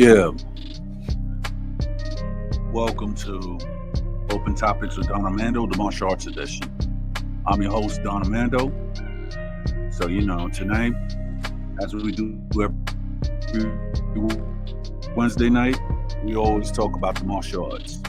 Yeah, welcome to Open Topics with Don Armando, the martial arts edition. I'm your host, Don Armando. So, tonight, as we do every Wednesday night, we always talk about the martial arts.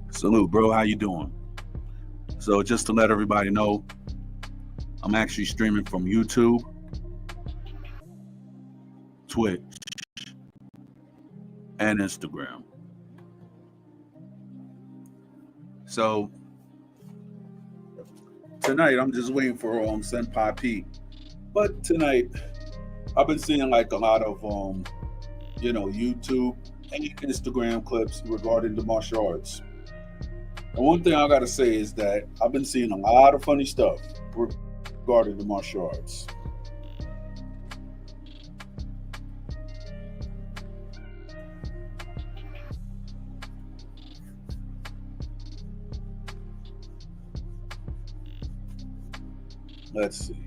Salute, bro. How you doing? So, just to let everybody know, I'm actually streaming from YouTube, Twitch, and Instagram. So, tonight, I'm just waiting for Senpai Pete. But tonight, I've been seeing like a lot of YouTube and Instagram clips regarding the martial arts. And one thing I gotta say is that I've been seeing a lot of funny stuff regarding the martial arts. Let's see.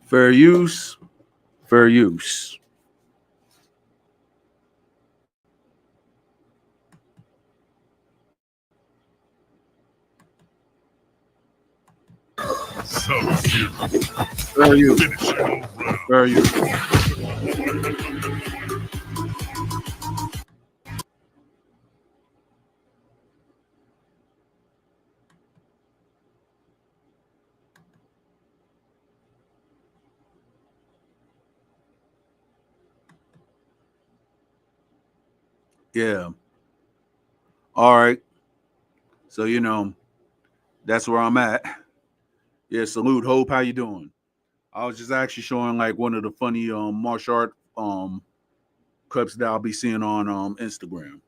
Fair use, fair use. Fair use, fair use. Yeah. All right. So that's where I'm at. Yeah. Salute, Hope. How you doing? I was just actually showing like one of the funny martial art clips that I'll be seeing on Instagram.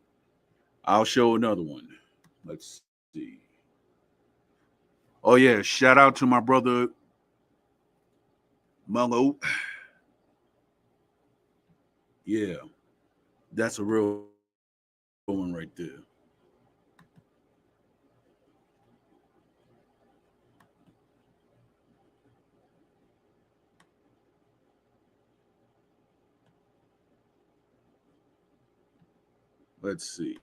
I'll show another one. Let's see. Oh yeah, shout out to my brother Mello. Yeah, that's a real one right there. Let's see.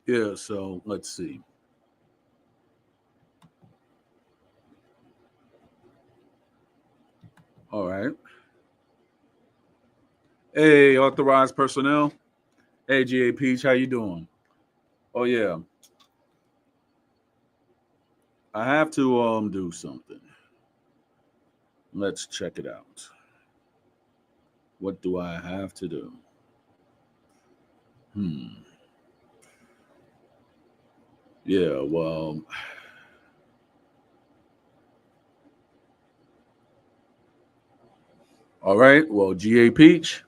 Yeah, so let's see. All right. Hey, authorized personnel. Hey, GA Peach, how you doing? Oh yeah, I have to do something. Let's check it out. What do I have to do? Hmm. Yeah, well, all right. Well, GA Peach,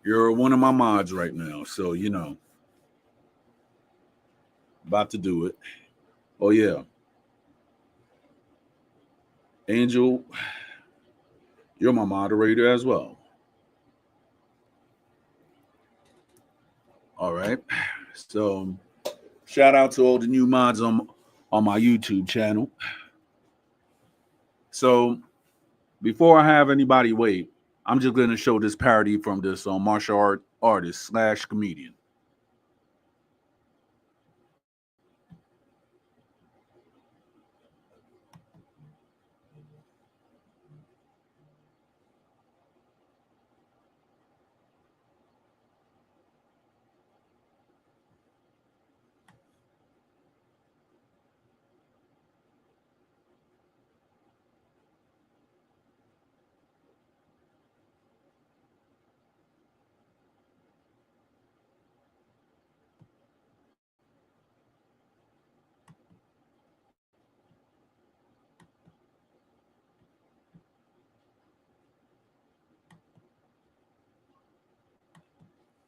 you're one of my mods right now, so about to do it. Oh yeah, Angel, you're my moderator as well. All right. So shout out to all the new mods on my YouTube channel. So before I have anybody wait, I'm just gonna show this parody from this martial art artist slash comedian.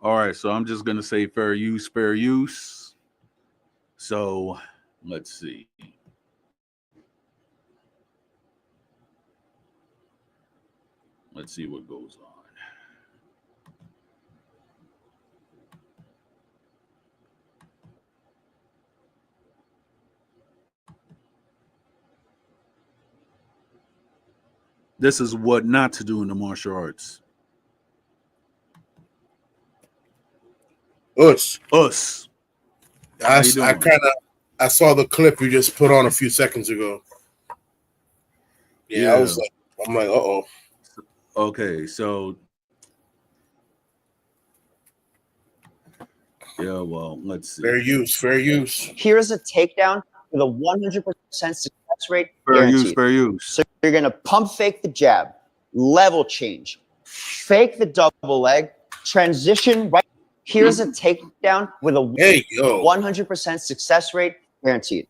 All right, so I'm just gonna say fair use, fair use. So let's see. Let's see what goes on. This is what not to do in the martial arts. Us. Us. How you I doing? kind of I saw the clip you just put on a few seconds ago. Yeah, Yeah. I'm like, uh-oh. Okay, so yeah, well, let's see. Fair use, fair use. Here's a takedown with a 100% success rate Fair use, guaranteed. fair use. So you're going to pump fake the jab, level change, fake the double leg, transition right. Here's a takedown with a Hey, yo. 100% success rate guaranteed.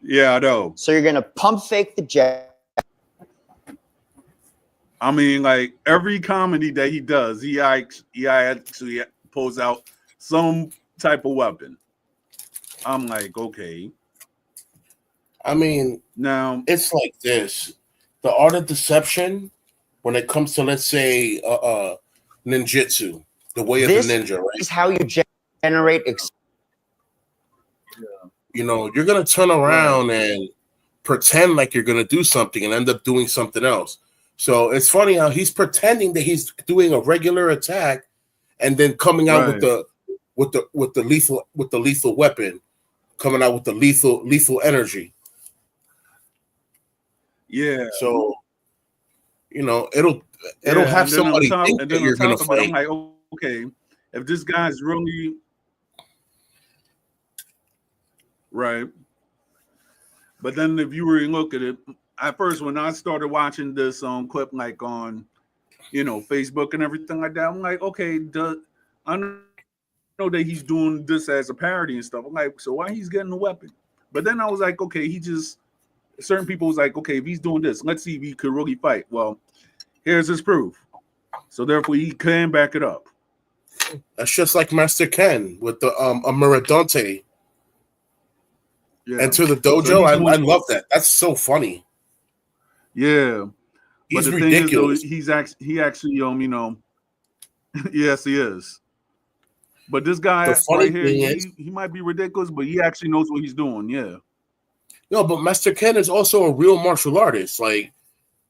Yeah, I know. So you're going to pump fake the jab. I mean, like every comedy that he does, he actually pulls out some type of weapon. I'm like, okay. I mean, Now it's like this. The art of deception, when it comes to, let's say, ninjutsu, the way of the ninja, right? This is how you generate You're going to turn around and pretend like you're going to do something and end up doing something else. So it's funny how he's pretending that he's doing a regular attack and then coming out with the lethal weapon, coming out with the lethal energy. Yeah. So it'll have somebody think that you're going to fight. I'm like, okay, if this guy's really right. But then if you really look at it, at first when I started watching this clip like on Facebook and everything like that, I'm like, okay, I know that he's doing this as a parody and stuff. I'm like, so why he's getting a weapon? But then I was like, okay, certain people was like, okay, if he's doing this, let's see if he could really fight. Well, here's his proof. So therefore he can back it up. That's just like Master Ken with the Amiradonte. Yeah. Enter the dojo. So I love that. That's so funny. Yeah. He's but the ridiculous. Thing is, though, he actually yes, he is. But this guy right here, he might be ridiculous, but he actually knows what he's doing. Yeah. No, but Master Ken is also a real martial artist. Like,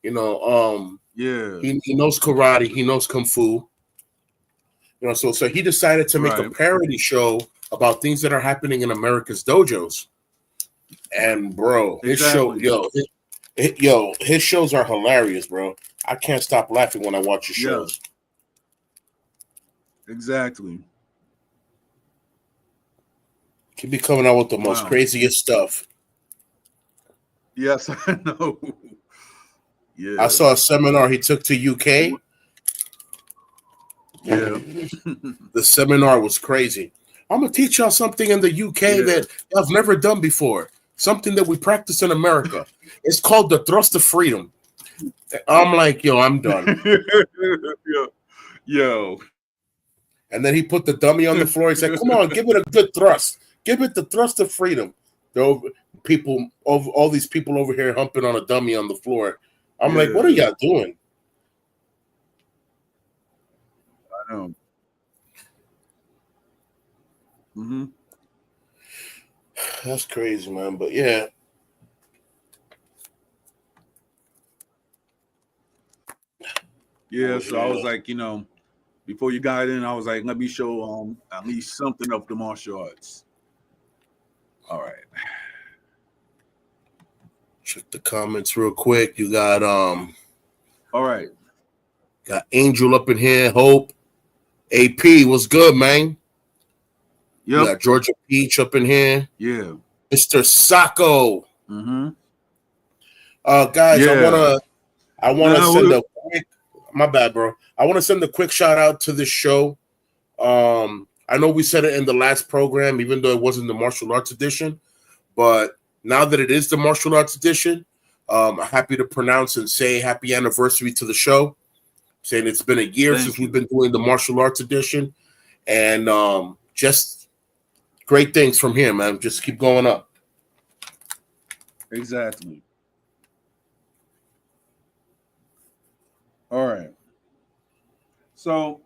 yeah, he knows karate, he knows kung fu. So he decided to make a parody show about things that are happening in America's dojos. And bro, his show, his shows are hilarious, bro. I can't stop laughing when I watch his shows. Exactly. He be coming out with the most craziest stuff. Yes, I know. Yeah. I saw a seminar he took to UK. Yeah. The seminar was crazy. I'm gonna teach y'all something in the UK that I've never done before. Something that we practice in America. It's called the thrust of freedom. I'm like, yo, I'm done. Yo. And then he put the dummy on the floor. He said, come on, give it a good thrust. Give it the thrust of freedom. People, all these people over here humping on a dummy on the floor. I'm like, what are y'all doing? I know. Mm-hmm. That's crazy, man. But yeah. Yeah, so I was like, before you got in, I was like, let me show at least something of the martial arts. All right. Check the comments real quick. You got all right. Got Angel up in here, Hope. AP, what's good, man? Yep. You got Georgia Peach up in here. Yeah. Mr. Sacco. Mm-hmm. Guys, I wanna send a quick, my bad, bro. I want to send a quick shout out to this show. I know we said it in the last program, even though it wasn't the martial arts edition, but now that it is the martial arts edition, I'm happy to pronounce and say happy anniversary to the show. Saying it's been a year since we've been doing the martial arts edition, and just great things from here, man. Just keep going up. Exactly. All right. So,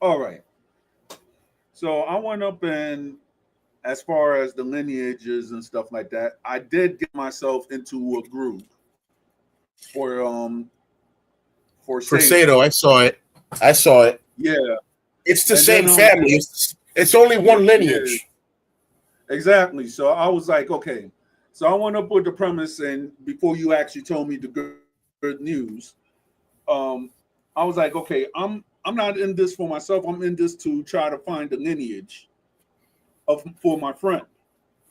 all right. So I went up and as far as the lineages and stuff like that, I did get myself into a group for Sato. I saw it. Yeah. It's the same family. It's only one lineage. Yeah. Exactly. So I was like, okay. So I went up with the premise, and before you actually told me the good news, I was like, okay, I'm not in this for myself. I'm in this to try to find the lineage for my friend.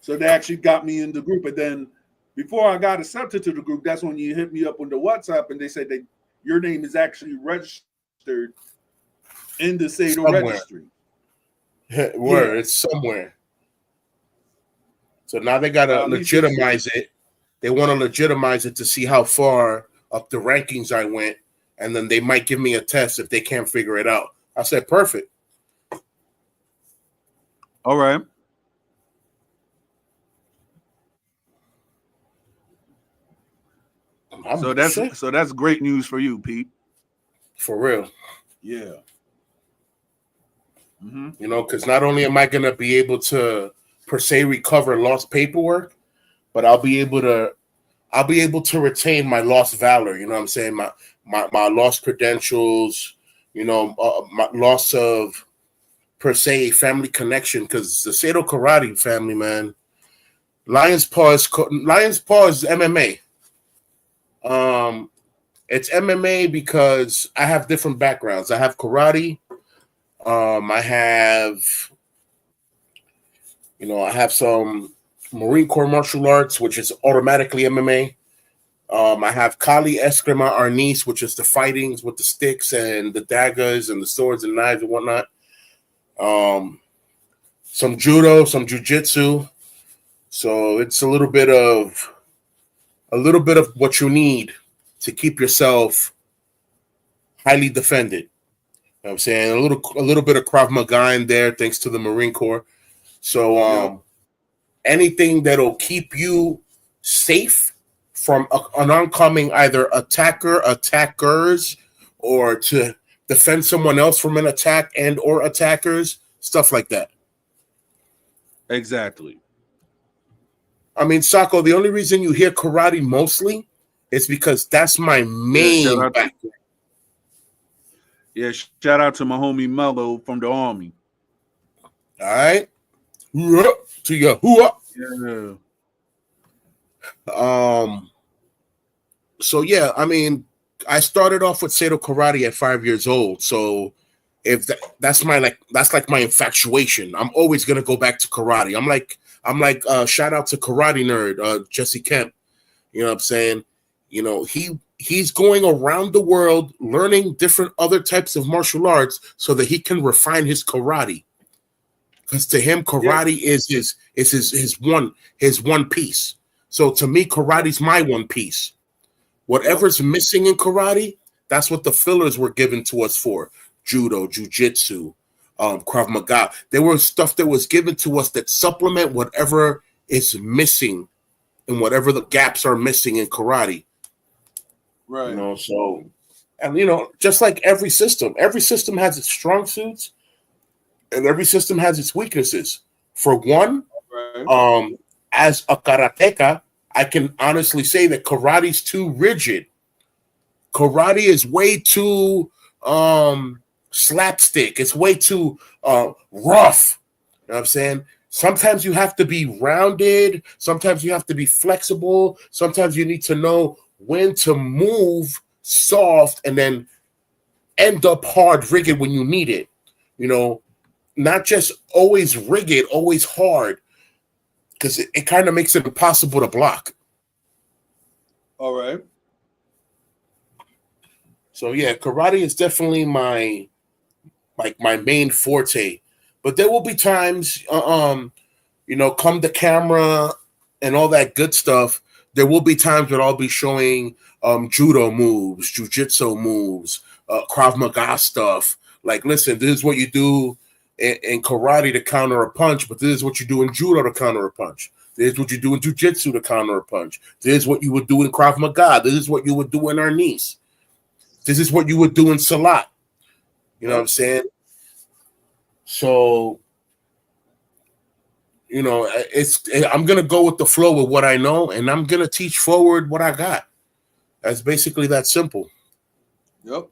So they actually got me in the group, and then before I got accepted to the group, that's when you hit me up on the WhatsApp, and they said that your name is actually registered in the Sato registry. It's somewhere. So now they gotta legitimize it. They want to legitimize it to see how far up the rankings I went, and then they might give me a test if they can't figure it out. I said, perfect. All right. So that's great news for you, Pete. For real. Yeah. Mm-hmm. You know, because not only am I going to be able to per se recover lost paperwork, but I'll be able to retain my lost valor. You know what I'm saying? My lost credentials. You know, my loss of per se family connection, because the Sato Karate family, man. Lion's Paw is MMA. It's MMA because I have different backgrounds. I have karate. I have some Marine Corps martial arts, which is automatically MMA. I have Kali Eskrima Arnis, which is the fightings with the sticks and the daggers and the swords and knives and whatnot. Some judo, some jujitsu. So it's a little bit of what you need to keep yourself highly defended. You know what I'm saying? A little bit of Krav Maga in there, thanks to the Marine Corps. So anything that'll keep you safe from an oncoming either attacker, attackers, or to defend someone else from an attack and or attackers, stuff like that. Exactly. I mean, Sako, the only reason you hear karate mostly is because that's my main background. Yeah, shout out to my homie Mello from the Army. All right. To your hoo. Yeah. So yeah, I mean, I started off with Seido Karate at 5 years old. So if that's like my infatuation. I'm always gonna go back to karate. I'm like shout out to karate nerd, Jesse Kemp. You know what I'm saying? You know, he's going around the world learning different other types of martial arts so that he can refine his karate. Because to him, karate is his one piece. So to me, karate's my one piece. Whatever's missing in karate, that's what the fillers were given to us for. Judo, jujitsu, Krav Maga. There was stuff that was given to us that supplement whatever is missing and whatever the gaps are missing in karate. Right. You know, so, and you know, just like every system has its strong suits and every system has its weaknesses. For one, as a karateka, I can honestly say that karate's too rigid. Karate is way too slapstick. It's way too rough. You know what I'm saying? Sometimes you have to be rounded. Sometimes you have to be flexible. Sometimes you need to know when to move soft and then end up hard, rigid when you need it. You know, not just always rigid, always hard, because it kind of makes it impossible to block. All right. So yeah, karate is definitely my main forte. But there will be times, you know, come the camera and all that good stuff. There will be times where I'll be showing judo moves, jujitsu moves, Krav Maga stuff. Like, listen, this is what you do in karate to counter a punch, but this is what you do in judo to counter a punch. This is what you do in jujitsu to counter a punch. This is what you would do in Krav Maga. This is what you would do in Arnis. This is what you would do in Salat. You know what I'm saying? So, you know, I'm gonna go with the flow with what I know, and I'm gonna teach forward what I got. That's basically that simple. Yep.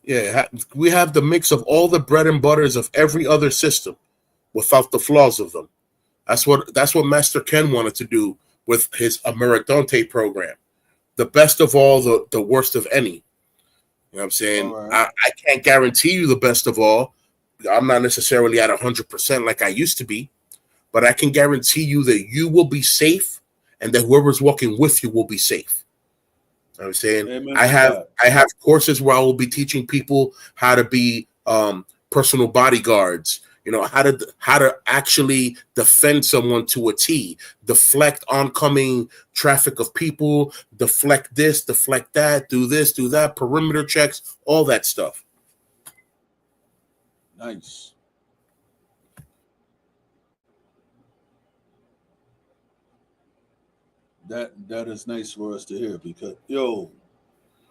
Yeah, we have the mix of all the bread and butters of every other system, without the flaws of them. That's what Master Ken wanted to do with his Ameridonte program. The best of all, the worst of any. You know what I'm saying? Right. I can't guarantee you the best of all. I'm not necessarily at 100% like I used to be, but I can guarantee you that you will be safe and that whoever's walking with you will be safe. You know what I'm saying? Amen. I have courses where I will be teaching people how to be personal bodyguards. You know, how to actually defend someone to a T, deflect oncoming traffic of people, deflect this, deflect that, do this, do that, perimeter checks, all that stuff. Nice. That is nice for us to hear because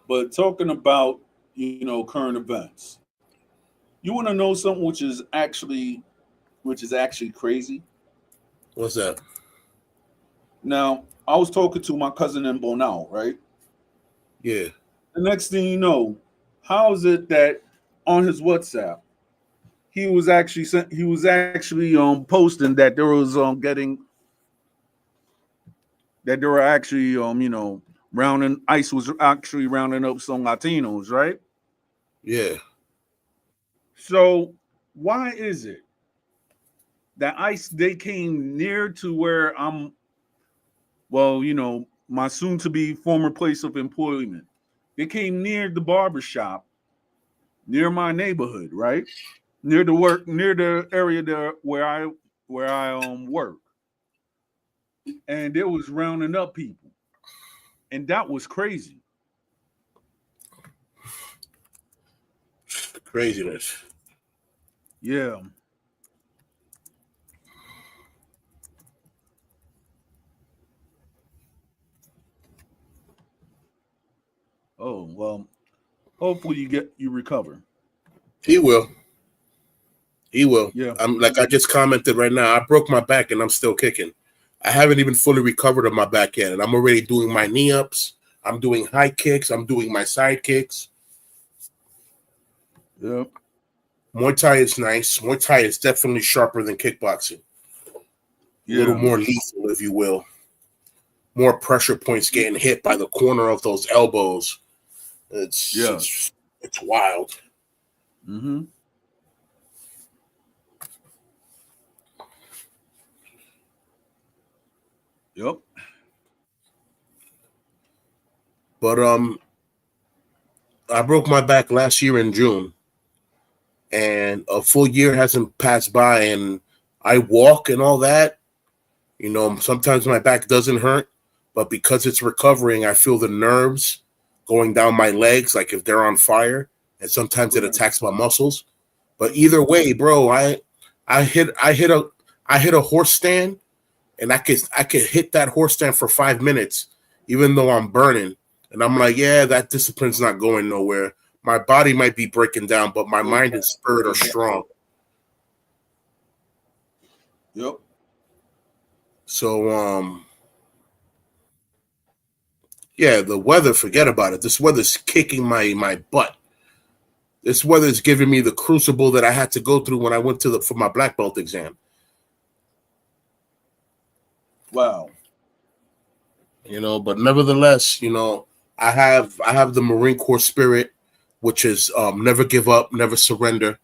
but talking about, you know, current events. You want to know something which is actually crazy? What's that? Now, I was talking to my cousin in Bonao, right? Yeah. The next thing you know, how is it that on his WhatsApp, he was actually posting that there was that there were actually you know, ICE was actually rounding up some Latinos, right? Yeah. So why is it that they came near to where I'm, well, you know, my soon-to-be former place of employment? They came near the barbershop, near my neighborhood, right? Near the area there where I work. And it was rounding up people. And that was crazy. Craziness. Yeah. Oh, well, hopefully you recover. He will. He will. Yeah. I'm like I just commented right now. I broke my back and I'm still kicking. I haven't even fully recovered on my back yet, and I'm already doing my knee ups. I'm doing high kicks. I'm doing my side kicks. Yep. Muay Thai is nice. Muay Thai is definitely sharper than kickboxing. A little more lethal, if you will. More pressure points getting hit by the corner of those elbows. It's wild. Mm-hmm. Yep. But I broke my back last year in June, and a full year hasn't passed by, and I walk and all that. You know, sometimes my back doesn't hurt, but because it's recovering, I feel the nerves going down my legs, like if they're on fire, and sometimes it attacks my muscles. But either way, bro, I hit a horse stand, and I could hit that horse stand for 5 minutes, even though I'm burning. And I'm like, yeah, that discipline's not going nowhere. My body might be breaking down, but my mind and spirit are strong. Yep. So, yeah, the weather, forget about it. This weather's kicking my butt. This weather's giving me the crucible that I had to go through when I went for my black belt exam. Wow. You know, but nevertheless, you know, I have the Marine Corps spirit, which is never give up, never surrender.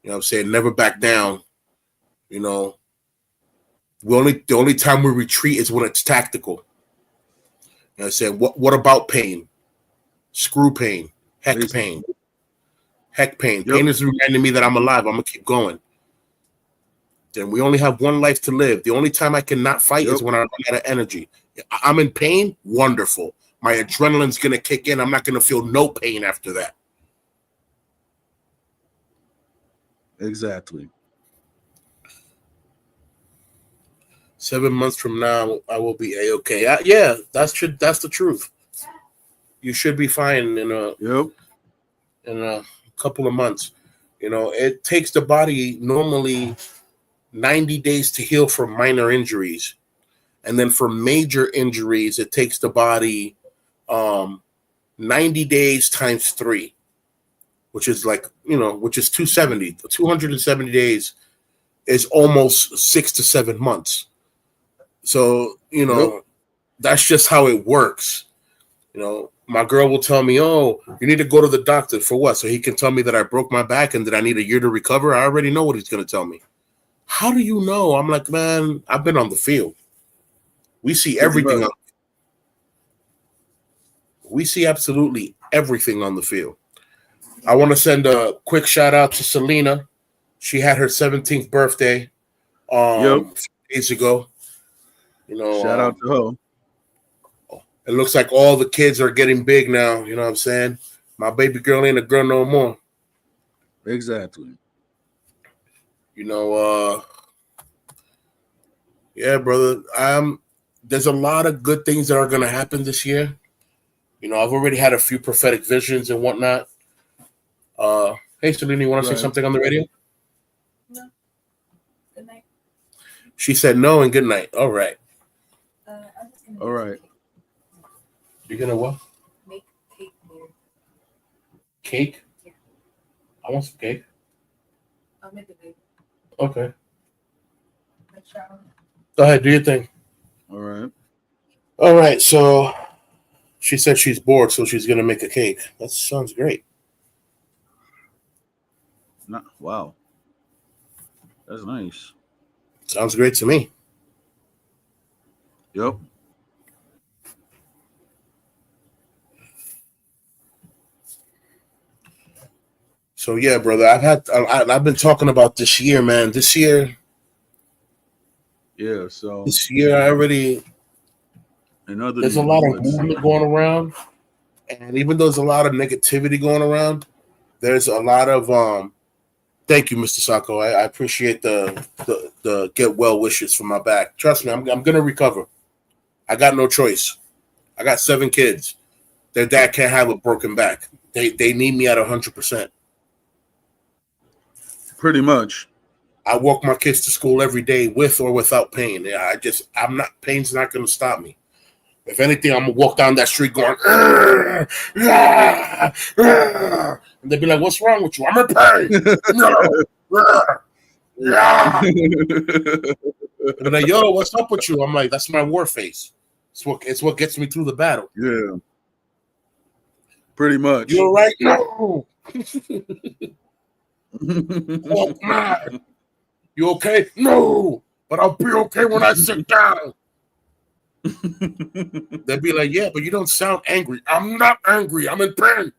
You know what I'm saying? Never back down. You know, the only time we retreat is when it's tactical. You know what I'm saying? What about pain? Screw pain. Heck pain. Heck pain. Yep. Pain is reminding me that I'm alive. I'm gonna keep going. Then we only have one life to live. The only time I cannot fight is when I run out of energy. I'm in pain. Wonderful. My adrenaline's going to kick in. I'm not going to feel no pain after that. Exactly. 7 months from now, I will be A-okay. Yeah, that's the truth. You should be fine in a couple of months. You know, it takes the body normally 90 days to heal from minor injuries. And then for major injuries, it takes the body 90 days times 3, which is like, you know, which is 270. 270 days is almost 6 to 7 months. So, you know, that's just how it works. You know, my girl will tell me, oh, you need to go to the doctor for what? So he can tell me that I broke my back and that I need a year to recover. I already know what he's going to tell me. How do you know? I'm like, man, I've been on the field. We see everything. We see absolutely everything on the field. I want to send a quick shout out to Selena. She had her 17th birthday a few days ago. You know, shout out to her. It looks like all the kids are getting big now. You know what I'm saying? My baby girl ain't a girl no more. Exactly. You know, yeah, brother. There's a lot of good things that are going to happen this year. You know, I've already had a few prophetic visions and whatnot. Hey, Selena, you want to say something on the radio? No. Good night. She said no and good night. All right. All right. You're going to what? Make cake later. Cake? Yeah. I want some cake. I'll make it later. Okay. Sure. Go ahead, do your thing. All right. All right, so she said she's bored, so she's going to make a cake. That sounds great. Wow. That's nice. Sounds great to me. Yep. So yeah, brother, I've been talking about this year, man. This year, I already. There's a lot of movement going around, and even though there's a lot of negativity going around, there's a lot of Thank you, Mr. Sacco. I appreciate the get well wishes for my back. Trust me, I'm gonna recover. I got no choice. I got 7 kids. Their dad can't have a broken back. They need me at 100%. Pretty much. I walk my kids to school every day with or without pain. Pain's not going to stop me. If anything, I'm gonna walk down that street going, "Arr, yeah, arr," and they'd be like, "What's wrong with you? I'm in pain." No, arr, yeah. And they're like, "Yo, what's up with you?" I'm like, "That's my war face. It's what gets me through the battle." Yeah, pretty much. You all right? No. Oh, man. You okay? No. But I'll be okay when I sit down. They'd be like, "Yeah, but you don't sound angry." I'm not angry. I'm in pain.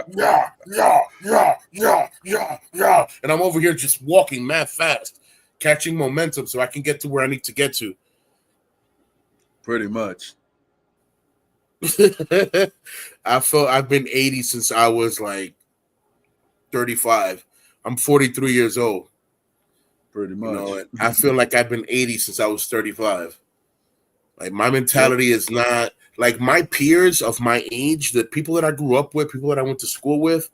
Yeah, yeah, yeah, yeah, yeah, yeah. And I'm over here just walking mad fast, catching momentum so I can get to where I need to get to. Pretty much. I've been 80 since I was like 35. I'm 43 years old. Pretty You much. know, and I feel like I've been 80 since I was 35. Like my mentality is not like my peers of my age, the people that I grew up with, people that I went to school with,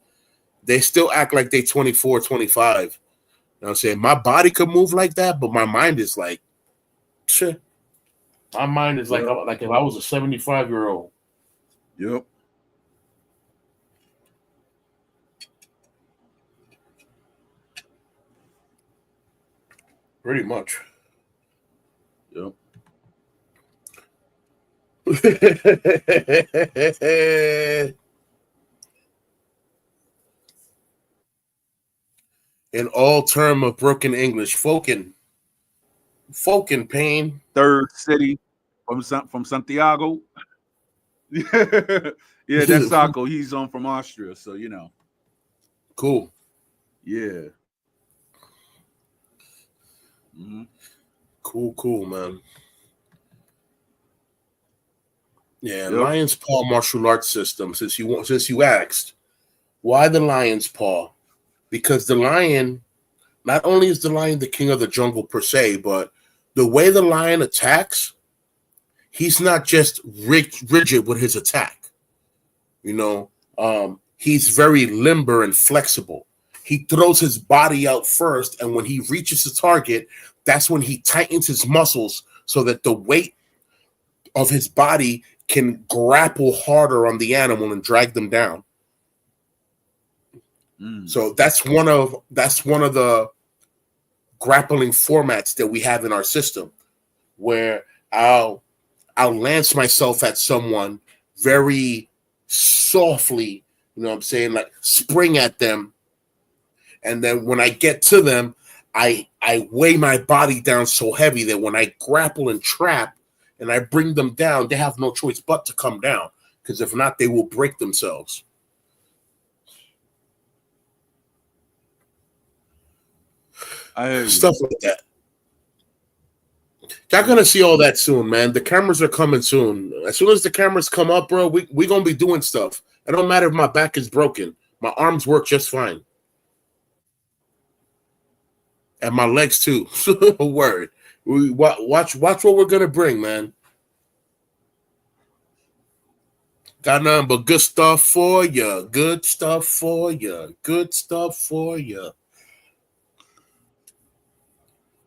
they still act like they 24, 25. You know what I'm saying? My body could move like that, but my mind is like, shit. My mind is like if I was a 75-year-old. Yep. Pretty much. Yep. In all term of broken English, Folkin pain. Third city from Santiago. Yeah, that's Sacco. He's from Austria, so you know. Cool. Yeah. Mm-hmm. Cool, man. Yeah, Yep. Lion's Paw martial arts system. Since you asked, why the Lion's Paw? Because the lion, not only is the lion the king of the jungle per se, but the way the lion attacks, he's not just rigid with his attack. You know, he's very limber and flexible. He throws his body out first, and when he reaches the target, that's when he tightens his muscles so that the weight of his body can grapple harder on the animal and drag them down. So that's one of the grappling formats that we have in our system, where I'll lance myself at someone very softly, you know what I'm saying, like spring at them, and then when I get to them, I weigh my body down so heavy that when I grapple and trap and I bring them down, they have no choice but to come down, because if not, they will break themselves. Stuff like that. Y'all gonna see all that soon, man. The cameras are coming soon. As soon as the cameras come up, bro, we gonna be doing stuff. It don't matter if my back is broken. My arms work just fine. And my legs too. Word. We watch what we're gonna bring, man. Got nothing but good stuff for you. Good stuff for you. Good stuff for you.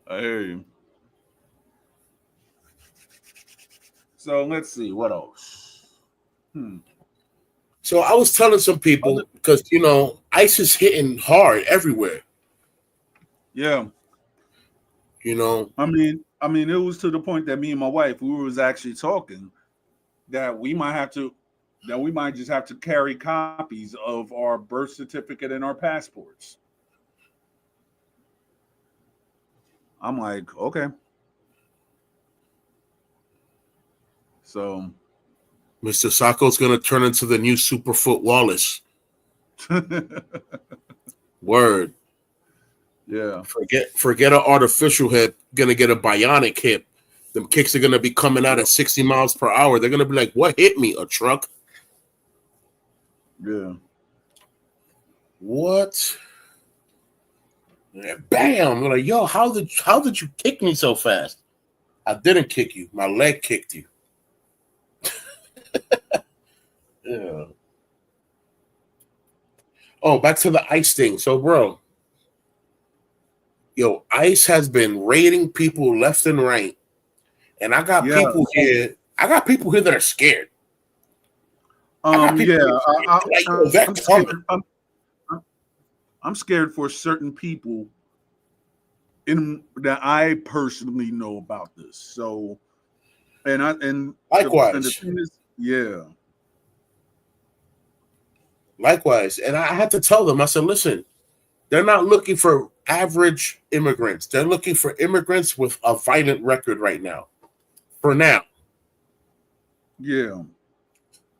I hear you. So let's see what else. So I was telling some people, because you know ice is hitting hard everywhere. Yeah. You know. I mean, it was to the point that me and my wife, we was actually talking that we might just have to carry copies of our birth certificate and our passports. I'm like, okay. So Mr. Sacco's gonna turn into the new Superfoot Wallace. Word. Yeah. Forget an artificial hip, gonna get a bionic hip. Them kicks are gonna be coming out at 60 miles per hour. They're gonna be like, what hit me? A truck? Yeah. What? Bam! I'm like, yo, how did you kick me so fast? I didn't kick you. My leg kicked you. Yeah. Oh, back to the ice thing. So, bro, yo, ICE has been raiding people left and right, And I got Yeah. people here. I got people here that are scared. I got people Yeah. here scared. Like, yo, they're I'm coming. scared. I'm scared for certain people in that I personally know about this. So, and the Likewise. thing is, yeah, Likewise. And I had to tell them, I said, listen, they're not looking for average immigrants. They're looking for immigrants with a violent record right now. For now. yeah,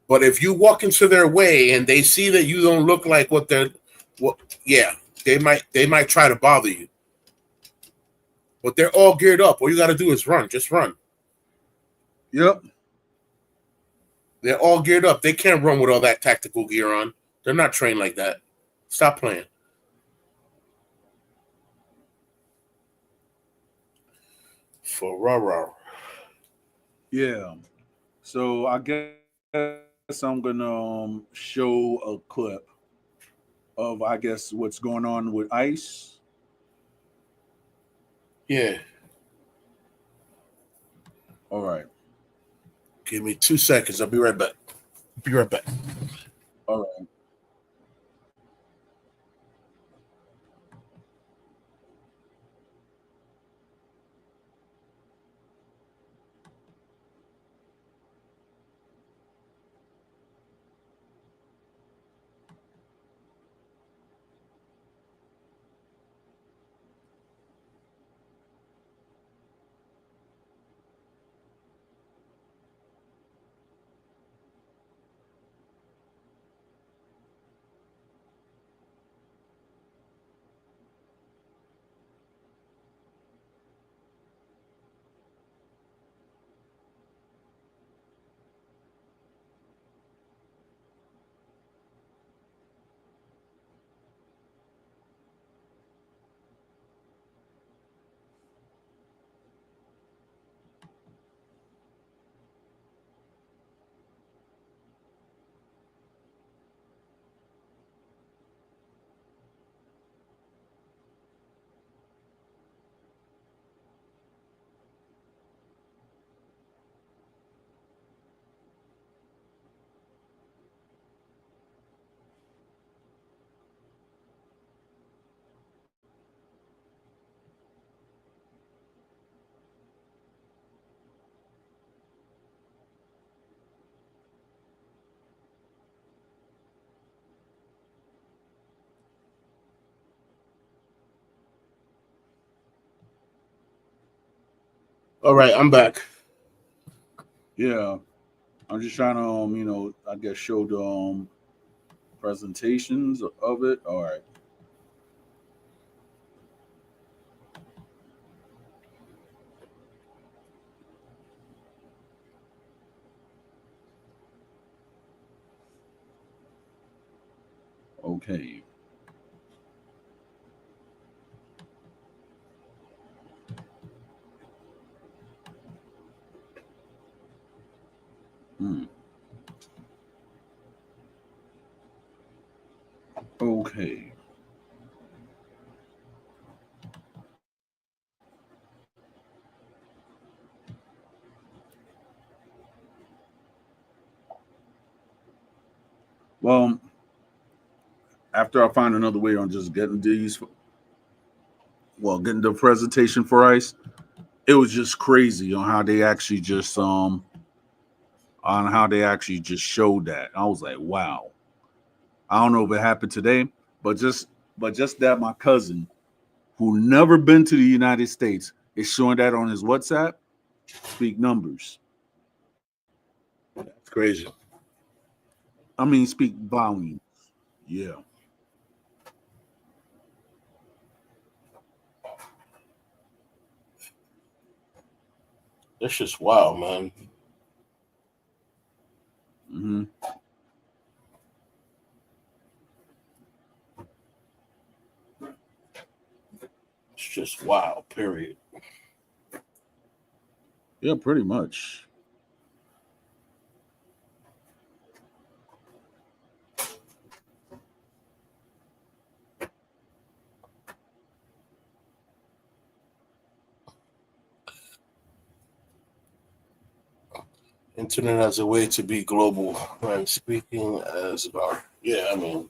But if you walk into their way and they see that you don't look like what they're, well, yeah, they might try to bother you. But they're all geared up. All you got to do is run. Just run. yep, They're all geared up. They can't run with all that tactical gear on. They're not trained like that. Stop playing. For yeah. So I guess I'm gonna show a clip of I guess what's going on with ICE. Yeah. All right, Give me 2 seconds. I'll be right back. Be right back. all right. All right, I'm back. Yeah, I'm just trying to I guess show the presentations of it. All right. Okay. Hmm. Okay. Well, after I find another way on just getting the presentation for ICE, it was just crazy on how they actually just showed that. I was like, wow. I don't know if it happened today, but just that my cousin, who never been to the United States, is showing that on his WhatsApp. Speak numbers. It's crazy. I mean, speak volume. Yeah. That's just wild, man. Hmm. It's just wild, period. Yeah, pretty much. Internet as a way to be global. And speaking as about, yeah, I mean,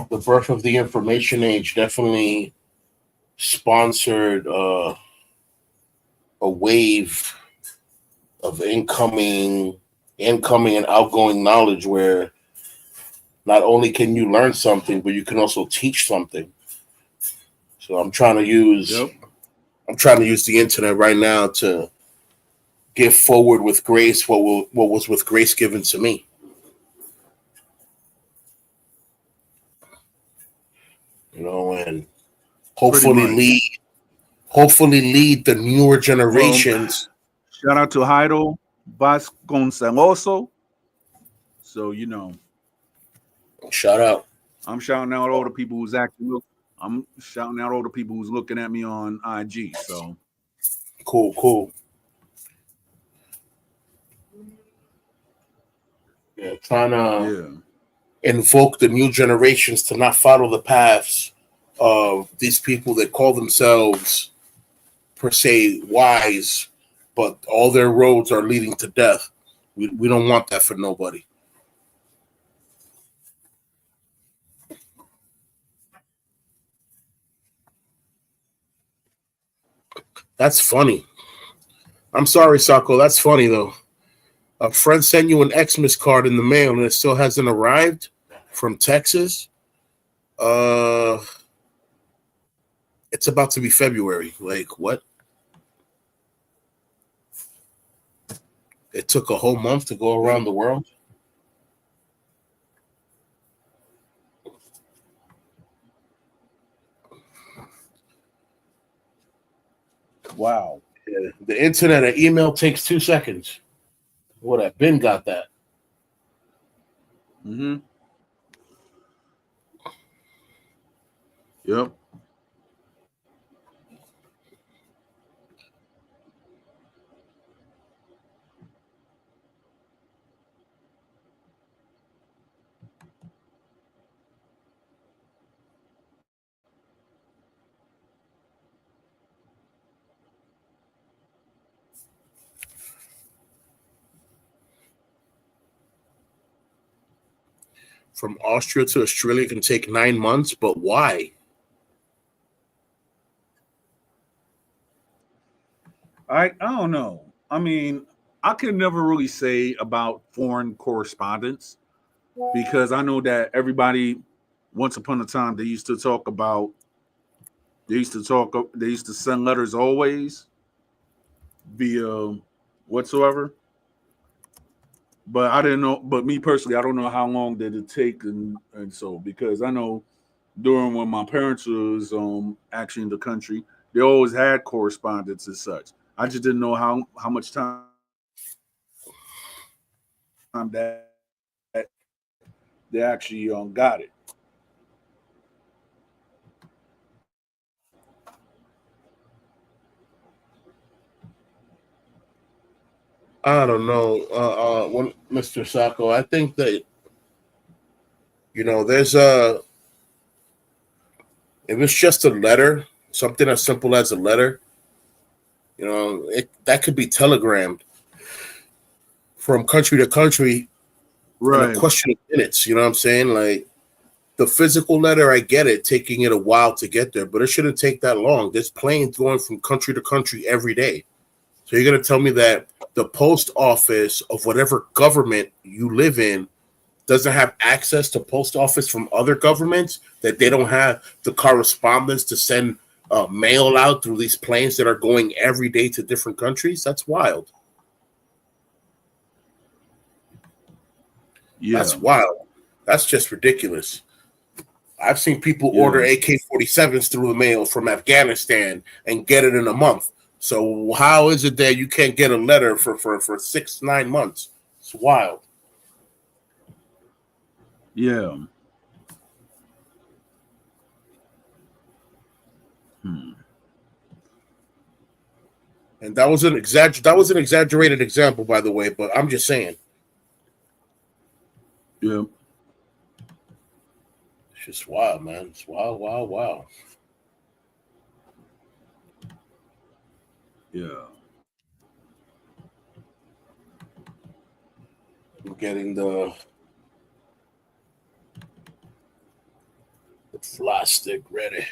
the birth of the information age definitely sponsored a wave of incoming and outgoing knowledge where not only can you learn something, but you can also teach something. So Yep. I'm trying to use the internet right now to give forward with grace what was with grace given to me. And Pretty hopefully much. lead the newer Well, generations. shout out to Heido Vasconceloso. So Shout out. I'm shouting out all the people who's actually look. I'm shouting out all the people who's looking at me on IG. So Cool. Yeah, trying to yeah, invoke the new generations to not follow the paths of these people that call themselves per se wise, but all their roads are leading to death. We don't want that for nobody. That's funny. I'm sorry, Sako. That's funny though. A friend sent you an Xmas card in the mail and it still hasn't arrived from Texas. Uh, it's about to be February. Like what? It took a whole month to go around the world. wow. Yeah. The internet and email takes 2 seconds. What? I've been got that. Mm-hmm. Yep. From Austria to Australia can take 9 months, but why? I don't know. I mean, I can never really say about foreign correspondence because I know that everybody once upon a time they used to send letters always via whatsoever. But I didn't know. But me personally, I don't know how long did it take, and so because I know during when my parents was actually in the country, they always had correspondence and such. I just didn't know how much time that they actually got it. I don't know. Mr. Sacco, I think that there's a if it's just a letter, something as simple as a letter, that could be telegrammed from country to country in a Right. question of minutes. You know what I'm saying? Like the physical letter, I get it, taking it a while to get there, but it shouldn't take that long. There's planes going from country to country every day. So you're gonna tell me that the post office of whatever government you live in doesn't have access to post office from other governments, that they don't have the correspondence to send mail out through these planes that are going every day to different countries? That's wild. Yeah. That's wild. That's just ridiculous. I've seen people order Yeah. AK-47s through the mail from Afghanistan and get it in a month. So how is it that you can't get a letter for 6 9 months? It's wild. Yeah. Hmm. And that was an exaggerated example, by the way, but I'm just saying. Yeah. It's just wild, man. It's wild. Yeah. getting the fly stick ready.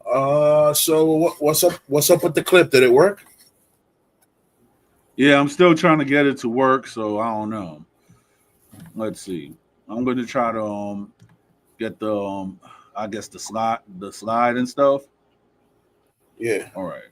So what's up? What's up with the clip? Did it work? Yeah, I'm still trying to get it to work, so I don't know. Let's see. I'm going to try to get the I guess the slide and stuff. Yeah. All right.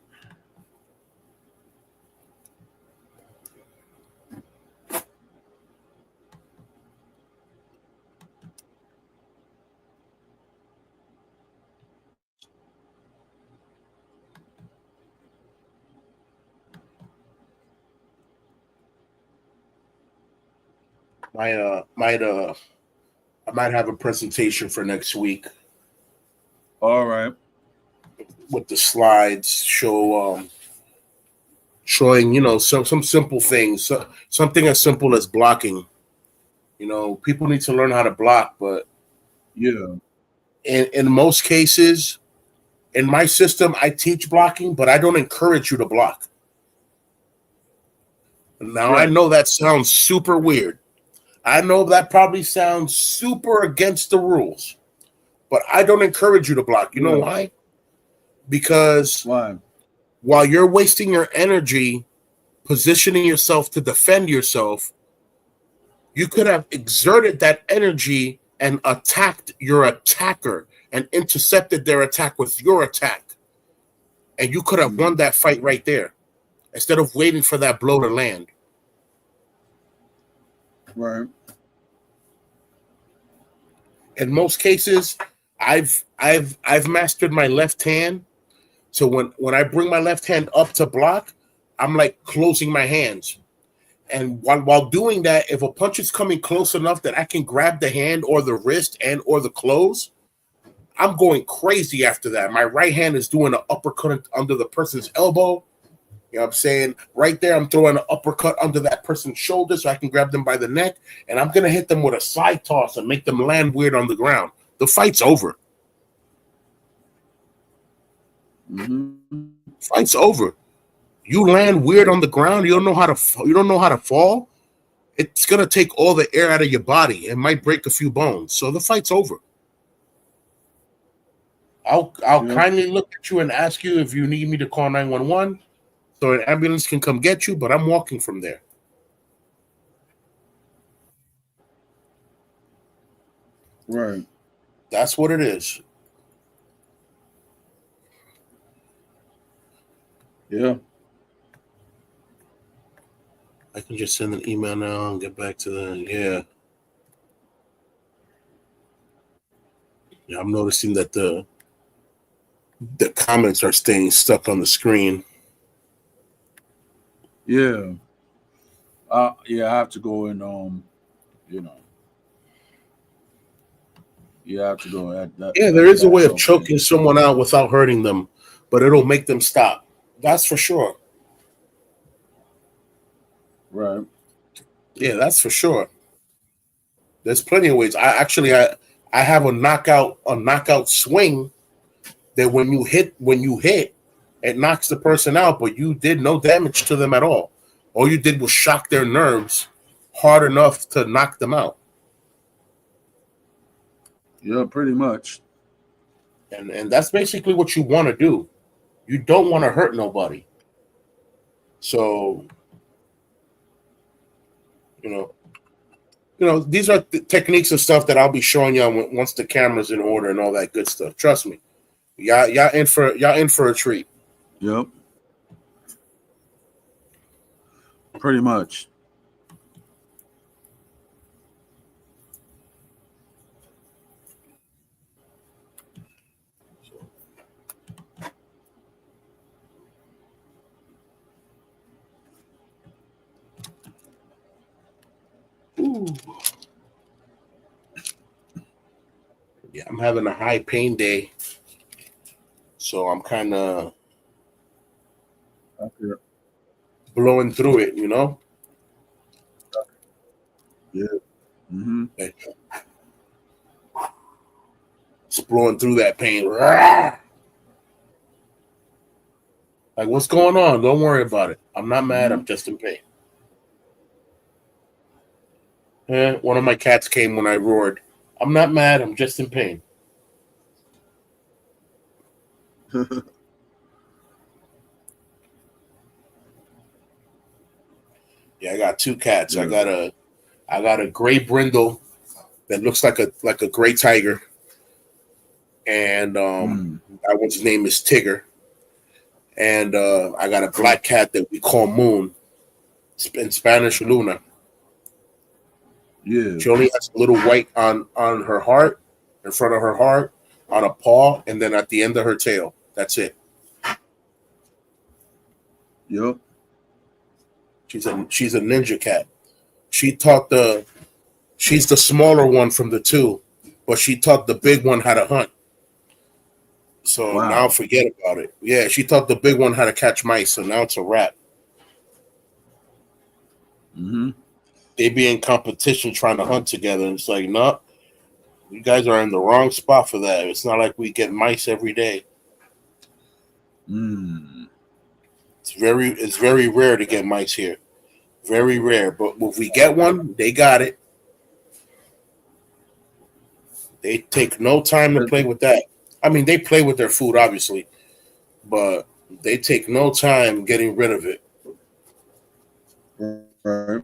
I might have a presentation for next week All right. with the slides showing some simple things, something as simple as blocking. People need to learn how to block, but Yeah. in most cases, in my system, I teach blocking, but I don't encourage you to block. Now, I Right. know that sounds super weird. I know that probably sounds super against the rules, but I don't encourage you to block. You know Yeah. why? Because Why? while you're wasting your energy positioning yourself to defend yourself, you could have exerted that energy and attacked your attacker and intercepted their attack with your attack. And you could have won that fight right there instead of waiting for that blow to land. Right. In most cases, I've mastered my left hand. So when I bring my left hand up to block, I'm like closing my hands. And while doing that, if a punch is coming close enough that I can grab the hand or the wrist and or the clothes, I'm going crazy after that. My right hand is doing an uppercut under the person's elbow. You know what I'm saying? Right there, I'm throwing an uppercut under that person's shoulder so I can grab them by the neck. And I'm going to hit them with a side toss and make them land weird on the ground. The fight's over. Mm-hmm. Fight's over. You land weird on the ground. You don't know how to fall. It's going to take all the air out of your body. It might break a few bones. So the fight's over. I'll Yep. kindly look at you and ask you if you need me to call 911 so an ambulance can come get you, but I'm walking from there. Right. That's what it is. Yeah. I can just send an email now and get back to them. Yeah. Yeah, I'm noticing that the comments are staying stuck on the screen. Yeah. Yeah, I have to go and you know, you have to go at that. Yeah, there is a way That's of okay. choking someone out without hurting them, but it'll make them stop. That's for sure. Right. Yeah, that's for sure. There's plenty of ways. I have a knockout swing that when you hit, it knocks the person out, but you did no damage to them at all. All you did was shock their nerves hard enough to knock them out. Yeah, pretty much. And that's basically what you want to do. You don't want to hurt nobody. So, these are techniques and stuff that I'll be showing y'all once the camera's in order and all that good stuff. Trust me. Y'all in for a treat. Yep. Pretty much. Ooh. Yeah, I'm having a high pain day, so I'm kind of Okay. blowing through it, Yeah. Mm-hmm. Just blowing through that pain. Like, what's going on? Don't worry about it. I'm not mad. Mm-hmm. I'm just in pain. One of my cats came when I roared. I'm not mad. I'm just in pain. Yeah, I got two cats. Yeah. I got a gray brindle that looks like a gray tiger, and that one's name is Tigger. And I got a black cat that we call Moon, in Spanish Luna. Yeah. She only has a little white on her heart, in front of her heart, on a paw, and then at the end of her tail. That's it. Yep. She's a ninja cat. She's the smaller one from the two, but she taught the big one how to hunt. So Wow. now forget about it. Yeah, she taught the big one how to catch mice, so now it's a wrap. Mm-hmm. They be in competition trying to hunt together, and it's like, no, you guys are in the wrong spot for that. It's not like we get mice every day. Mm. It's very rare to get mice here. Very rare. But if we get one, they got it. They take no time to play with that. I mean, they play with their food, obviously, but they take no time getting rid of it. Right.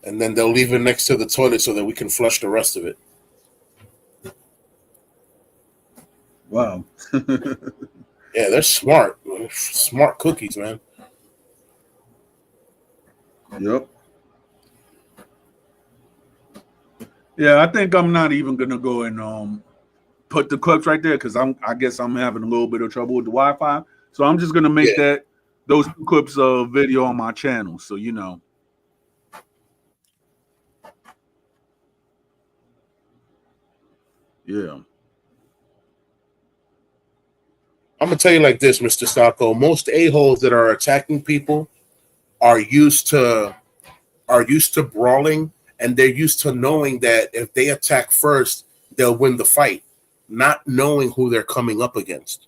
And then they'll leave it next to the toilet so that we can flush the rest of it. Wow. Yeah, they're smart. Smart cookies, man. Yep. Yeah, I think I'm not even gonna go and put the clips right there because I guess I'm having a little bit of trouble with the Wi-Fi. So I'm just gonna make those clips of video on my channel. So yeah. I'm gonna tell you like this, Mr. Sacco. Most a-holes that are attacking people are used to brawling, and they're used to knowing that if they attack first, they'll win the fight, not knowing who they're coming up against.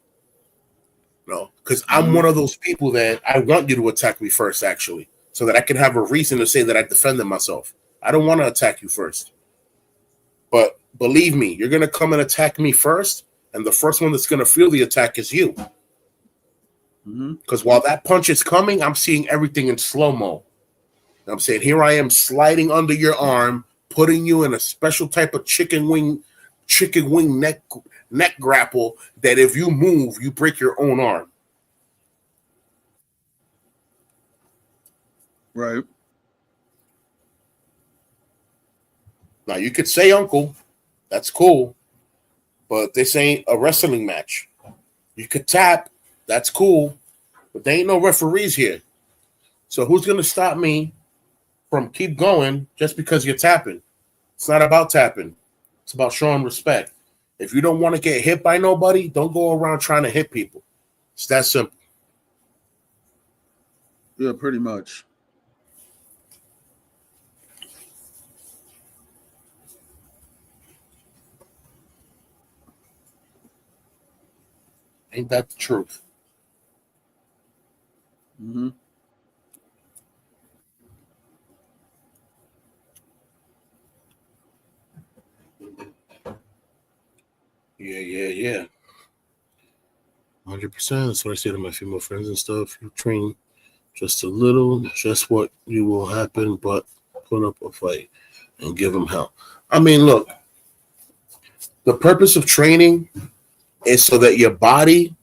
No, because I'm one of those people that I want you to attack me first, actually, so that I can have a reason to say that I defended myself. I don't want to attack you first. But believe me, you're going to come and attack me first, and the first one that's going to feel the attack is you. Because while that punch is coming, I'm seeing everything in slow-mo. I'm saying, here I am sliding under your arm, putting you in a special type of chicken wing neck grapple that if you move, you break your own arm. Right. Now, you could say uncle. That's cool. But this ain't a wrestling match. You could tap. That's cool. But there ain't no referees here. So who's going to stop me from keep going just because you're tapping? It's not about tapping. It's about showing respect. If you don't want to get hit by nobody, don't go around trying to hit people. It's that simple. Yeah, pretty much. Ain't that the truth? Mm-hmm. Yeah. 100%. That's what I say to my female friends and stuff. You train just a little, just what you will happen, but put up a fight and give them hell. I mean, look, the purpose of training is so that your body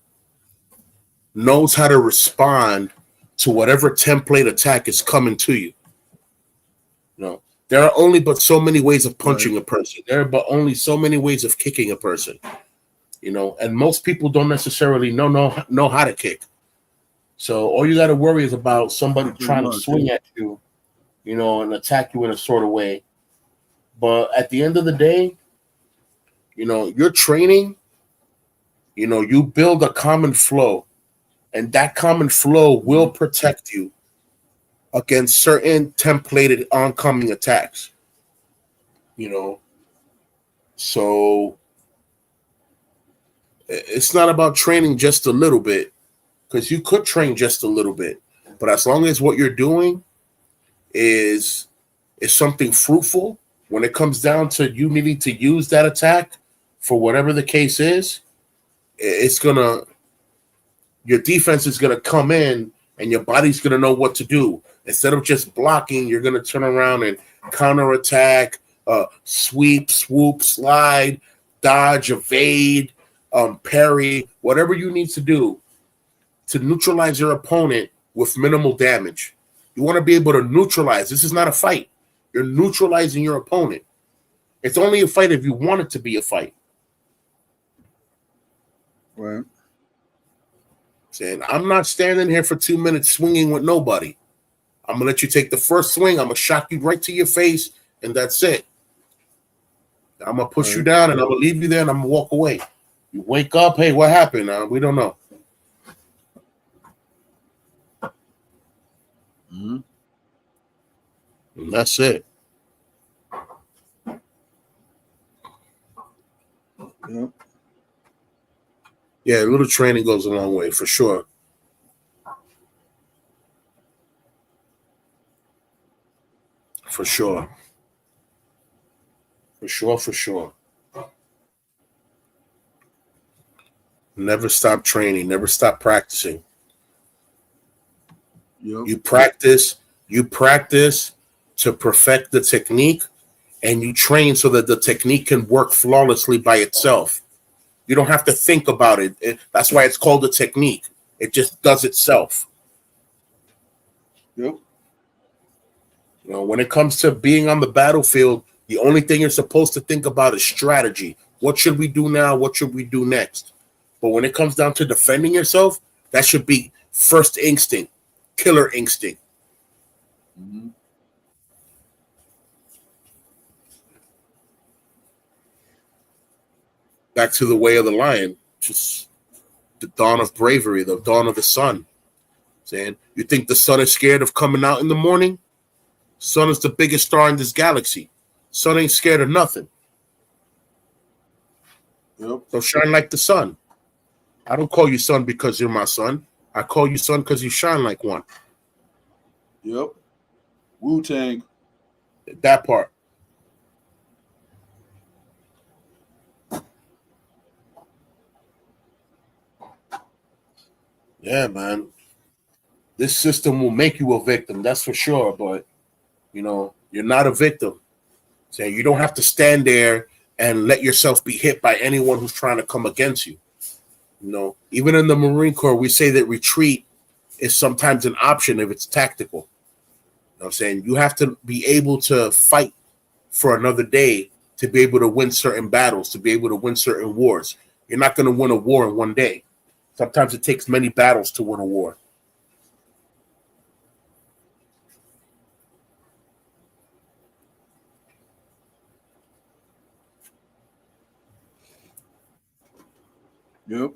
knows how to respond to whatever template attack is coming to you. No, there are only but so many ways of punching a person. There are but only so many ways of kicking a person. And most people don't necessarily know how to kick. So all you got to worry is about somebody trying to swing at you, and attack you in a sort of way. But at the end of the day, you're training, you build a common flow, and that common flow will protect you against certain templated oncoming attacks. So it's not about training just a little bit, because you could train just a little bit, but as long as what you're doing is is something fruitful, when it comes down to you needing to use that attack for whatever the case is, it's gonna your defense is gonna come in and your body's gonna know what to do. Instead of just blocking, you're gonna turn around and counterattack, sweep, swoop, slide, dodge, evade, parry, whatever you need to do to neutralize your opponent with minimal damage. You want to be able to neutralize. This is not a fight. You're neutralizing your opponent. It's only a fight if you want it to be a fight. Right. Saying, I'm not standing here for 2 minutes swinging with nobody. I'm going to let you take the first swing. I'm going to shock you right to your face, and that's it. I'm going to push you down, and I'm going to leave you there, and I'm going to walk away. You wake up, hey, what happened? We don't know. Mm-hmm. And that's it. Yep. Yeah, a little training goes a long way, for sure. For sure. For sure, for sure. Never stop training. Never stop practicing. Yep. You practice to perfect the technique, and you train so that the technique can work flawlessly by itself. You don't have to think about it. That's why it's called a technique. It just does itself. Yep. You know, when it comes to being on the battlefield, the only thing you're supposed to think about is strategy. What should we do now? What should we do next? But when it comes down to defending yourself, that should be first instinct, killer instinct. Mm-hmm. Back to the way of the lion, just the dawn of bravery, the dawn of the sun. Saying, you think the sun is scared of coming out in the morning? Sun is the biggest star in this galaxy. Sun ain't scared of nothing. Yep. So shine like the sun. I don't call you son because you're my son. I call you son because you shine like one. Yep. Wu-Tang. That part. Yeah, man. This system will make you a victim, that's for sure. But, you know, you're not a victim. So you don't have to stand there and let yourself be hit by anyone who's trying to come against you. You know, even in the Marine Corps, we say that retreat is sometimes an option if it's tactical. You know what I'm saying? You have to be able to fight for another day to be able to win certain battles, to be able to win certain wars. You're not going to win a war in one day. Sometimes it takes many battles to win a war. Yep.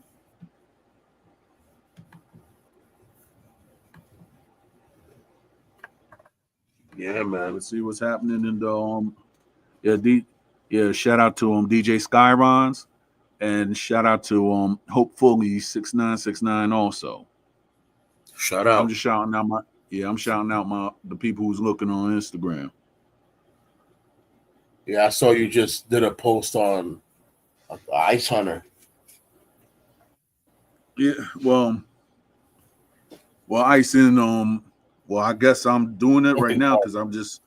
Yeah, man. Let's see what's happening in the shout out to DJ Skyrons, and shout out to Hopefully 6969 also. Shout out. I'm just shouting out the people who's looking on Instagram. Yeah, I saw you just did a post on Ice Hunter. Yeah, well, Ice in I guess I'm doing it right now because I'm just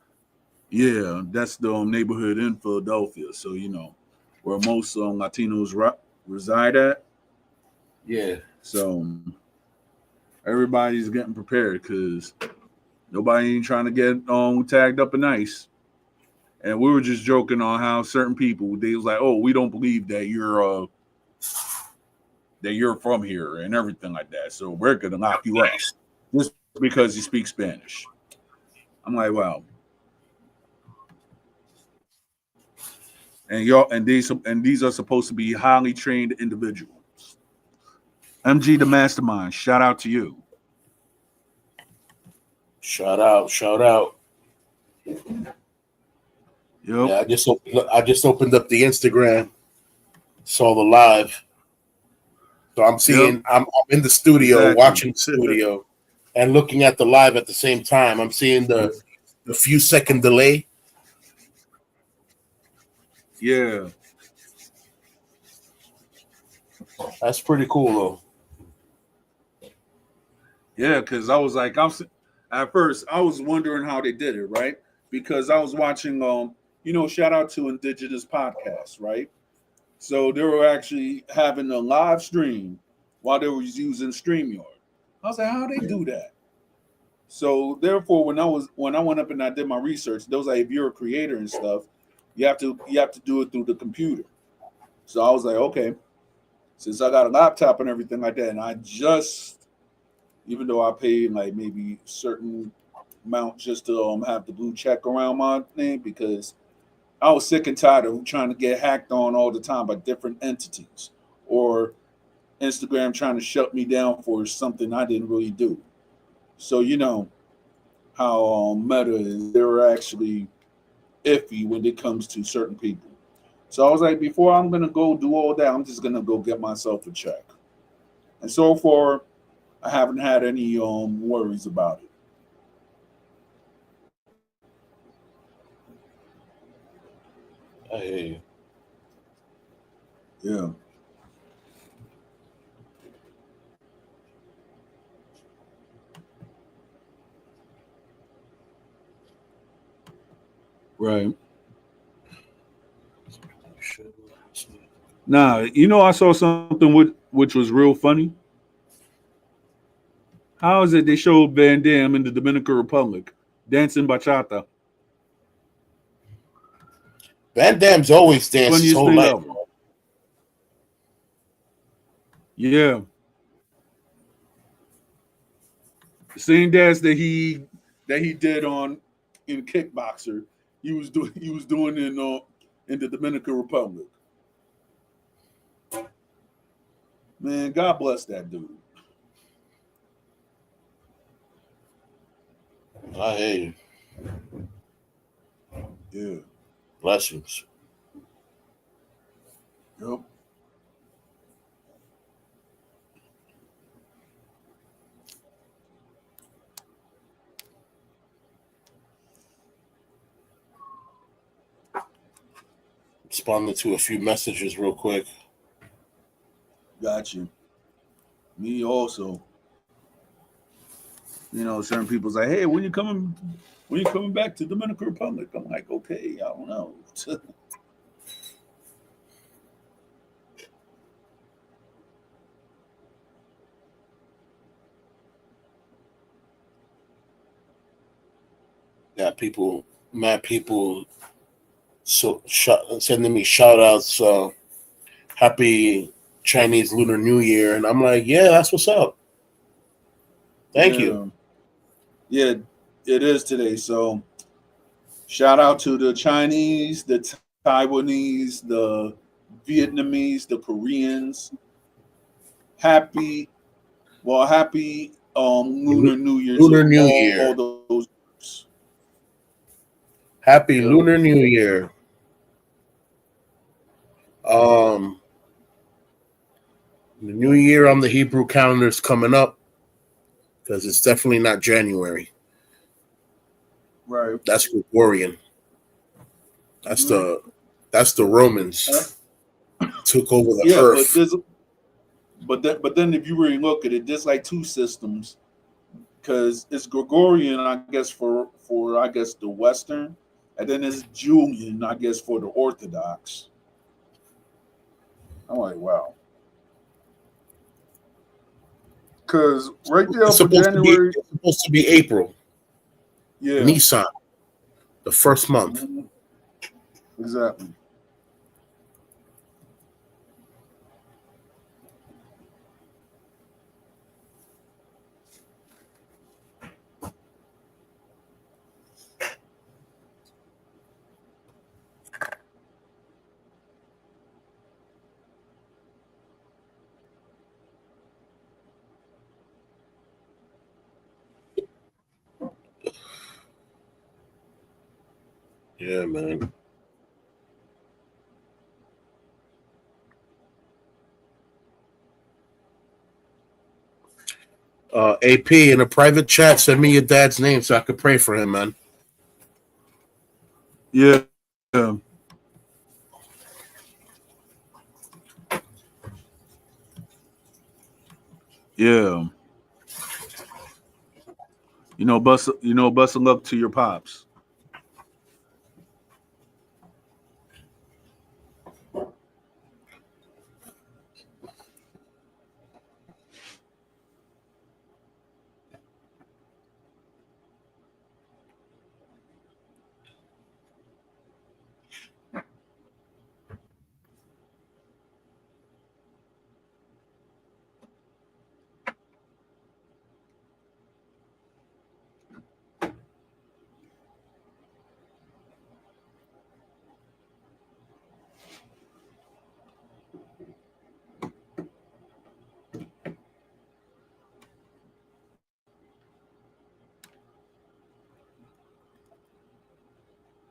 that's the neighborhood in Philadelphia. So you know where most Latinos reside at. Yeah. So everybody's getting prepared because nobody ain't trying to get tagged up in ICE. And we were just joking on how certain people, they was like, "Oh, we don't believe that you're from here and everything like that. So we're gonna lock you up just because you speak Spanish." I'm like, wow. And these are supposed to be highly trained individuals. MG the Mastermind, shout out to you. Shout out. Yep. Yeah, I just opened up the Instagram, saw the live. So I'm seeing I'm in the studio, watching the studio and looking at the live at the same time. I'm seeing the the few second delay. Yeah. That's pretty cool though. Yeah, because I was like, at first I was wondering how they did it, right? Because I was watching, shout out to Indigenous podcasts, right? So they were actually having a live stream while they were using StreamYard. I was like, how they do that? So therefore, when I went up and I did my research, there was like, if you're a creator and stuff, you have to do it through the computer. So I was like, okay, since I got a laptop and everything like that, and I just, even though I paid like maybe certain amount just to have the blue check around my name, because I was sick and tired of trying to get hacked on all the time by different entities, or Instagram trying to shut me down for something I didn't really do. So you know how Meta is, they're actually iffy when it comes to certain people. So I was like, before I'm gonna go do all that, I'm just gonna go get myself a check. And so far, I haven't had any worries about it. I hear you. Yeah. Right. Now, I saw something which was real funny. How is it they showed Van Damme in the Dominican Republic dancing bachata? Van Damme's always danced his Funniest whole thing life. ever. Yeah. The same dance that he did on in Kickboxer, he was doing in the Dominican Republic. Man, God bless that dude. I hear you. Yeah. Blessings. Yep. Responding to a few messages real quick. Got you. Me also. Certain people's like, hey, when you coming back to Dominican Republic? I'm like, okay, I don't know. Got people, mad people, sending me shout outs. Happy Chinese Lunar New Year, and I'm like, yeah, that's what's up. Thank you. Yeah. Yeah, it is today. So shout out to the Chinese, the Taiwanese, the Vietnamese, the Koreans. Happy, happy Lunar New Year Lunar to New all Year. those. Happy Yep. Lunar New Year. The New Year on the Hebrew calendar is coming up because it's definitely not January. Right. That's Gregorian. That's the Romans took over the Yeah, earth. but then if you really look at it, there's like two systems, because it's Gregorian, I guess, for I guess the Western, and then it's Julian, I guess, for the Orthodox. I'm like, wow. Because right there It's for January, supposed to be April. yeah, Nissan, the first month. mhm, exactly. Yeah, man. AP in a private chat, send me your dad's name so I could pray for him, man. Yeah. Yeah. Yeah. Bust of luck to your pops.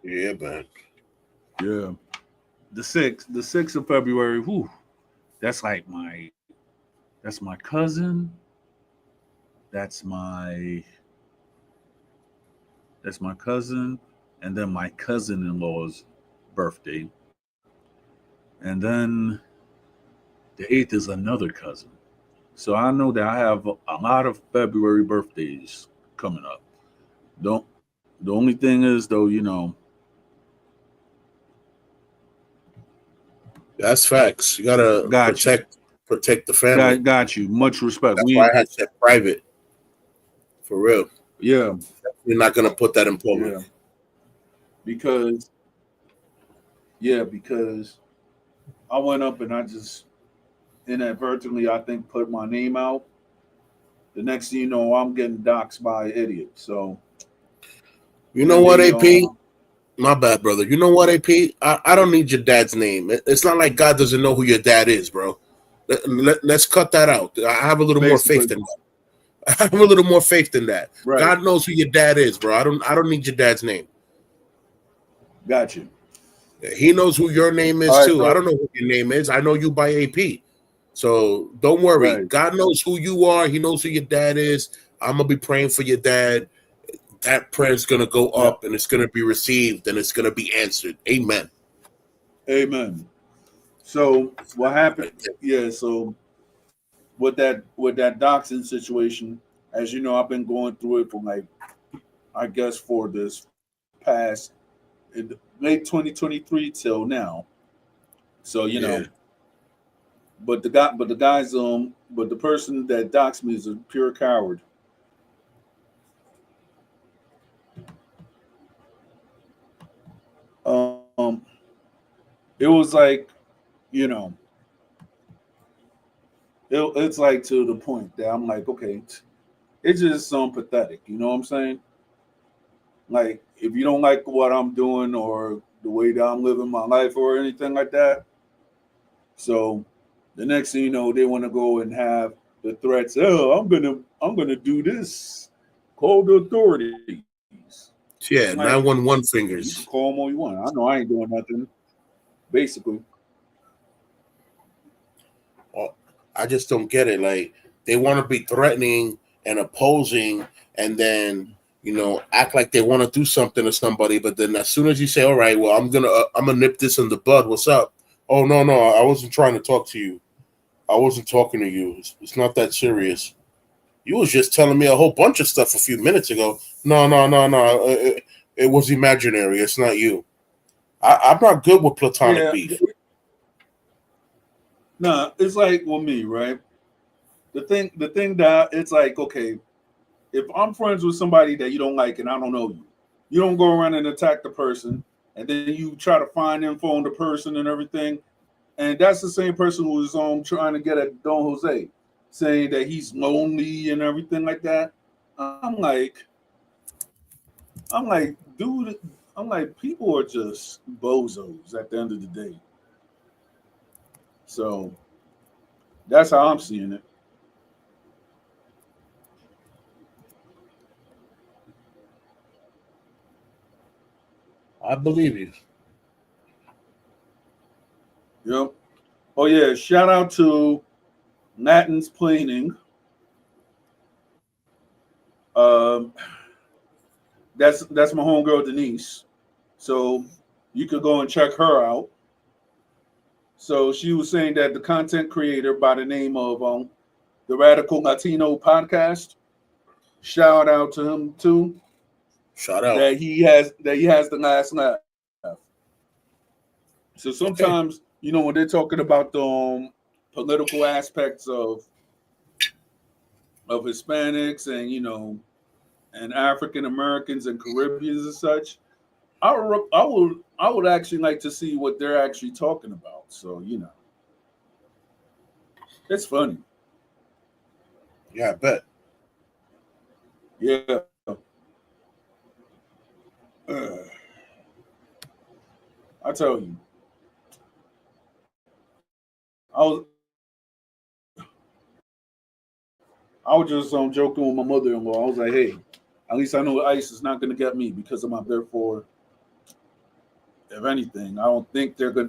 Yeah, man. Yeah. The 6th of February. Whew, that's like that's my cousin. That's my that's my cousin, and then my cousin-in-law's birthday, and then the 8th is another cousin. So I know that I have a lot of February birthdays coming up. Don't the only thing is though, That's facts. You gotta got you, protect the family. got you. Much respect. That's why I had said private for real. Yeah, We're not gonna put that in public. yeah, because because I went up and I just inadvertently, I think, put my name out. The next thing you know, I'm getting doxxed by an idiot. So, You know and what, they AP? My bad, brother. You know what, AP? I don't need your dad's name. It's not like God doesn't know who your dad is, bro. Let's cut that out. I have a little more faith basically than that. I have a little more faith than that. right. God knows who your dad is, bro. I don't need your dad's name. Got you. He knows who your name All is right, too. I so don't know who your name is. I know you by AP. So don't worry. right. God knows who you are. He knows who your dad is. I'm gonna be praying for your dad. That prayer is gonna go Yeah. up and it's gonna be received and it's gonna be answered. Amen. Amen. So what happened? Yeah. So with that doxing situation, as you know, I've been going through it for like I guess for this past late 2023 till now. So Yeah. but the person that doxed me is a pure coward. Um, it was like you know, it's like to the point that I'm like, okay, it's just so pathetic. You know what I'm saying? Like, if you don't like what I'm doing or the way that I'm living my life or anything like that, so the next thing you know, they want to go and have the threats. Oh, I'm gonna do this. Call the authorities. I'm like, Yeah, 911 you can call fingers. them all you want. I know I ain't doing nothing. Basically, Oh, I just don't get it. Like they want to be threatening and opposing, and then act like they want to do something to somebody. But then as soon as you say, "All right, well, I'm gonna nip this in the bud," what's up? Oh no, no, I wasn't trying to talk to you. I wasn't talking to you. It's not that serious. You was just telling me a whole bunch of stuff a few minutes ago. No, no, no, no. It was imaginary. It's not you. I'm not good with platonic yeah. beef. Nah, it's like with me, right? The thing that it's like, okay, if I'm friends with somebody that you don't like and I don't know you, you don't go around and attack the person, and then you try to find info on the person and everything. And that's the same person who was trying to get at Don Jose, saying that he's lonely and everything like that. I'm like, dude, I'm like, people are just bozos at the end of the day. So that's how I'm seeing it. I believe you. Yep. Oh yeah, shout out to Latin's Planing. Um, that's my homegirl Denise. So you could go and check her out. So she was saying that the content creator by the name of the Radical Latino Podcast, shout out to him too. Shout out. That he has the last laugh. So Okay. sometimes, when they're talking about the political aspects of Hispanics and and African Americans and Caribbeans and such, I would actually like to see what they're actually talking about. So it's funny. Yeah, I bet. Yeah. Uh, I tell you, I was I was just joking with my mother-in-law. I was like, hey, at least I know ICE is not going to get me because I'm out there for. If anything, I don't think they're gonna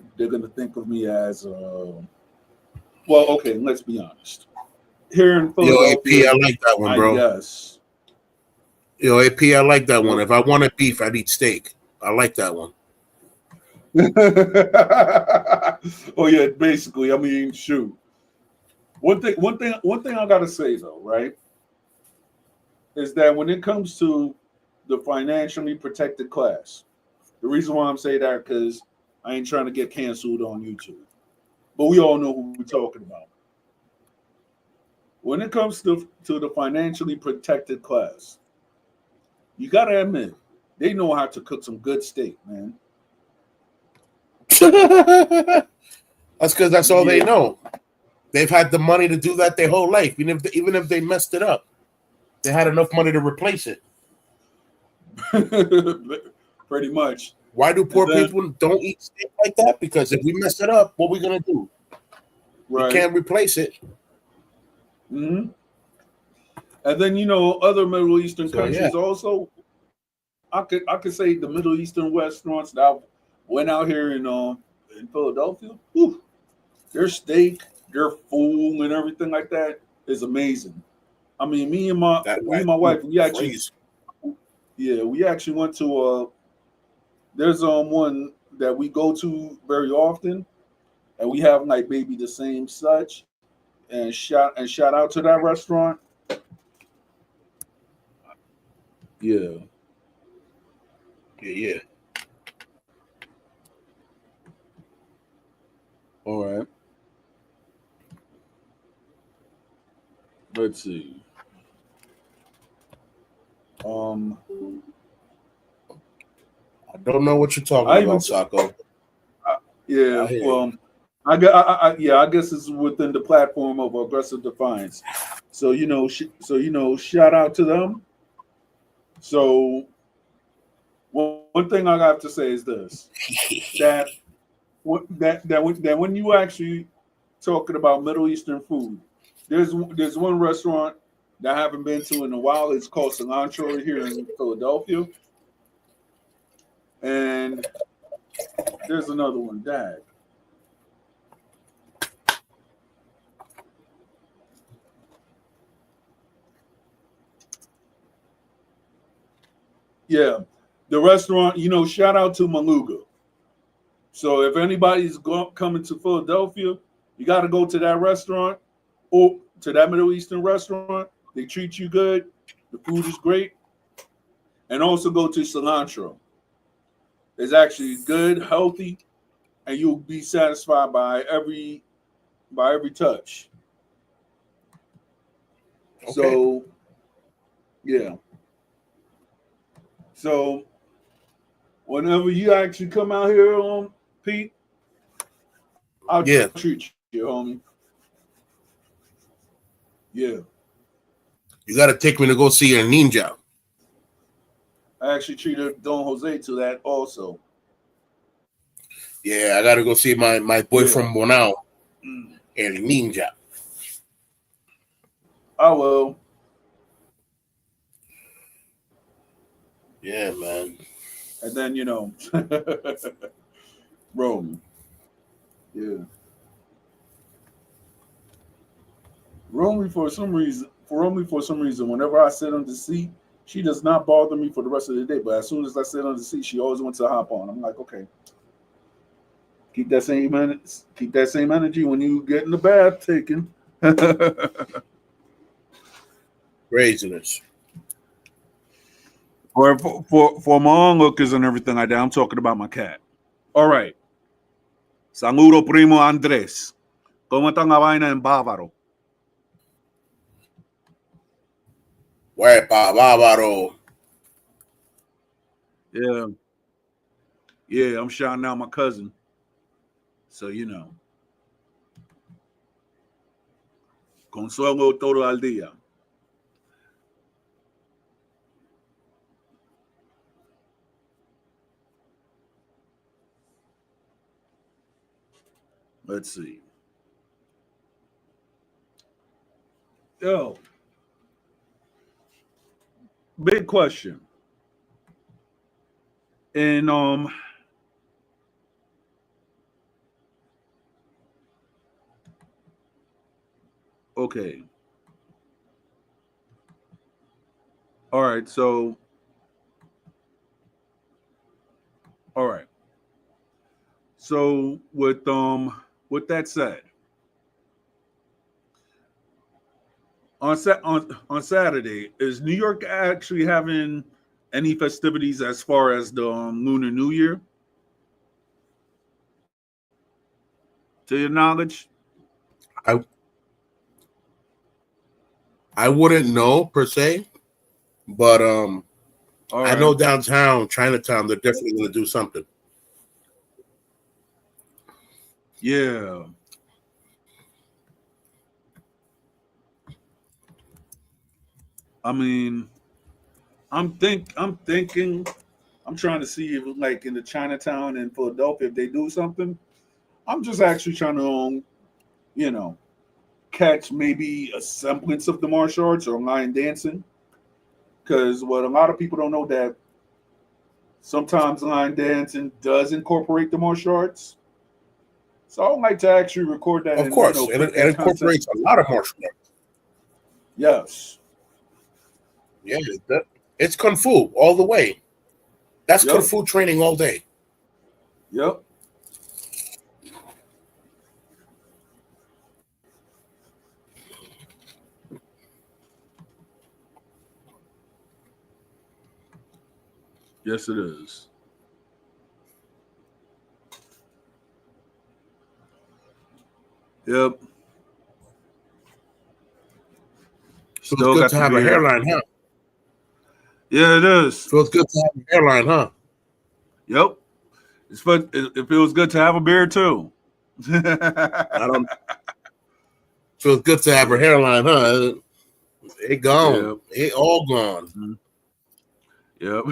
think of me as well. Okay, let's be honest. Here in Yo, AP, Philadelphia, I like that one, I bro. guess. Yo, AP, I like that one. Well, If I wanted beef, I'd eat steak. I like that one. oh yeah, basically. I mean, shoot. One thing I gotta say though, right, is that when it comes to the financially protected class, the reason why I'm saying that because I ain't trying to get canceled on YouTube, but we all know who we're talking about. When it comes to the financially protected class, you gotta admit they know how to cook some good steak, man. That's because that's all they Yeah. know. They've had the money to do that their whole life. Even if they messed it up, they had enough money to replace it. Pretty much. Why do And poor then people don't eat steak like that? Because if we mess it up, what we gonna do? We right. can't replace it. hmm And then other Middle Eastern So yeah, countries also. I could say the Middle Eastern restaurants that I went out here in Philadelphia. Whew, their steak, their food, and everything like that is amazing. I mean, me and my that me and white my food wife, we is actually crazy. we actually went to there's one that we go to very often, and we have like maybe the same such, and shout out to that restaurant. Yeah, Yeah, yeah. all right. Let's see. Um, I don't know what you're talking I even about, Sako. yeah. I hear you. Well, I guess it's within the platform of aggressive defiance. So shout out to them. So one thing I have to say is this: that when you actually talking about Middle Eastern food, there's one restaurant that I haven't been to in a while. It's called Cilantro here in Philadelphia, and there's another one, Dag. Yeah, the restaurant. Shout out to Maluga. So if anybody's coming to Philadelphia, you got to go to that restaurant or to that Middle Eastern restaurant. They treat you good. The food is great, and also go to Cilantro. It's actually good, healthy, and you'll be satisfied by every touch. Okay. So yeah. So whenever you actually come out here, Pete, I'll Yeah, treat you, homie. Yeah, you got to take me to go see a ninja. I actually treated Don Jose to that also. Yeah, I got to go see my boy Yeah, from Bonao, El Ninja. I will. Yeah, man. And then Rome. Yeah, Rome for some reason. Whenever I sit on the seat, She does not bother me for the rest of the day. But as soon as I sit on the seat, she always wants to hop on. I'm like, okay, keep that same energy when you get in the bath taken. Craziness. For my onlookers and everything like that, I'm talking about my cat. All right. Saludo primo Andrés. ¿Cómo está la vaina en Bávaro? Huepa, bárbaro. Yeah. Yeah, I'm shouting out my cousin. So, you know. Consuelo todo al día. Let's see. Yo. Big question. And okay. All right, so all right. So with that said, on Saturday, is New York actually having any festivities as far as the Lunar New Year? To your knowledge? I wouldn't know per se, but All I right. know downtown, Chinatown, they're definitely going to do something. Yeah. I mean, I'm thinking, I'm trying to see if like in the Chinatown in Philadelphia, if they do something. I'm just actually trying to, you know, catch maybe a semblance of the martial arts or line dancing. Because what a lot of people don't know that sometimes line dancing does incorporate the martial arts. So I would like to actually record that Of and course, put it that incorporates content. a lot of martial arts. Yes. Yeah, it's Kung Fu all the way. That's Yep. Kung Fu training all day. Yep. Yes, it is. Yep. Feels Still good got to the have a beard. hairline, huh? Yeah, it is. Feels good to have a hairline, huh? Yep. It's fun. It feels good to have a beard too. I don't. Feels good to have a hairline, huh? It gone. Yep. It all gone. Yep.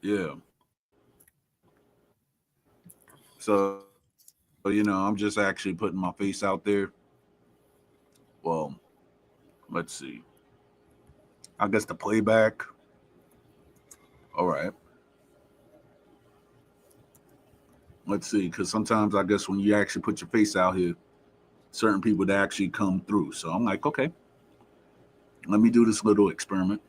Yeah. So, you know, I'm just actually putting my face out there. Well, let's see. I guess the playback. All right. Let's see, because sometimes I guess when you actually put your face out here, certain people that actually come through. So I'm like, okay, let me do this little experiment.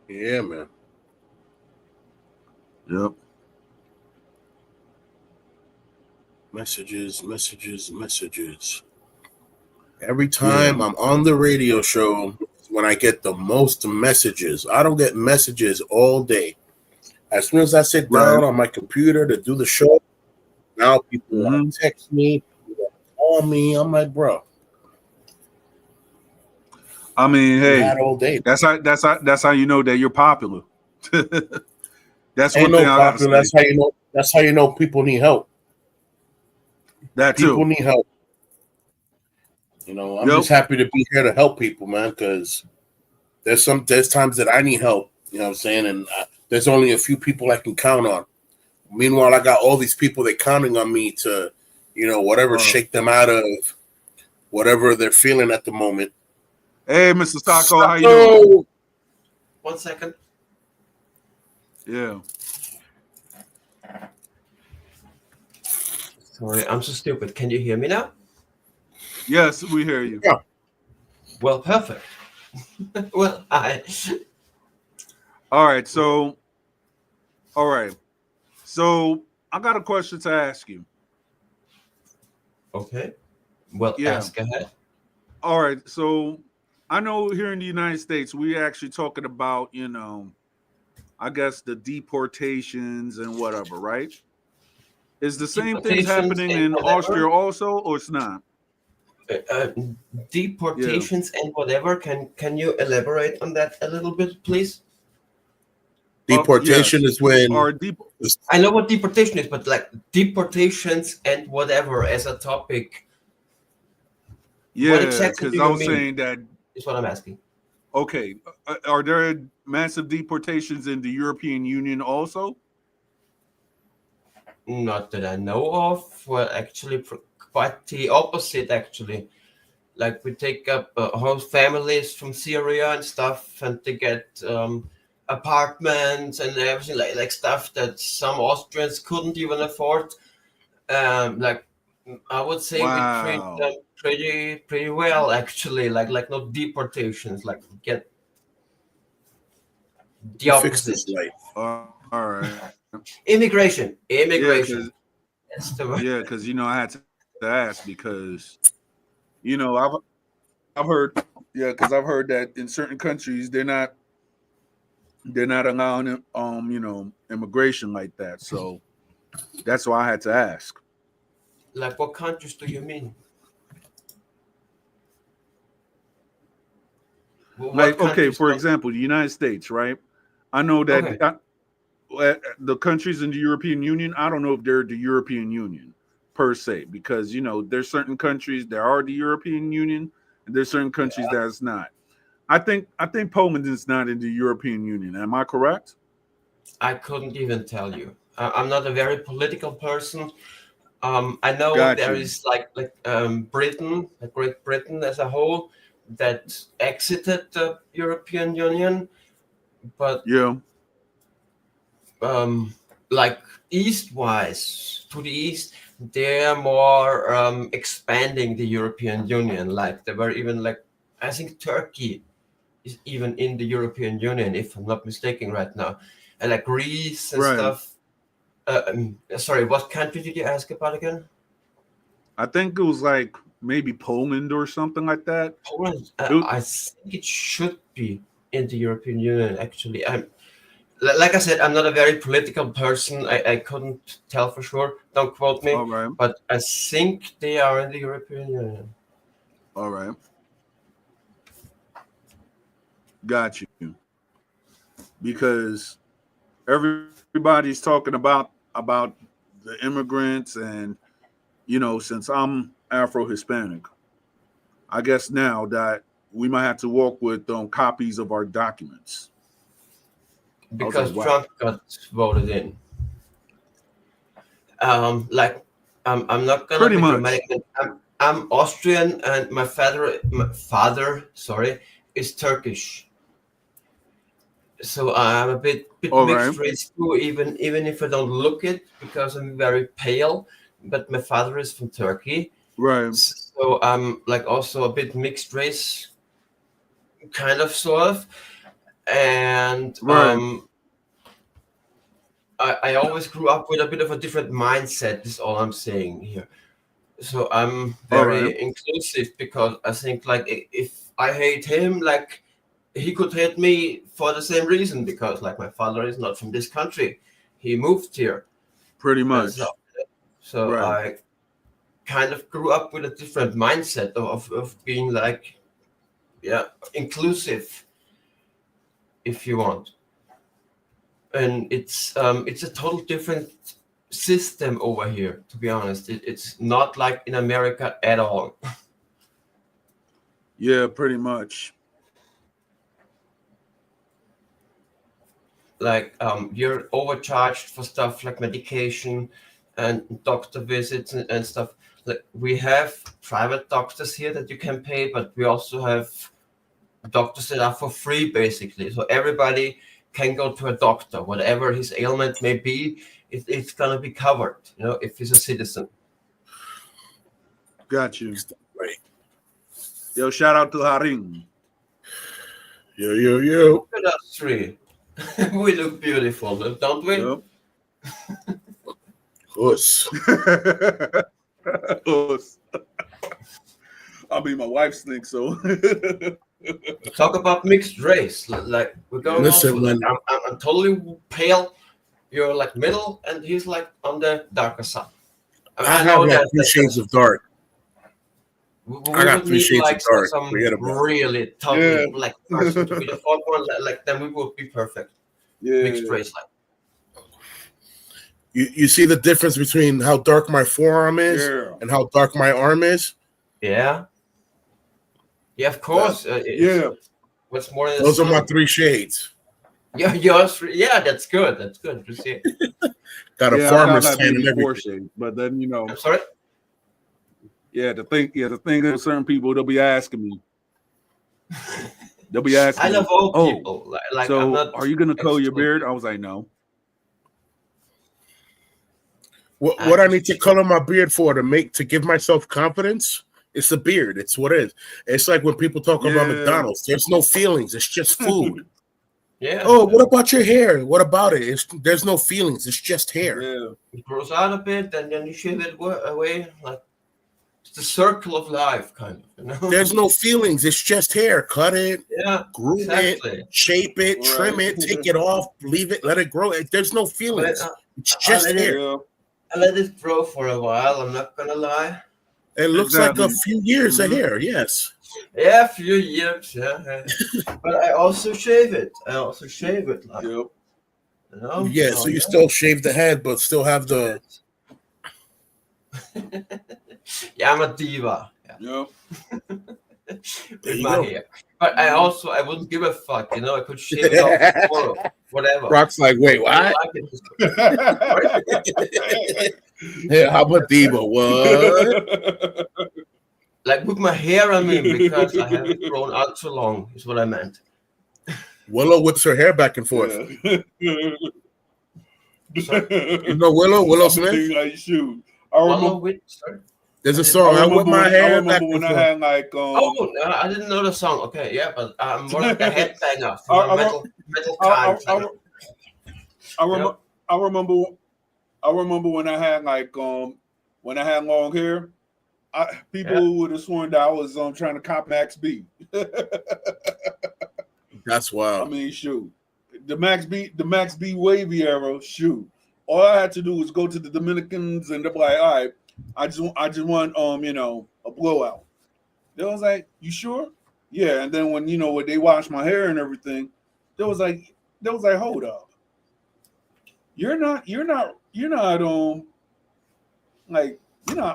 Yeah, man. Yep. Messages. Every time I'm on the radio show, when I get the most messages, I don't get messages all day. As soon as I sit down on my computer to do the show, now people want to text me, people want to call me. I'm like, bro. I mean, hey, all day. That's how you know that you're popular. That's Ain't one thing no I gotta say. popular. That's how you know people need help. That People too. need help. You know, I'm just happy to be here to help people, man, because there's times that I need help, you know what I'm saying? And there's only a few people I can count on. Meanwhile, I got all these people that counting on me to, you know, whatever, shake them out of whatever they're feeling at the moment. Hey, Mr. Sacco, how you doing? So, 1 second. Yeah. Sorry, I'm so stupid. Can you hear me now? Yes, we hear you. Yeah. Well, perfect. Well, All right. So I got a question to ask you. okay. Well, Yeah. ask ahead. All right. So I know here in the United States, we actually talking about, I guess the deportations and whatever, right? Is the same things Deportations happening and in Austria whatever. also, or it's not? Yeah. Deportations and whatever. Can you elaborate on that a little bit, please? deportation Yes. is when Or deep. I know what deportation is, but like deportations and whatever as a topic, what Yeah, exactly because do I you was mean? saying that. Is what I'm asking. Okay, are there massive deportations in the European Union also? Not that I know of. Well, actually, quite the opposite. Actually, like we take up whole families from Syria and stuff, and they get apartments and everything like stuff that some Austrians couldn't even afford. Like I would say we treat Wow. them pretty well actually. Like not deportations. Like we get the you fix this opposite. life. All right. Immigration. Yeah, Immigration. because That's the word. I had to ask because I've heard I've heard that in certain countries they're not allowing immigration like that. So that's why I had to ask. Like what countries do you mean? What Like, okay, countries for don't? example, the United States, right? I know that Okay. the countries in the European Union, I don't know if they're the European Union per se, because there's certain countries that are the European Union, and there's certain countries that's not. I think Poland is not in the European Union. Am I correct? I couldn't even tell you. I'm not a very political person. I know Got there you. is Britain, like Great Britain as a whole, that exited the European Union, but Yeah. like east-wise to the east, they're more expanding the European Union. Like they were even like I think Turkey is even in the European Union, if I'm not mistaken, right now, and like Greece and Right. stuff. Sorry, what country did you ask about again? I think it was like maybe Poland or something like that. Poland. It, I think it should be in the European Union. Actually, like I said, I'm not a very political person. I couldn't tell for sure. Don't quote me, all right. but I think they are in the European Union. All right. Got you. Because everybody's talking about the immigrants, and since I'm Afro Hispanic, I guess now that we might have to walk with copies of our documents. I was like, Because wow. Trump got voted in. Like I'm not gonna Pretty be much. dramatic. But I'm Austrian, and my father, sorry, is Turkish. So I'm a bit All right. mixed race too, even if I don't look it because I'm very pale. But my father is from Turkey, Right. so I'm like also a bit mixed race, kind of sort of. And Right. I always grew up with a bit of a different mindset. Is all I'm saying here. So I'm All right. very inclusive because I think like if I hate him, like he could hate me for the same reason because like my father is not from this country, he moved here, Pretty and so much. so Right. I kind of grew up with a different mindset of being like inclusive, if you want. And it's a total different system over here, to be honest. It's not like in America at all. Yeah, pretty much. Like you're overcharged for stuff like medication, and doctor visits and stuff. Like we have private doctors here that you can pay, but we also have doctors that are for free basically. So everybody can go to a doctor, whatever his ailment may be, it's gonna be covered, you know, if he's a citizen. Got you. Right. Yo, shout out to Haring. Yo. Look at us three. We look beautiful, don't we? Yep. Us. Us. I mean, my wife stinks, so. Talk about mixed race. Like we're going Listen, on. Like, I'm totally pale. You're like middle, and he's like on the darker side. I have like 3 shades of dark. I got would 3 need shades like of dark. some Forget about it. really tough Yeah. black person to be the fourth one. Like then we would be perfect. Yeah. Mixed race, like. You see the difference between how dark my forearm is Yeah. and how dark my arm is? Yeah. Yeah, of course. Yeah. What's more than Those are my 3 shades. Yeah, yours. Yeah, that's good. That's good to see. Got a Yeah, I farmer's got tan and maybe 4 everything. shades, but then I'm sorry. the thing is, certain people they'll be asking me. They'll be asking I love me, all "Oh, people. Like so I'm not. are you gonna color your exclusive. beard?" I was like, "No." What I need to color my beard for to give myself confidence? It's the beard. It's what it is. It's like when people talk about Yeah. McDonald's. There's no feelings. It's just food. Yeah. Oh, what about your hair? What about it? There's no feelings. It's just hair. Yeah. It grows out a bit, and then you shave it away. Like it's the circle of life, kind of. You know. There's no feelings. It's just hair. Cut it, Yeah. groom Exactly. it, shape it, trim Right. it, take it off, leave it, let it grow. There's no feelings. It's just let it- hair. Yeah. I let it grow for a while. I'm not gonna lie. It looks like a Exactly. few years of Mhm. hair. Yes. Yeah, a few years. Yeah. But I also shave it. Like, Yep. you know. Yeah. So you still shave the head, but still have the. Yeah, I'm a diva. Yeah. Yep. There With you my go. hair. But I wouldn't give a fuck, you know. I could shave it off tomorrow, whatever. Brock's like, wait, I what? like it. Yeah, I'm a diva. What? Like with my hair, I mean, because I have it grown out so long, is what I meant. Willow whips her hair back and forth. Yeah. You know Willow Smith? Like, shoot. I remember, Sorry. There's a song. I whip my I hair remember back when and I forth. had like Oh, no, I didn't know the song. Okay, yeah, but I'm more like a headbanger from I- a metal I- times. I remember I remember when I had like when I had long hair, people would have sworn that I was trying to cop Max B. That's I wild. mean, shoot. The Max B wavy era, shoot. All I had to do was go to the Dominicans and they're like, all right, I just want a blowout. They was like, you sure? Yeah, and then when when they washed my hair and everything, they was like, hold up. You're not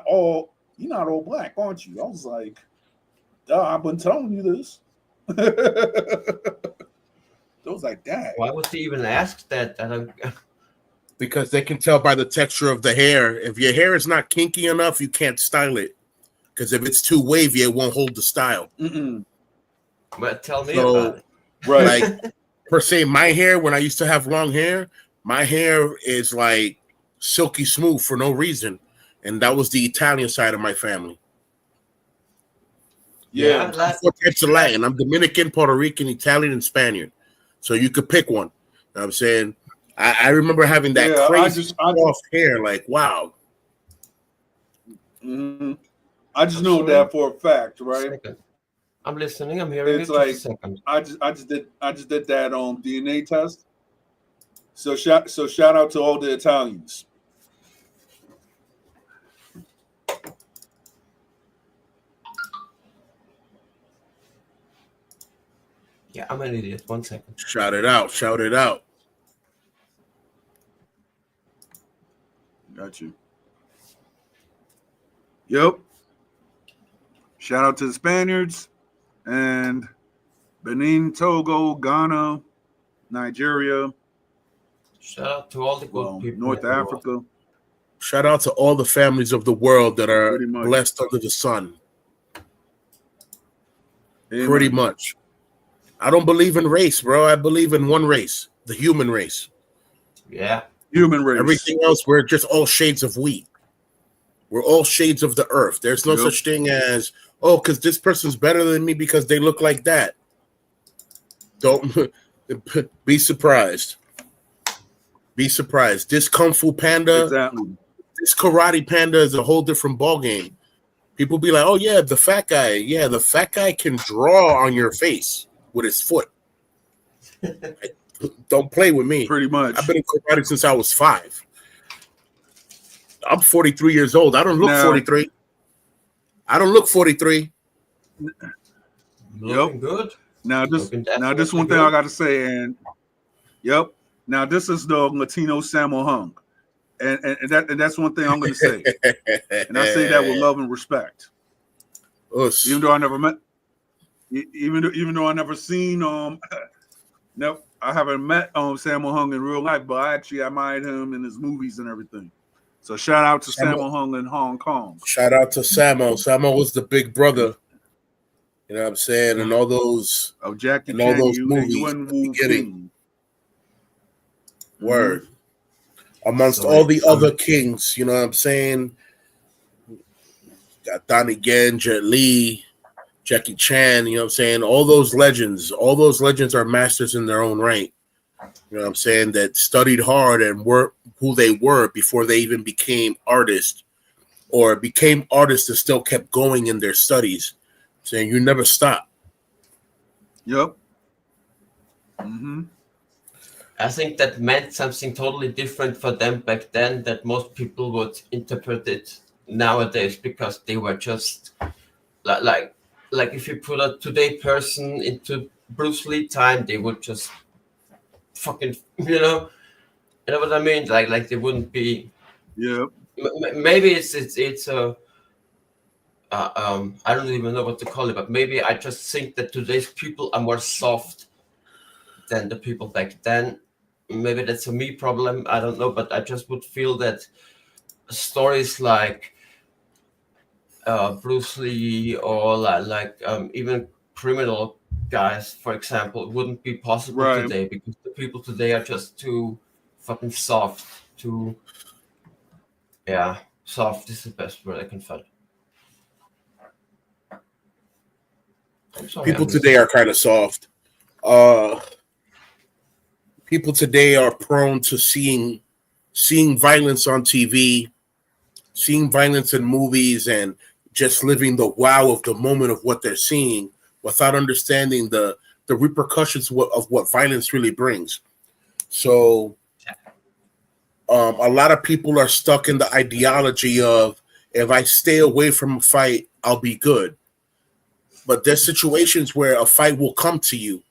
all black, aren't you? I was like, duh, I've been telling you this. It was like that. Why would they even ask that? I don't. Because they can tell by the texture of the hair. If your hair is not kinky enough, you can't style it. Because if it's too wavy, it won't hold the style. Mm-mm. But tell me So, about it. Right. Like, per se, my hair, when I used to have long hair, my hair is like silky smooth for no reason. And that was the Italian side of my family. Yeah. like, I'm 4 types of Latin. I'm Dominican, Puerto Rican, Italian, and Spaniard. So you could pick one. You know what I'm saying? I remember having that Yeah, crazy I soft hair. Like, wow. Mm-hmm. I just know that for a fact, right? second. I'm listening. I'm hearing It's it. like Just a second. I just did that DNA test. So shout out to all the Italians. Yeah, I'm an idiot. 1 second. Shout it out. Shout it out. Got you. Yep. Shout out to the Spaniards and Benin, Togo, Ghana, Nigeria, Shout out to all the good people. North in the world. Africa. Shout out to all the families of the world that are Pretty much. blessed under the sun. Amen. Pretty much. I don't believe in race, bro. I believe in one race, the human race. Yeah. Human race. Everything else, we're just all shades of wheat. We're all shades of the earth. There's no Yep. such thing as, oh, because this person's better than me because they look like that. Don't be surprised. Be surprised. This Kung Fu Panda, Exactly. this Karate Panda is a whole different ballgame. People be like, oh, yeah, the fat guy. Yeah, the fat guy can draw on your face with his foot. Don't play with me. Pretty much. I've been in karate since I was 5. I'm 43 years old. I don't look Now- 43. I don't look 43. Looking good. Now this Looking this one thing definitely I gotta say, and yep. Now this is the Latino Sammo Hung. And that's one thing I'm gonna say. And I say that with love and respect. Us. Even though I never met even though I never seen no, I haven't met Sammo Hung in real life, but I actually admired him in his movies and everything. So shout out to Sammo Hung in Hong Kong. Shout out to Sammo. Sammo was the big brother. You know what I'm saying? And all those Of Jackie and all Chan, those you movies Yuen at the Wu beginning. King. word. Amongst So all the it's, other kings, you know what I'm saying? Got Donnie Yen, Jet Li, Jackie Chan, you know what I'm saying? All those legends are masters in their own right. You know what I'm saying? That studied hard and were who they were before they even became artists, or became artists and still kept going in their studies. Saying you never stop. Yep. Mm-hmm. I think that meant something totally different for them back then that most people would interpret it nowadays, because they were just like if you put a today person into Bruce Lee time, they would just fucking you know what I mean, like they wouldn't be. Yep. Maybe it's a I don't even know what to call it, but maybe I just think that today's people are more soft than the people back then. Maybe that's a me problem, I don't know, but I just would feel that stories like Bruce Lee or like even criminal guys, for example, wouldn't be possible Right. today, because the people today are just too fucking soft. Soft is the best word I can find. I'm sorry, People I'm today are kind of soft. People today are prone to seeing violence on TV, seeing violence in movies, and just living the wow of the moment of what they're seeing without understanding the repercussions of what violence really brings. So a lot of people are stuck in the ideology of, if I stay away from a fight, I'll be good. But there's situations where a fight will come to you,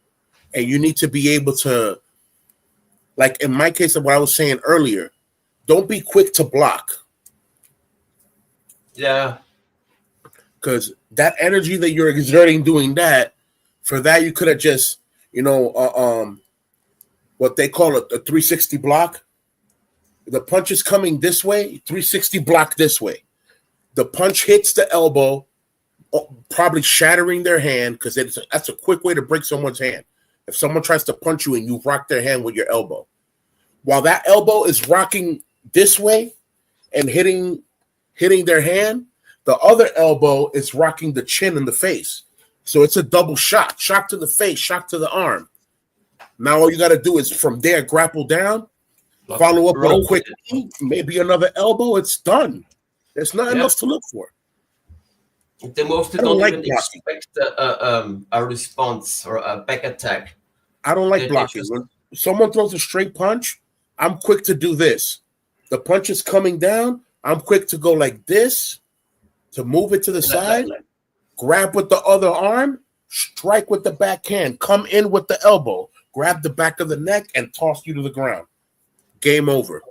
and you need to be able to, like in my case of what I was saying earlier, don't be quick to block. Yeah. Because that energy that you're exerting doing that, for that you could have just, what they call a 360 block. The punch is coming this way, 360 block this way. The punch hits the elbow, probably shattering their hand, because that's a quick way to break someone's hand. If someone tries to punch you and you rock their hand with your elbow, while that elbow is rocking this way and hitting their hand, the other elbow is rocking the chin and the face. So it's a double shock to the face, shock to the arm. Now all you got to do is from there grapple down, follow up with a quick knee, maybe another elbow. It's done. There's nothing else to look for. They mostly don't even expect a response or a back attack. I don't like blocking. When someone throws a straight punch, I'm quick to do this. The punch is coming down, I'm quick to go like this, to move it to the side, grab with the other arm, strike with the backhand, come in with the elbow, grab the back of the neck, and toss you to the ground. Game over.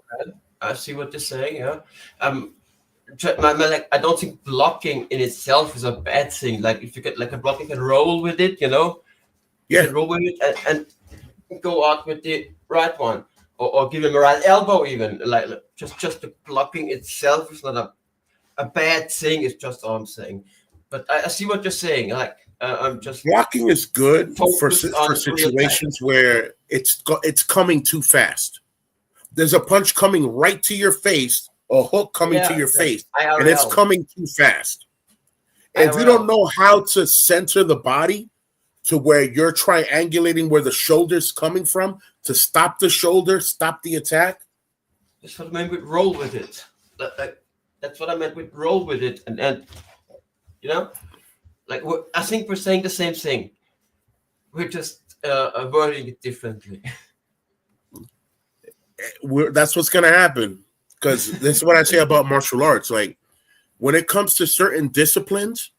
I see what you're saying, yeah. I don't think blocking in itself is a bad thing. Like if you get like a block, you can roll with it, you know. Yeah. You can roll with it and go out with the right one. or give him a right elbow even. Like just the blocking itself is not a bad thing. It's just all I'm saying. But I see what you're saying. Like I'm just Blocking is good for focused on real time. situations where it's coming too fast. There's a punch coming right to your face, a hook coming to Yeah, your that's face, and it's IRL. coming too fast. If you don't IRL. know how to center the body to where you're triangulating where the shoulder's coming from to stop the shoulder, stop the attack. That's what I meant with roll with it. That's what I meant with roll with it, and you know, like I think we're saying the same thing. We're just wording it differently. That's what's going to happen, because this is what I say about martial arts. Like, when it comes to certain disciplines,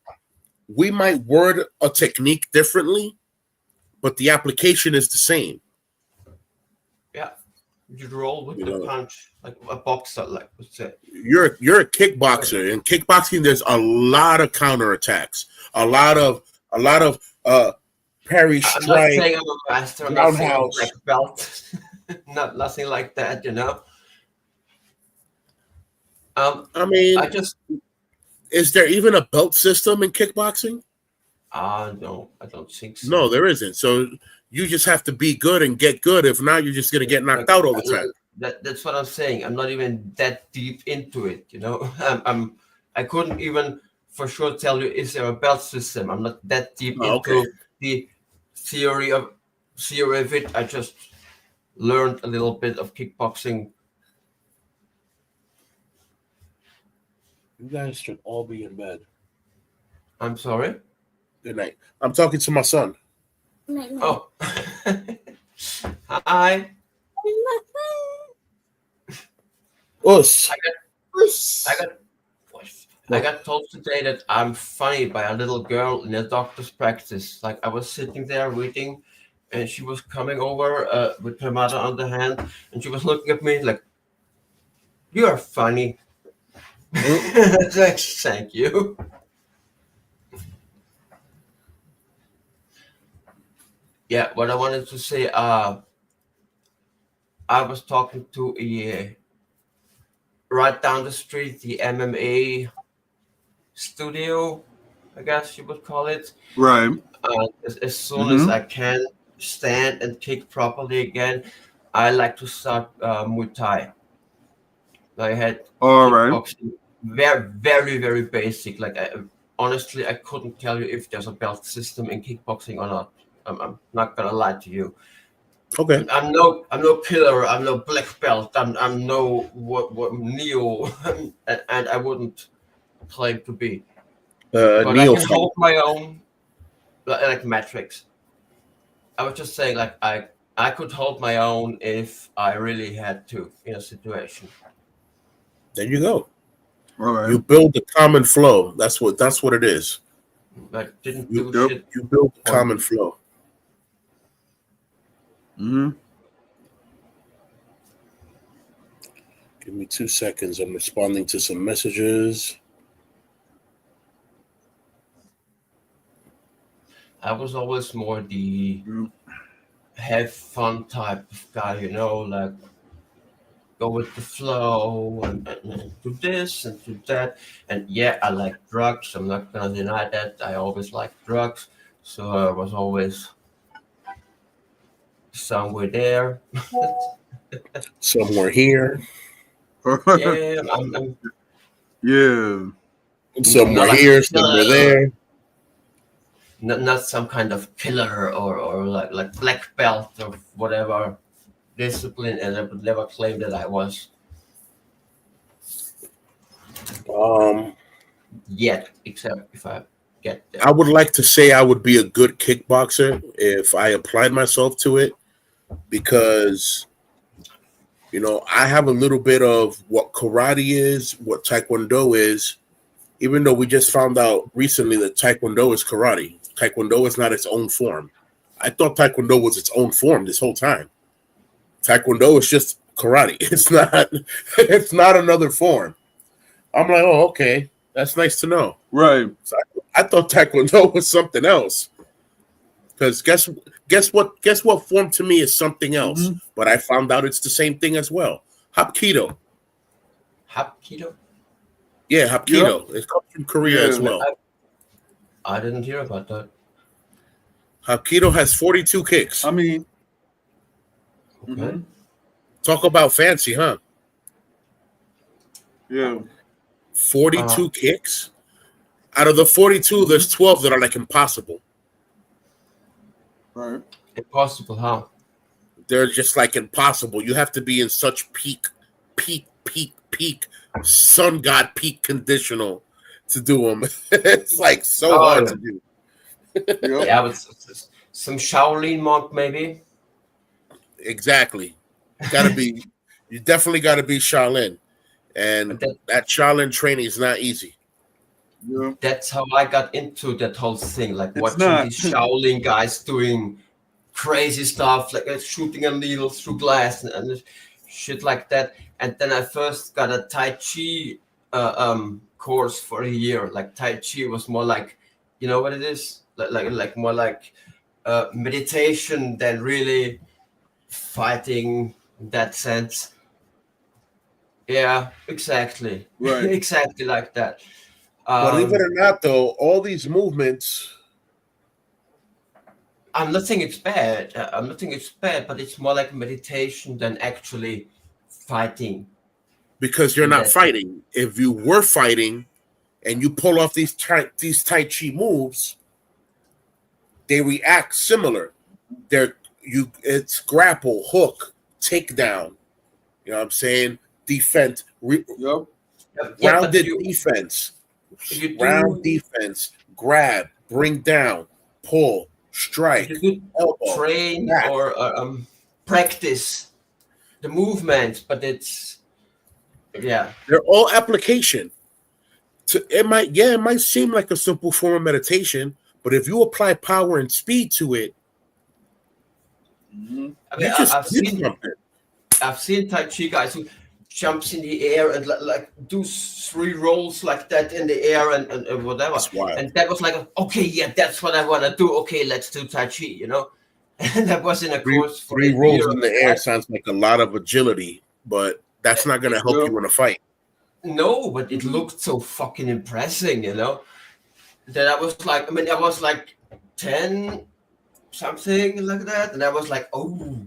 we might word a technique differently, but the application is the same. Yeah, you roll with the punch like a boxer, like what's it? You're a kickboxer. In kickboxing, there's a lot of counterattacks, a lot of parry, I'm not strike, saying I'm a master. I'm not saying I'm a roundhouse. black belt. Nothing like that, you know. I mean, I just is there even a belt system in kickboxing? no, I don't think so. No, there isn't. So you just have to be good and get good. If not, you're just going to get knocked out all the time. That's what I'm saying. I'm not even that deep into it, you know. I couldn't even for sure tell you is there a belt system. I'm not that deep into the theory of it. I just learned a little bit of kickboxing. You guys should all be in bed. I'm sorry. Good night. I'm talking to my son. Oh, hi. Us. I got told today that I'm funny by a little girl in a doctor's practice. Like I was sitting there waiting, and she was coming over with her mother on the hand, and she was looking at me like, "You are funny." Thank you. Yeah, what I wanted to say, I was talking to a right down the street, the MMA studio, I guess you would call it. Right. As soon as I can stand and kick properly again, I like to start Muay Thai. I had kickboxing, very, very, very basic. Like honestly, I couldn't tell you if there's a belt system in kickboxing or not. I'm not gonna lie to you. Okay. I'm no killer. I'm no black belt. I'm no what neo, and I wouldn't claim to be. But I can hold my own, like Matrix. I was just saying, like I could hold my own if I really had to in a situation. There you go. All right. You build the common flow. That's what it is. I didn't You do shit. You build the common flow. Mm-hmm. Give me 2 seconds. I'm responding to some messages. I was always more the have fun type of guy, you know, like go with the flow and do this and do that. And yeah, I like drugs. I'm not gonna deny that. I always liked drugs. So I was always somewhere there. Somewhere here. Yeah, Yeah. Somewhere like here, somewhere there. Not some kind of killer or like black belt or whatever discipline, and I would never claim that I was yet, except if I get there. I would like to say I would be a good kickboxer if I applied myself to it, because you know, I have a little bit of what karate is, what taekwondo is, even though we just found out recently that taekwondo is karate. Taekwondo is not its own form. I thought taekwondo was its own form this whole time. Taekwondo is just karate. It's not another form. I'm like, oh, okay. That's nice to know. Right. So I thought taekwondo was something else. Because guess what form to me is something else, Mhm. but I found out it's the same thing as well. Hapkido. Hapkido? Yeah, Hapkido. It comes from Korea Yeah. as well. I didn't hear about that. Hapkido has 42 kicks. I mean, Okay. mhm. Talk about fancy, huh? Yeah. 42 kicks. Out of the 42, there's 12 that are like impossible. Right. Impossible, how? They're just like impossible. You have to be in such peak sun god peak conditional to do them. It's like so hard yeah. to do. Yep. Yeah, but some Shaolin monk maybe. Exactly. You definitely gotta be Shaolin. And But that Shaolin training is not easy. Yeah. that's how I got into that whole thing, like It's watching not. these Shaolin guys doing crazy stuff, like shooting a needle through glass and shit like that. And then I first got a Tai Chi course for a year. Like Tai Chi was more like, you know what it is? Like more like meditation than really fighting in that sense. Yeah, exactly. Right. Exactly like that. Believe it or not, though, all these movements, I'm not saying it's bad. I'm not saying it's bad, but it's more like meditation than actually fighting. because you're In not that, fighting. If you were fighting and you pull off these Tai Chi moves, they react similar. It's grapple, hook, takedown. You know what I'm saying? Defense, Yep. yeah, but rounded you defense, you round do defense, grab, bring down, pull, strike, you do elbow, train back. or practice the movement, but it's yeah. They're all application. It might seem like a simple form of meditation, but if you apply power and speed to it, Mhm. I mean, you just I've did seen something. Tai Chi guys who jumps in the air and like do 3 rolls like that in the air and whatever. That's wild. And that was like, okay, yeah, that's what I want to do. Okay, let's do Tai Chi, you know. And that was in a course for Three a rolls year. in the air sounds like a lot of agility, but that's not going to help Yep. you in a fight. No, but it looked so fucking impressive, you know. That I was like, I mean, I was like 10 something like that, and I was like, oh,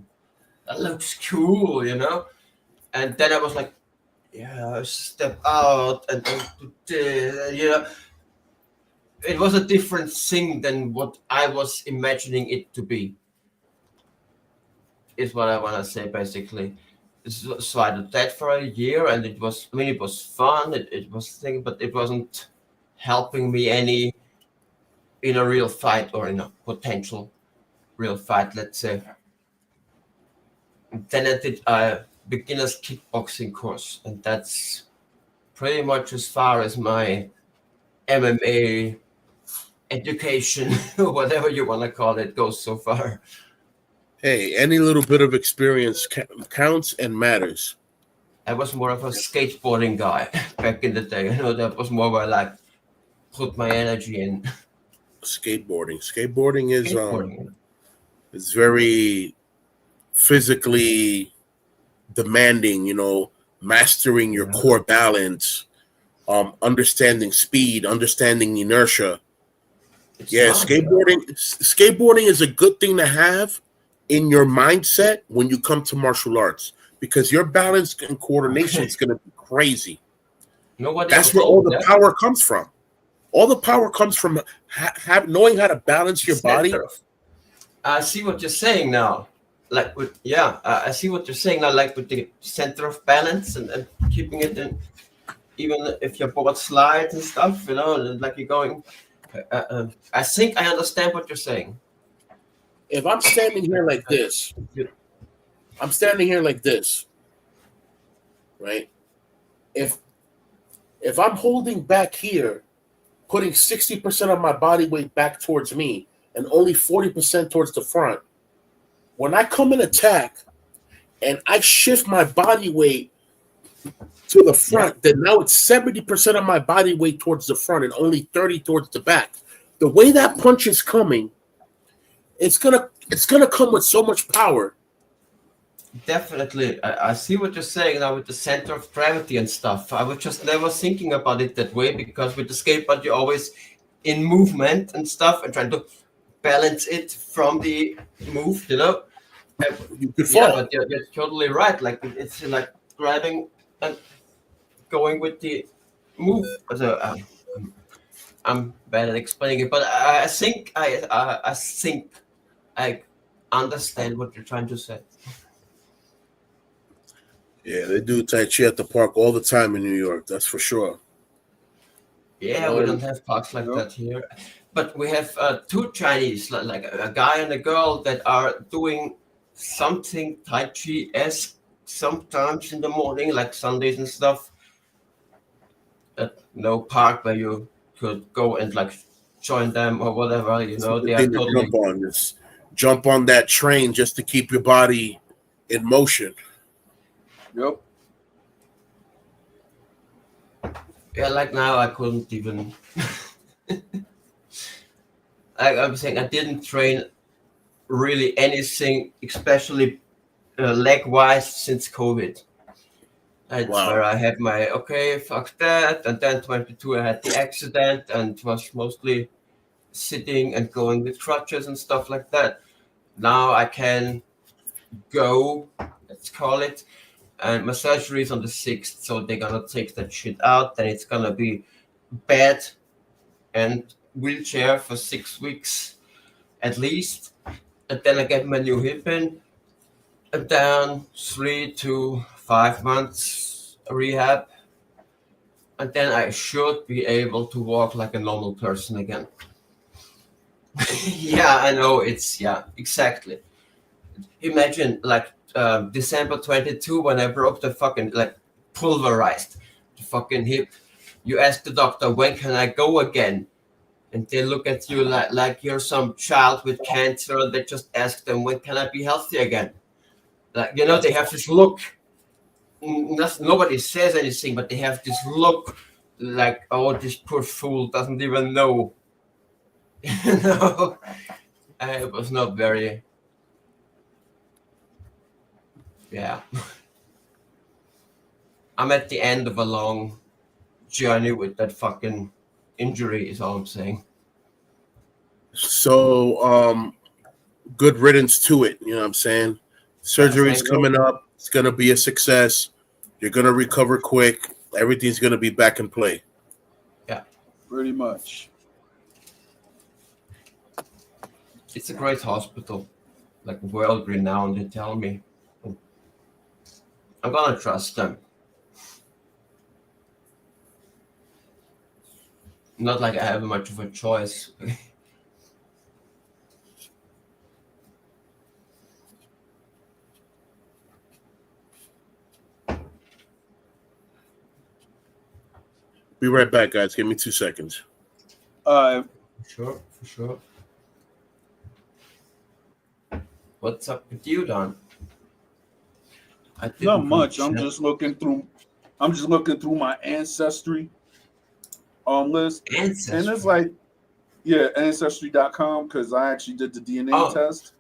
that looks cool, you know. And then I was like, yeah, step out and you know, it was a different thing than what I was imagining it to be. Is what I want to say basically. So I did that for a year, and it was, I mean, it was fun. It was thing, but it wasn't helping me any in a real fight or in a potential real fight, let's say. And then I did a beginner's kickboxing course, and that's pretty much as far as my MMA education or whatever you want to call it goes so far. Hey, any little bit of experience counts and matters. I was more of a skateboarding guy back in the day. You know, that was more where I like put my energy in. Skateboarding is Skateboarding. it's very physically demanding, you know, mastering your core balance, understanding speed, understanding inertia. It's Yeah, fun. skateboarding is a good thing to have in your mindset when you come to martial arts, because your balance and coordination is going to be crazy. Nobody That's ever where all told me the that. power comes from. All the power comes from knowing how to balance your body. I see what you're saying now. Like with I see what you're saying now. Like with the center of balance and keeping it in, even if your board slides and stuff, you know, like you're going. I think I understand what you're saying. If I'm standing here like this, right? If I'm holding back here, putting 60% of my body weight back towards me and only 40% towards the front, when I come in attack and I shift my body weight to the front, then now it's 70% of my body weight towards the front and only 30 towards the back. The way that punch is coming, it's gonna come with so much power. Definitely, I see what you're saying now with the center of gravity and stuff. I was just never thinking about it that way, because with the skateboard you're always in movement and stuff and trying to balance it from the move, you know. You could Yeah, fall. but you're totally right. Like it's like grabbing and going with the move. So I'm bad at explaining it, but I think I think I understand what you're trying to say. Yeah, they do Tai Chi at the park all the time in New York. That's for sure. Yeah, we don't have parks like that here, but we have two Chinese, like a guy and a girl, that are doing something Tai Chi-esque sometimes in the morning, like Sundays and stuff. At no park where you could go and like join them or whatever, you It's a know. good They are thing to totally jump on. Just jump on that train just to keep your body in motion. Yep. yeah. Like now, I couldn't even. I'm saying I didn't train really anything, especially leg wise, since COVID. That's Wow. where I had my okay, fuck that, and then 22 I had the accident and was mostly sitting and going with crutches and stuff like that. Now I can go, let's call it, and my surgery is on the 6th, so they're gonna take that shit out. Then it's gonna be bed and wheelchair for 6 weeks at least, and then I get my new hip in, and then 3 to 5 months rehab, and then I should be able to walk like a normal person again. Yeah, I know, it's, yeah, exactly. Imagine like December 22 when I broke the fucking, like, pulverized the fucking hip. You ask the doctor, when can I go again? And they look at you like you're some child with cancer, and they just ask them, when can I be healthy again? Like, you know, they have this look. Nobody says anything, but they have this look like, oh, this poor fool doesn't even know. You know, it was not very, yeah. I'm at the end of a long journey with that fucking injury, is all I'm saying. So, good riddance to it. You know what I'm saying? Surgery's Thank you. coming up. It's gonna be a success. You're gonna recover quick. Everything's gonna be back in play. Pretty much. It's a great hospital, like world renowned, they tell me. I'm gonna trust them. Not like I have much of a choice. Be right back, guys. Give me 2 seconds. For sure. What's up with you, Don? I Not didn't much. really I'm check. just looking through my ancestry list. And it's Ancestry. like, yeah, ancestry.com, because I actually did the DNA Oh. test.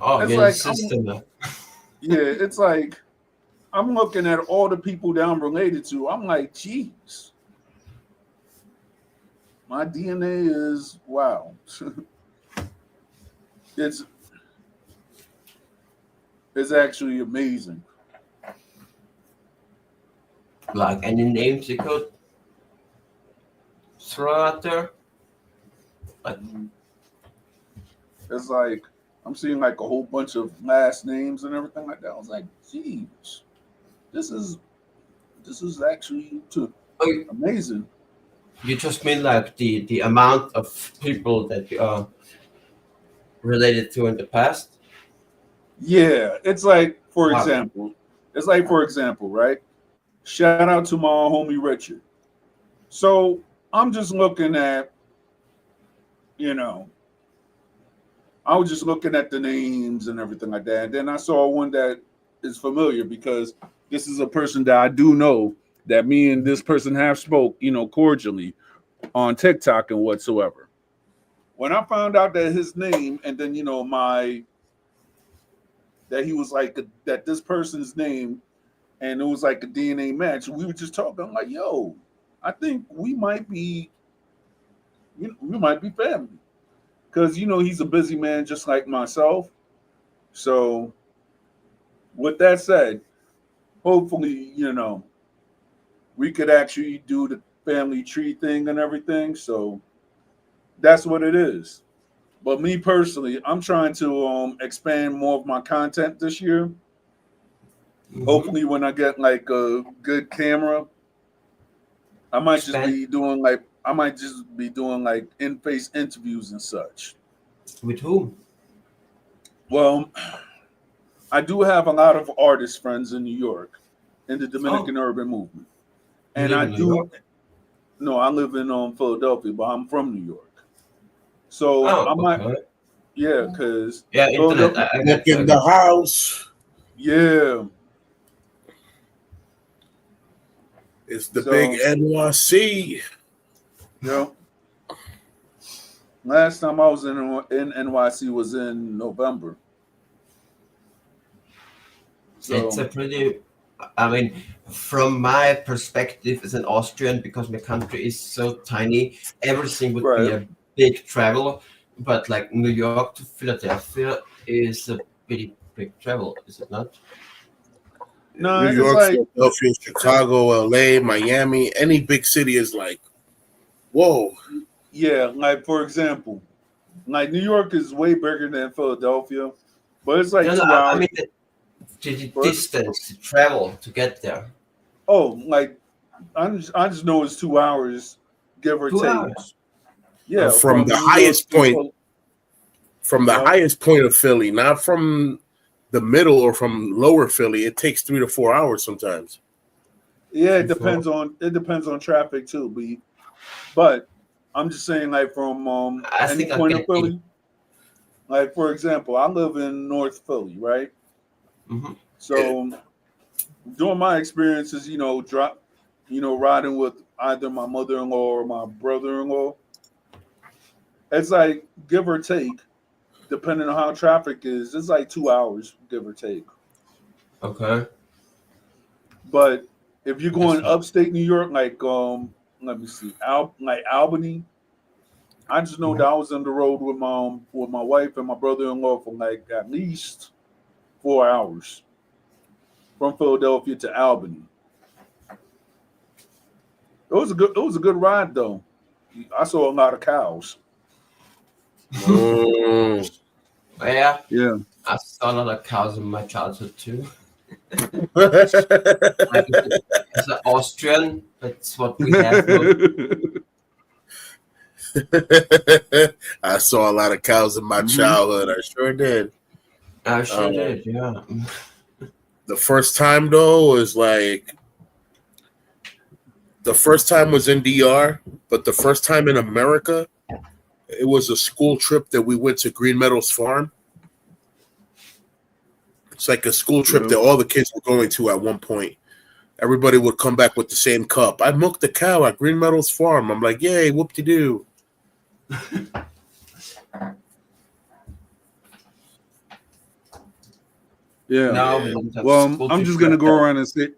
Oh, It's yeah, like, system. Yeah, it's like I'm looking at all the people that I'm related to. I'm like, geez, my DNA is wow. it's actually amazing. Like any names you could throw out there? Like, It's like I'm seeing like a whole bunch of last names and everything like that. I was like, geez, this is actually oh, amazing. you just mean like the amount of people that you are related to in the past? Yeah, it's like for Wow. example, right? Shout out to my homie Richard. So I'm just looking at, you know, I was just looking at the names and everything like that. And then I saw one that is familiar because this is a person that I do know that me and this person have spoke, cordially on TikTok and whatsoever. when I found out that his name, and then that he was like that this person's name, and it was like a DNA match. We were just talking. I'm like, yo, I think we might be family, because he's a busy man just like myself. So, with that said, hopefully, we could actually do the family tree thing and everything. So that's what it is. But me personally, I'm trying to expand more of my content this year. Mhm. Hopefully, when I get like a good camera, I might just Expand be doing like in-face interviews and such. with whom? Well, I do have a lot of artist friends in New York, in the Dominican Oh, urban movement, you and live I in New do. York? No, I live in Philadelphia, but I'm from New York. So Oh, I might, okay. yeah, because Yeah, internet. Philadelphia, I Look get you. I in the get you. house. yeah. It's the big So NYC. last time I was in NYC was in November. It's a So pretty. I mean, from my perspective as an Austrian, because my country is so tiny, everything would be right, a big travel. But like New York to Philadelphia is a pretty big travel, is it not? New no, it's York, like Philadelphia, Chicago, LA, Miami, any big city is like, whoa. yeah, like for example, like New York is way bigger than Philadelphia, but it's like No, no. 2 hours. I mean the But distance to travel to get there. like I just know it's 2 hours, give or Two take. hours. Yeah, From from the New York highest to point, What? of Philly, not from the middle or from lower Philly, it takes 3 to 4 hours sometimes. Yeah, it 3, 4. depends on traffic too, but I'm just saying like from I any think I point of get you. Philly. Like for example, I live in North Philly, right? Hmm. Yeah. So during my experiences, riding with either my mother-in-law or my brother-in-law, it's like give or take, depending on how traffic is, it's like 2 hours, give or take. Okay, But if you're that's going fine. upstate New York, like let me see, like Albany, I just know that Mhm. I was on the road with my wife and my brother-in-law for like at least 4 hours from Philadelphia to Albany. It was a good ride though. I saw a lot of cows. Mm. Yeah, Yeah. I saw a lot of cows in my childhood too. I Like as an Austrian, that's what we have most. saw a lot of cows in my Hmm. childhood. I sure did. I Uh, sure did, yeah. the first time though was like the first time was in DR, but the first time in America, it was a school trip that we went to Green Meadows Farm. It's like a school trip Yeah. that all the kids were going to at one point. Everybody would come back with the same cup. I milked a cow at Green Meadows Farm. I'm like, yay, whoop de doo. Yeah. No, we didn't have Well, school I'm trips just gonna like go that. around and say,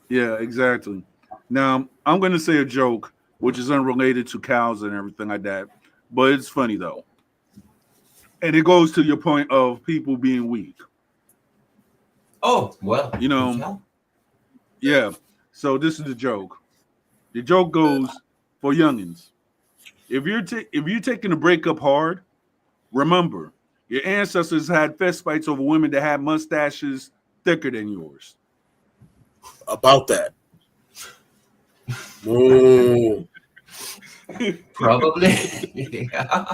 yeah, exactly. Now I'm gonna say a joke, which is unrelated to cows and everything like that, but it's funny though, and it goes to your point of people being weak. Oh, well, You do know, tell. yeah. So this is the joke. The joke goes for youngins. If you're taking a breakup hard, remember your ancestors had fist fights over women that had mustaches thicker than yours. About that. Mm. Probably. Yeah.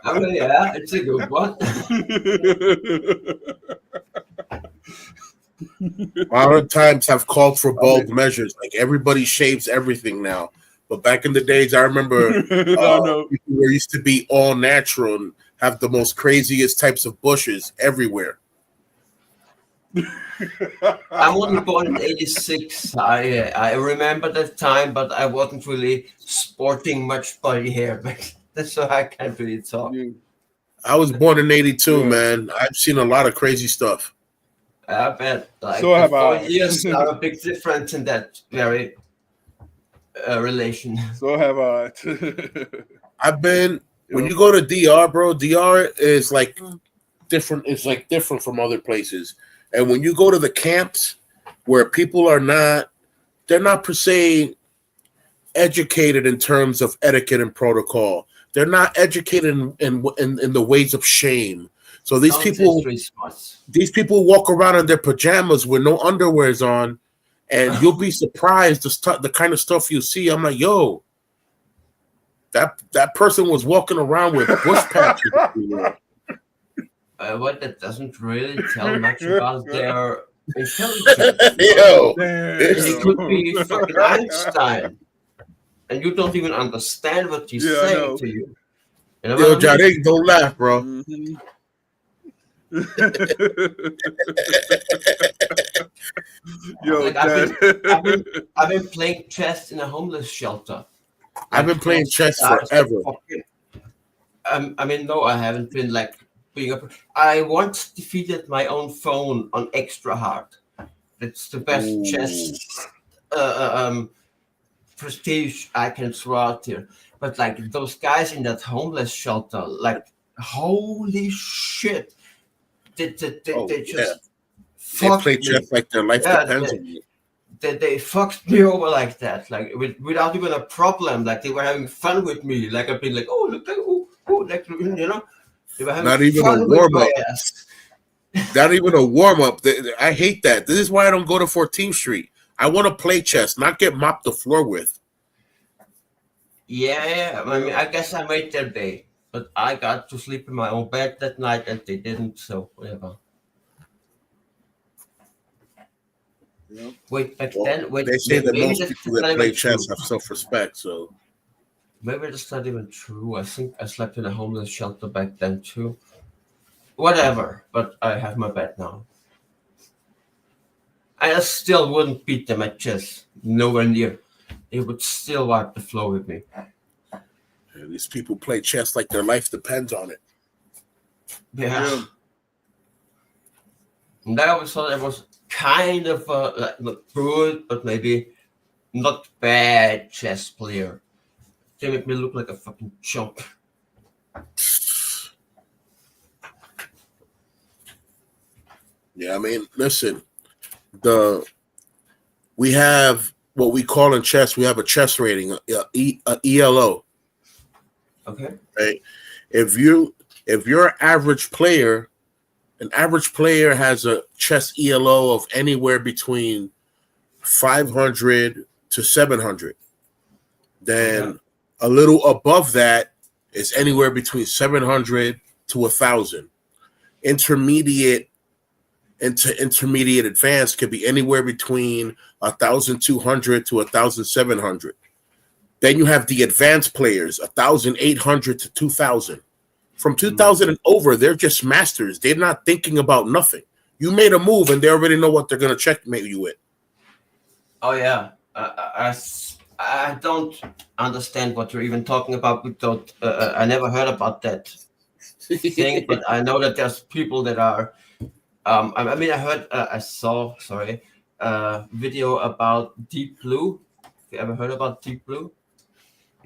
I mean, yeah, it's a good one. Modern times have called for I bold mean, measures. Like everybody shaves everything now. But back in the days, I remember I know. people were used to be all natural and have the most craziest types of bushes everywhere. I'm only born in '86. I remember that time, but I wasn't really sporting much body hair. That's why I can't really talk. Yeah. I was born in '82, Yeah. man. I've seen a lot of crazy stuff. I bet like So have the 4 I. years are a big difference in that very relation. So have I. I've been when Yeah. you go to DR, bro. DR is like different. It's like different from other places. And when you go to the camps where people are not, they're not per se educated in terms of etiquette and protocol. They're not educated in the ways of shame. So these people walk around in their pajamas with no underwears on, and you'll be surprised the kind of stuff you see. I'm like, yo, that person was walking around with bush patches. What that doesn't really tell much about their intelligence. Yo, He could be fucking Einstein, and you don't even understand what he's saying to you. You know yo, what I mean? Jade, don't laugh, bro. Mhm. Yo, Like, I've been playing chess in a homeless shelter. I've been playing chess forever. I mean, no, I haven't been like being up. I once defeated my own phone on extra hard. It's the best Ooh. chess prestige I can throw out here. But like those guys in that homeless shelter, like holy shit, they just They play chess like their life depends on it. They fucked me over like that, like without even a problem. Like they were having fun with me. Like I've been like, oh look, like you know, they were having Not even fun a with warm my up. ass. Not even a warm up. I hate that. This is why I don't go to 14th Street. I want to play chess, not get mopped the floor with. Yeah. I mean, I guess I made their day, but I got to sleep in my own bed that night, and they didn't. So whatever. Yeah. Wait, back Well, then, wait, they say that maybe most that's people that not play even chess true. have self-respect. So Maybe that's not even true. I think I slept in a homeless shelter back then too. Whatever, but I have my bed now. I still wouldn't beat them at chess. Nowhere near. They would still wipe the floor with me. these people play chess like their life depends on it. Yeah. And I always thought I was kind of like not good, but maybe not bad chess player. They make me look like a fucking chump. Yeah, I mean, listen, we have what we call in chess. We have a chess rating, a ELO. Okay. Right. If you're an average player has a chess ELO of anywhere between 500 to 700. Then a little above that is anywhere between 700 to 1,000. Intermediate advanced could be anywhere between 1,200 to 1,700. Then you have the advanced players, 1,800 to 2,000. From 2,000 and over, they're just masters. They're not thinking about nothing. You made a move, and they already know what they're going to checkmate you with. Oh yeah, I don't understand what you're even talking about. I never heard about that thing, but I know that there's people that are. I mean, I saw video about Deep Blue. Have you ever heard about Deep Blue?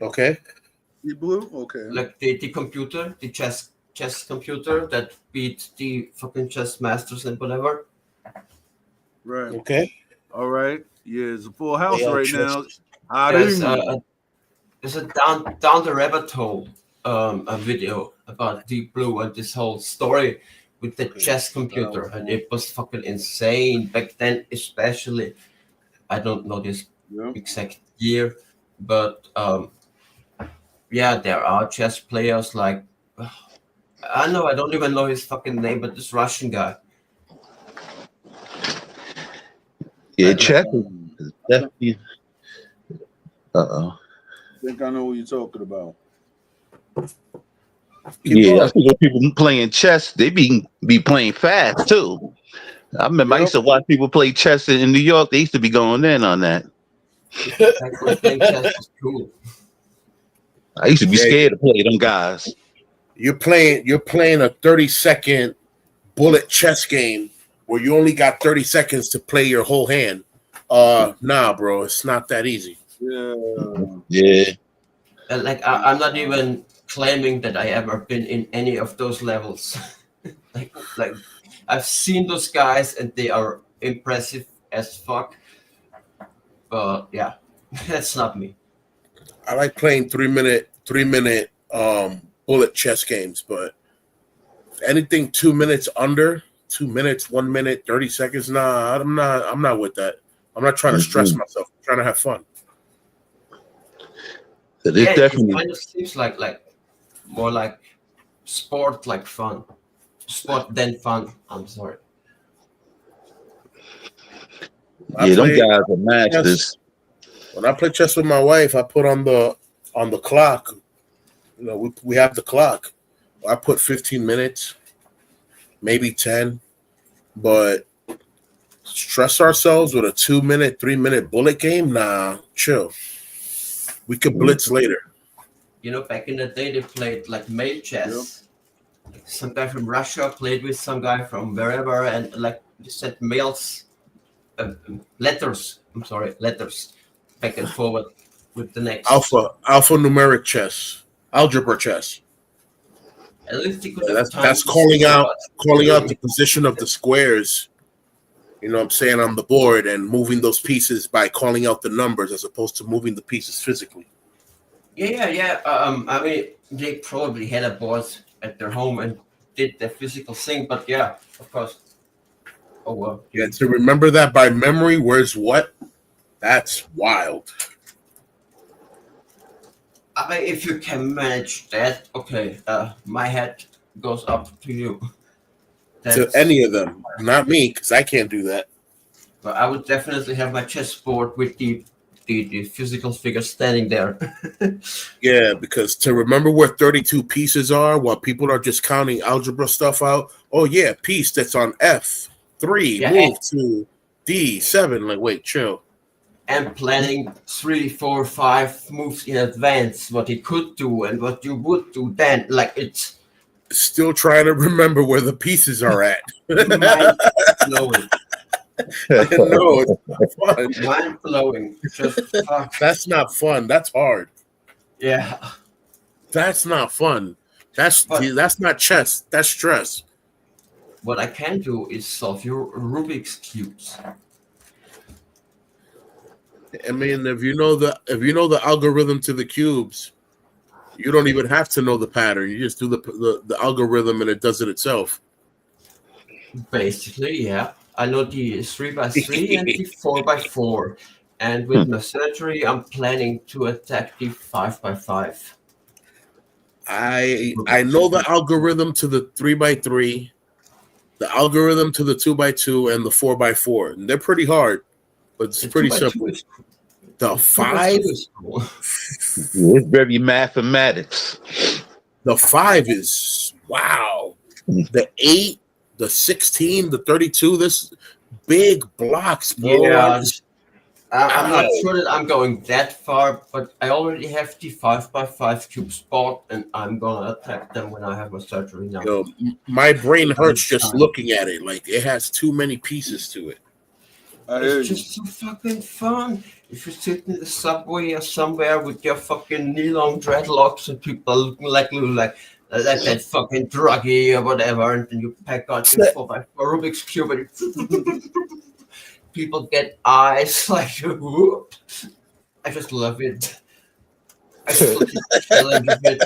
Okay. Deep Blue? Okay. Like the computer, the chess computer that beat the fucking chess masters and whatever. Right. Okay. All right. Yeah, it's a full house Yeah, right chess. now. There's a down the rabbit hole a video about Deep Blue and this whole story with the chess computer, and it was fucking insane back then, especially. I don't know this exact year, but yeah, there are chess players like I don't even know his fucking name, but this Russian guy. Yeah, chess is definitely. I think I know what you're talking about. Yeah, I think when people playing chess, they be playing fast too. I remember I used to watch people play chess in New York. They used to be going in on that. Back when playing chess was cool. I used to be Yeah, scared to play them guys. you're playing a 30-second bullet chess game where you only got 30 seconds to play your whole hand. Nah, bro, it's not that easy. Yeah. Yeah. And like I'm not even claiming that I ever been in any of those levels. like I've seen those guys and they are impressive as fuck. But yeah, that's not me. I like playing 3 minute bullet chess games, but anything 2 minutes under 2 minutes, 1 minute, 30 seconds. Nah, I'm not with that. I'm not trying to stress Mhm. myself. I'm trying to have fun. So this Yeah, it definitely. kind of seems like more like sport, like fun. Sport than fun. I'm sorry. I Yeah, them play guys are chess. masters. When I play chess with my wife, I put on the clock. You know, we have the clock. I put 15 minutes, maybe 10, but stress ourselves with a 2 minute, 3 minute bullet game? Nah, chill. We could blitz later. You know, back in the day, they played like mail chess. Like some guy from Russia played with some guy from wherever, and like they sent mails, letters. I'm sorry, letters, back and forward with the next. Alphanumeric chess, algebra chess. At least they could Yeah, have time that's to think about calling out the playing. position of the squares. You know what I'm saying, on the board, and moving those pieces by calling out the numbers as opposed to moving the pieces physically. Yeah. I mean, they probably had a board at their home and did the physical thing, but yeah, of course. Oh well. Yeah, to remember that by memory, where's what? That's wild. I mean, if you can manage that, okay. My hat goes up to you. To That's. any of them, not me, because I can't do that. But I would definitely have my chessboard with the physical figure standing there. Yeah, because to remember where 32 pieces are while people are just counting algebra stuff out. Oh yeah, piece that's on F3, Yeah, move to D7. Like, wait, chill. and planning 3, 4, 5 moves in advance, what he could do and what you would do then. Like it's Still trying to remember where the pieces are at. mind blowing. No, it's not fun. Mind blowing. Just fuck. That's not fun. That's hard. Yeah. That's not fun. But That's not chess. That's stress. what I can do is solve your Rubik's cubes. I mean, if you know the algorithm to the cubes, you don't even have to know the pattern. You just do the algorithm and it does it itself. Basically, yeah. I know the 3x3 and the 4x4. And with my surgery, I'm planning to attack the 5x5. I know the algorithm to the 3x3, the algorithm to the 2x2, and the 4x4. And they're pretty hard, but it's The pretty 2x2 simple. is The 5, cool. It's very mathematics. the 5 is wow. The 8, the 16, the 32. This big blocks, bro. Yeah, I'm not Ow. sure that I'm going that far, but I already have the 5x5 cube spot, and I'm gonna attack them when I have my surgery now. Yo, my brain hurts just looking at it. Like, it has too many pieces to it. I hear It's you. just so fucking fun. If you sit in the subway or somewhere with your fucking knee-long dreadlocks and people looking like that fucking druggie or whatever, and then you pack out your 4x4 Rubik's cube and people get eyes like whoop. I just love it. I just love the challenge of it.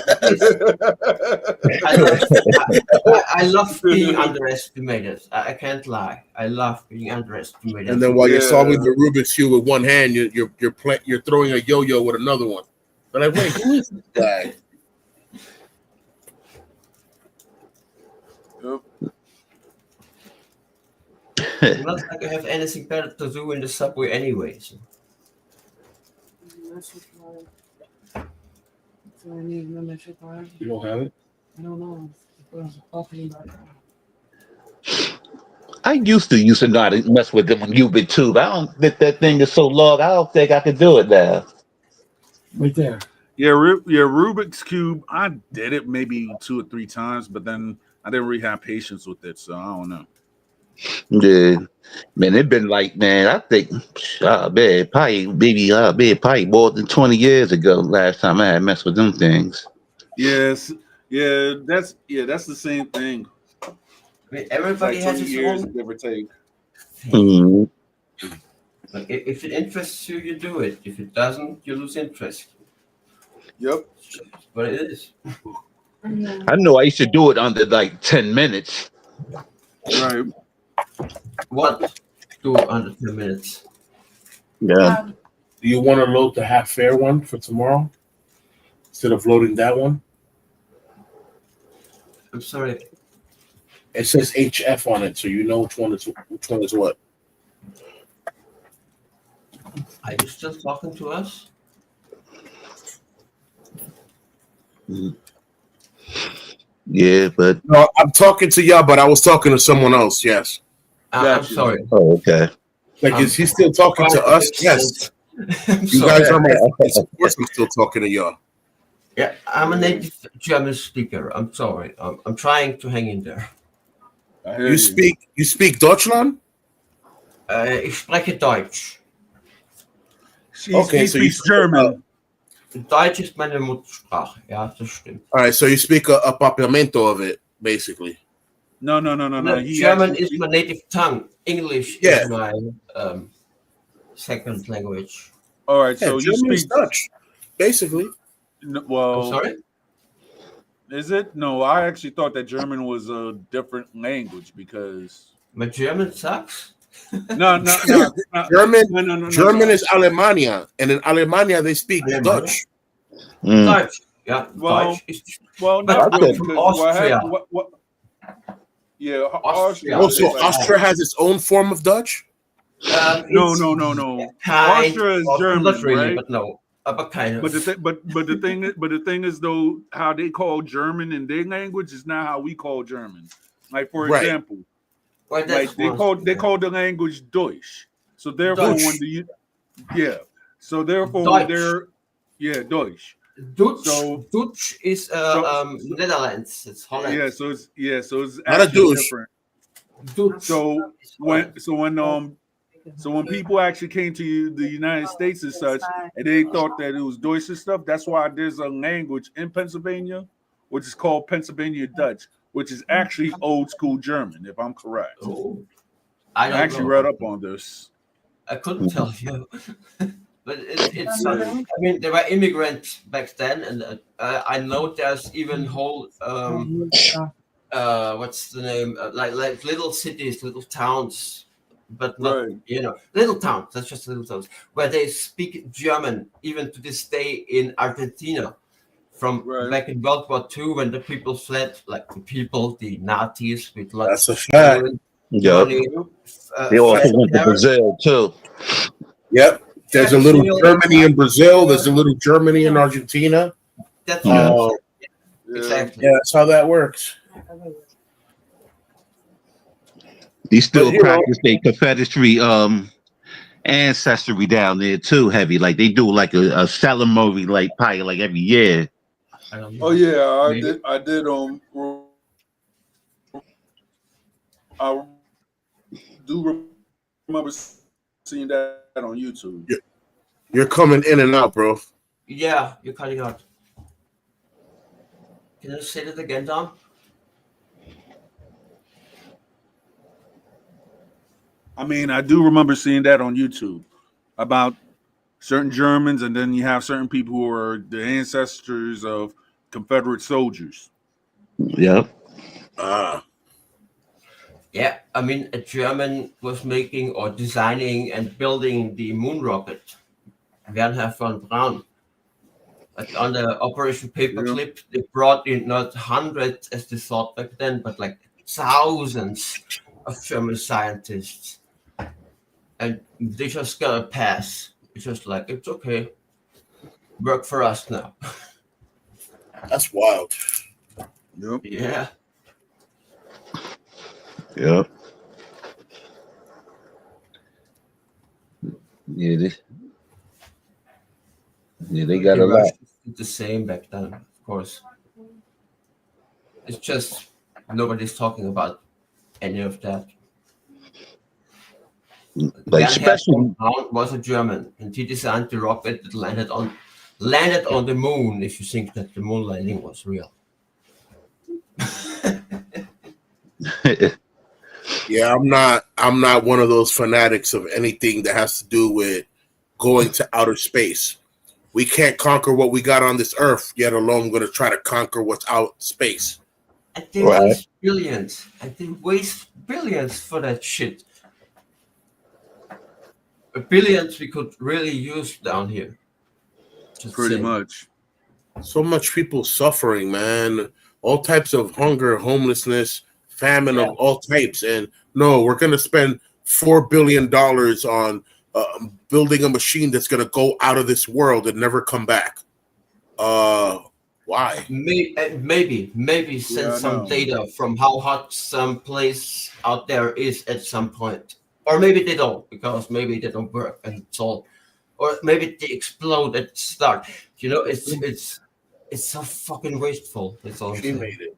I love being underestimated. I can't lie. I love being underestimated. And then while you're Yeah. solving the Rubik's cube with one hand, you're throwing a yo-yo with another one. But like, wait, who is this guy? Not like I have anything better to do in the subway anyway. So. You don't have it? I don't know. I used to know how to mess with them on Ubit too, but I don't think that thing is so long. I don't think I can do it now. Right there. Yeah, Rubik's Cube. I did it maybe 2 or 3 times, but then I didn't really have patience with it, so I don't know. Yeah, man, it been like, man, I think, man, probably more than 20 years ago. Last time I had messed with them things. Yes, that's the same thing. I mean, It's everybody like has 20 his years, own give or take. thing. Mhm. Like if it interests you, you do it. If it doesn't, you lose interest. Yep. But it is. I know I used to do it under like 10 minutes. Right. What? Do under 2 minutes. Yeah, Do you want to load the half fair one for tomorrow instead of loading that one? I'm sorry. It says HF on it, so you know which one is what. Are you still talking to us? yeah, but No, I'm talking to y'all, but I was talking to someone else. Yes. I'm Gotcha. sorry. oh, okay. Like, Um, is he still talking to us? Yes. I'm You sorry. guys are my friends. Of course, I'm still talking to y'all. Yeah, I'm a native German speaker. I'm sorry. I'm trying to hang in there. I hear You speak Deutschland? Ich spreche Deutsch. Okay, he so you speaks speak, German. Deutsch ist meine Muttersprache. Ja, das stimmt. All right, so you speak a papiamento of it, basically. No. No, He German actually, is my native tongue. English Yeah. is my second language. all right. Yeah, So you German is speak. Dutch, basically. I'm Well, sorry? is it? No, I actually thought that German was a different language because My German sucks. no. German is Alemania, and in Alemania they speak Alemania? Dutch. Mm. Deutsch. Yeah, Well, Deutsch is. Well, But not I'm really from because Austria. Yeah, Austria. Austria Oh, is so like Austria has its own form of Dutch? no. Kind Austria is of, German, not really, right? but no, but kind of. But the thing is though, how they call German in their language is not how we call German. Like for Right. example, Well, that's like they call the language Deutsch. So therefore, Deutsch. so therefore Deutsch. Deutsch. Dutch. So- Dutch is Netherlands. It's Holland. So it's Not a actually douche. different. Dutch. So is Holland. when people actually came to the United States and such, and they thought that it was Deutsch and stuff, that's why there's a language in Pennsylvania, which is called Pennsylvania Dutch, which is actually old school German, if I'm correct. Oh, I I don't actually know. read up on this. I couldn't tell you. But it's Yeah. I mean, there were immigrants back then, and I know there's even whole what's the name, like little cities, little towns, but not Right. little towns. That's just little towns where they speak German even to this day in Argentina. From Right. back in World War II, when the people fled, like the Nazis with lots That's a of fact. stolen Yep. money. They also fled went to there. Brazil too. Yep. There's a little Germany in Brazil. There's a little Germany in Argentina. That's Yeah. exactly. Yeah, that's how that works. They still But, you know- practice their Confederate ancestry down there too, heavy. Like they do like a ceremony like probably like every year. I don't know. Oh yeah, I Maybe. did. I do remember seeing that on YouTube. You're coming in and out, bro. Yeah, you're cutting out. Can you say that again, Tom? I mean, I do remember seeing that on YouTube about certain Germans, and then you have certain people who are the ancestors of Confederate soldiers. Yep. Yeah, I mean, a German was making or designing and building the moon rocket, Werner von Braun. Like on the Operation Paperclip, they brought in not hundreds as they thought back then, but like thousands of German scientists. And they just got a pass. It's just like, it's okay. Work for us now. That's wild. Yep. Yeah. Yep. They got The a lot. Russians did the same back then, of course. It's just nobody's talking about any of that. Like Jan Herr von especially Braun was a German, and he designed the rocket that landed on the moon. If you think that the moon landing was real, Yeah, I'm not one of those fanatics of anything that has to do with going to outer space. We can't conquer what we got on this earth, yet alone going to try to conquer what's out space. and they Right. waste billions, for that shit. Billions we could really use down here. Just Pretty saying. much. So much people suffering, man. All types of hunger, homelessness, famine Yeah. of all types. And no, we're going to spend $4 billion on building a machine that's going to go out of this world and never come back. Why? Maybe send Yeah, I some know. data from how hot some place out there is at some point, or maybe they don't, because maybe they don't work and it's all, or maybe they explode at the start. You know, it's so fucking wasteful. That's all I'm She saying. made it.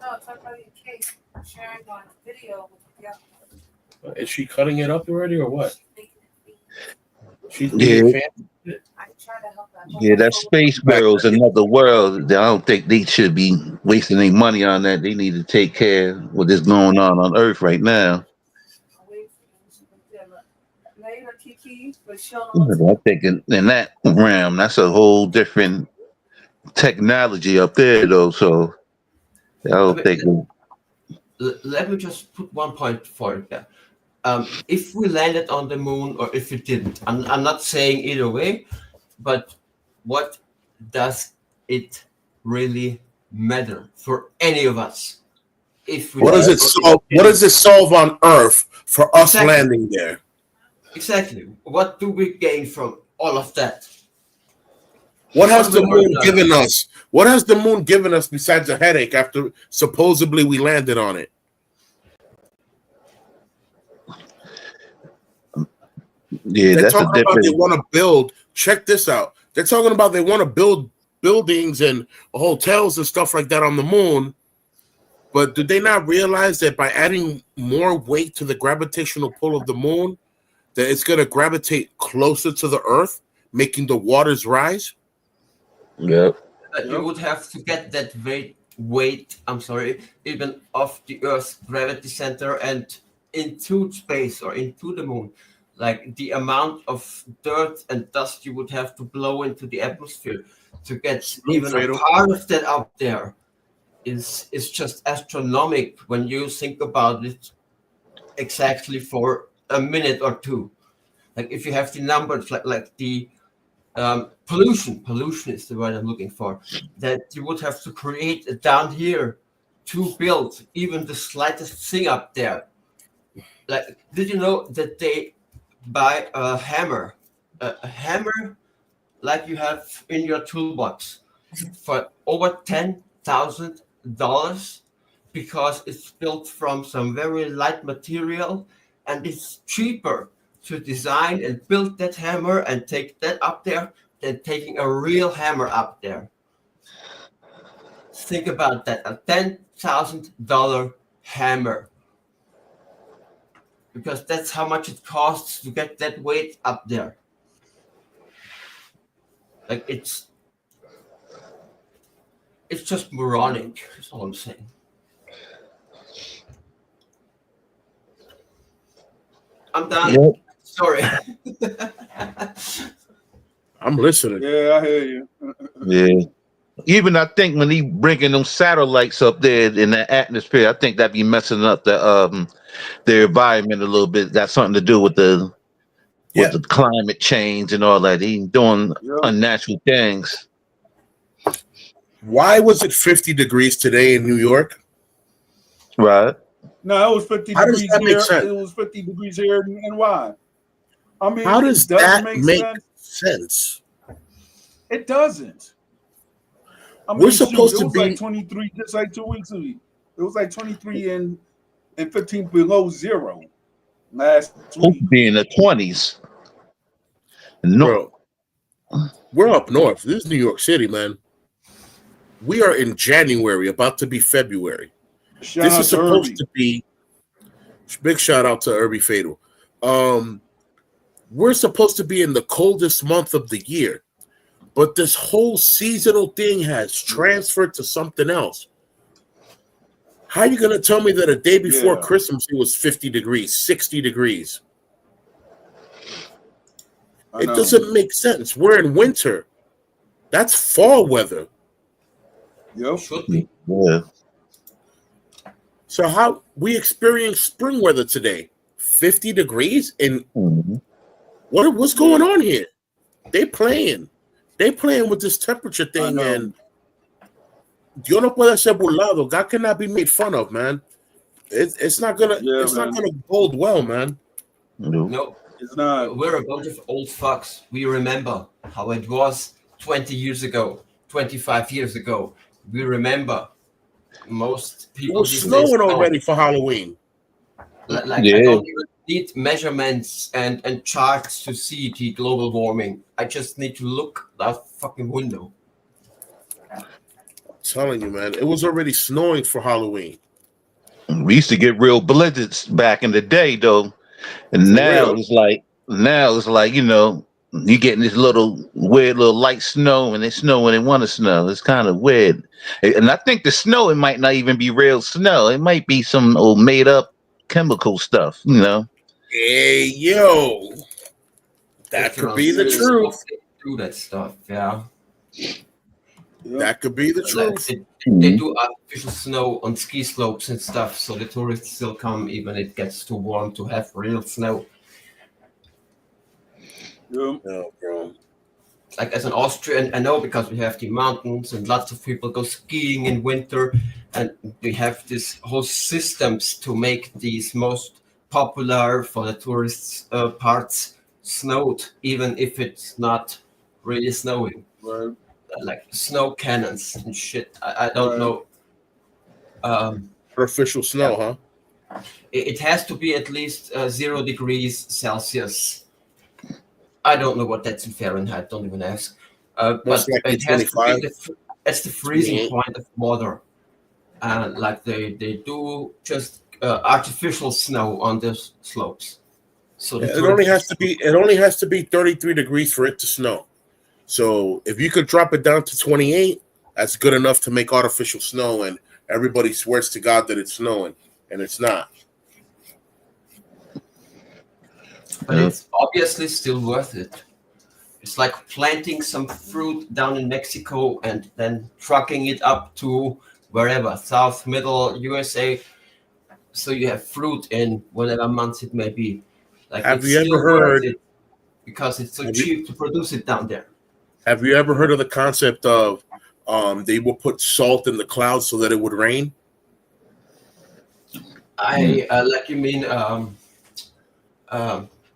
No, talk about your case. Sharing on video with the Is she cutting it up already or what? making it be. She's Yeah. being fancy. I try to help that. Yeah, that space girl's another world. I don't think they should be wasting any money on that. They need to take care of what is going on Earth right now. Later, Kiki, but she don't know I what to think in that realm, that's a whole different technology up there, though. So I don't think. Let me just put one point for it there. If we landed on the moon or if we didn't, I'm not saying either way, but what does it really matter for any of us? If we What does did it or if solve? we What didn't? does it solve on Earth for us Exactly. landing there? Exactly. What do we gain from all of that? What has One the way or moon another. given us? What has the moon given us besides a headache after supposedly we landed on it? Yeah, They're that's a talking about they different. want to build. Check this out. They're talking about they want to build buildings and hotels and stuff like that on the moon. But do they not realize that by adding more weight to the gravitational pull of the moon, that it's going to gravitate closer to the Earth, making the waters rise? Yep. But you would have to get that weight, even off the Earth's gravity center and into space or into the moon. Like the amount of dirt and dust you would have to blow into the atmosphere to get even fatal. a part of that up there is just astronomical when you think about it exactly for a minute or two. Like if you have the numbers like the pollution is the word I'm looking for, that you would have to create down here to build even the slightest thing up there. Like, did you know that they buy a hammer like you have in your toolbox for over $10,000 because it's built from some very light material and it's cheaper to design and build that hammer and take that up there than taking a real hammer up there. Think about that, a $10,000 hammer. Because that's how much it costs to get that weight up there. Like it's just moronic, that's all I'm saying. I'm done. Yep. Sorry. I'm listening. Yeah, I hear you. Yeah. Even I think when he bringing them satellites up there in the atmosphere, I think that be messing up the environment a little bit. Got something to do with the climate change and all that. He doing unnatural things. Why was it 50 degrees today in New York? Right. No, it was 50 How does degrees that make here. sense? It was 50 degrees here, and why? I mean, How does it doesn't that make make sense. sense? It doesn't. I mean, We're supposed it to was be like 23 just like 2 weeks ago. It was like 23 and 15 below zero last Supposed week. to be in the 20s. No, Bro, we're up north. This is New York City, man. We are in January, about to be February. Shout This out is to supposed Irby. to be big shout out to Irby Fatal. We're supposed to be in the coldest month of the year, but this whole seasonal thing has transferred to something else. How are you going to tell me that a day before Yeah. Christmas it was 50 degrees, 60 degrees? I It know. doesn't make sense. We're in winter. That's fall weather. Yep. Should be. yeah. So how we experience spring weather today? 50 degrees? And Mhm. what's going on here? They playing with this temperature I thing, know. and yo no puede ser burlado. God cannot be made fun of, man. It's not gonna Yeah, it's not man. gonna bode well, man. No. No, It's not. we're a bunch of old fucks. We remember how it was 20 years ago, 25 years ago. We remember most It people was these days snowing don't. already for Halloween. Like I Yeah. don't even need measurements and charts to see the global warming. I just need to look out fucking window. I'm telling you, man, it was already snowing for Halloween. We used to get real blizzards back in the day, though, and For now real. it's like you getting this little weird little light snow, and it's snow when they want to snow. It's kind of weird, and I think the snow it might not even be real snow. It might be some old made up chemical stuff, Hey yo, that could be the Yeah. truth. Do that stuff, yeah. Yep. That could be the Like truth. they do artificial snow on ski slopes and stuff, so the tourists still come even if it gets too warm to have real snow. Yep. No, bro. Like as an Austrian, I know because we have the mountains and lots of people go skiing in winter, and we have this whole systems to make these most popular for the tourists parts snowed, even if it's not really snowing. Right. Like snow cannons and shit. I don't Right. know. Artificial snow, huh? It has to be at least 0 degrees Celsius. I don't know what that's in Fahrenheit. Don't even ask. But Most likely it has to 25. be that's the freezing 28. point of water. Like they do just artificial snow on the slopes. So the It only tourists- has to be 33 degrees for it to snow. So if you could drop it down to 28, that's good enough to make artificial snow, and everybody swears to God that it's snowing, and it's not. But it's obviously still worth it. It's like planting some fruit down in Mexico and then trucking it up to wherever, South, Middle, USA. So you have fruit in whatever months it may be. Like Have it's you ever still worth heard- it because it's so Have you- cheap to produce it down there. Have you ever heard of the concept of they will put salt in the clouds so that it would rain? I like you mean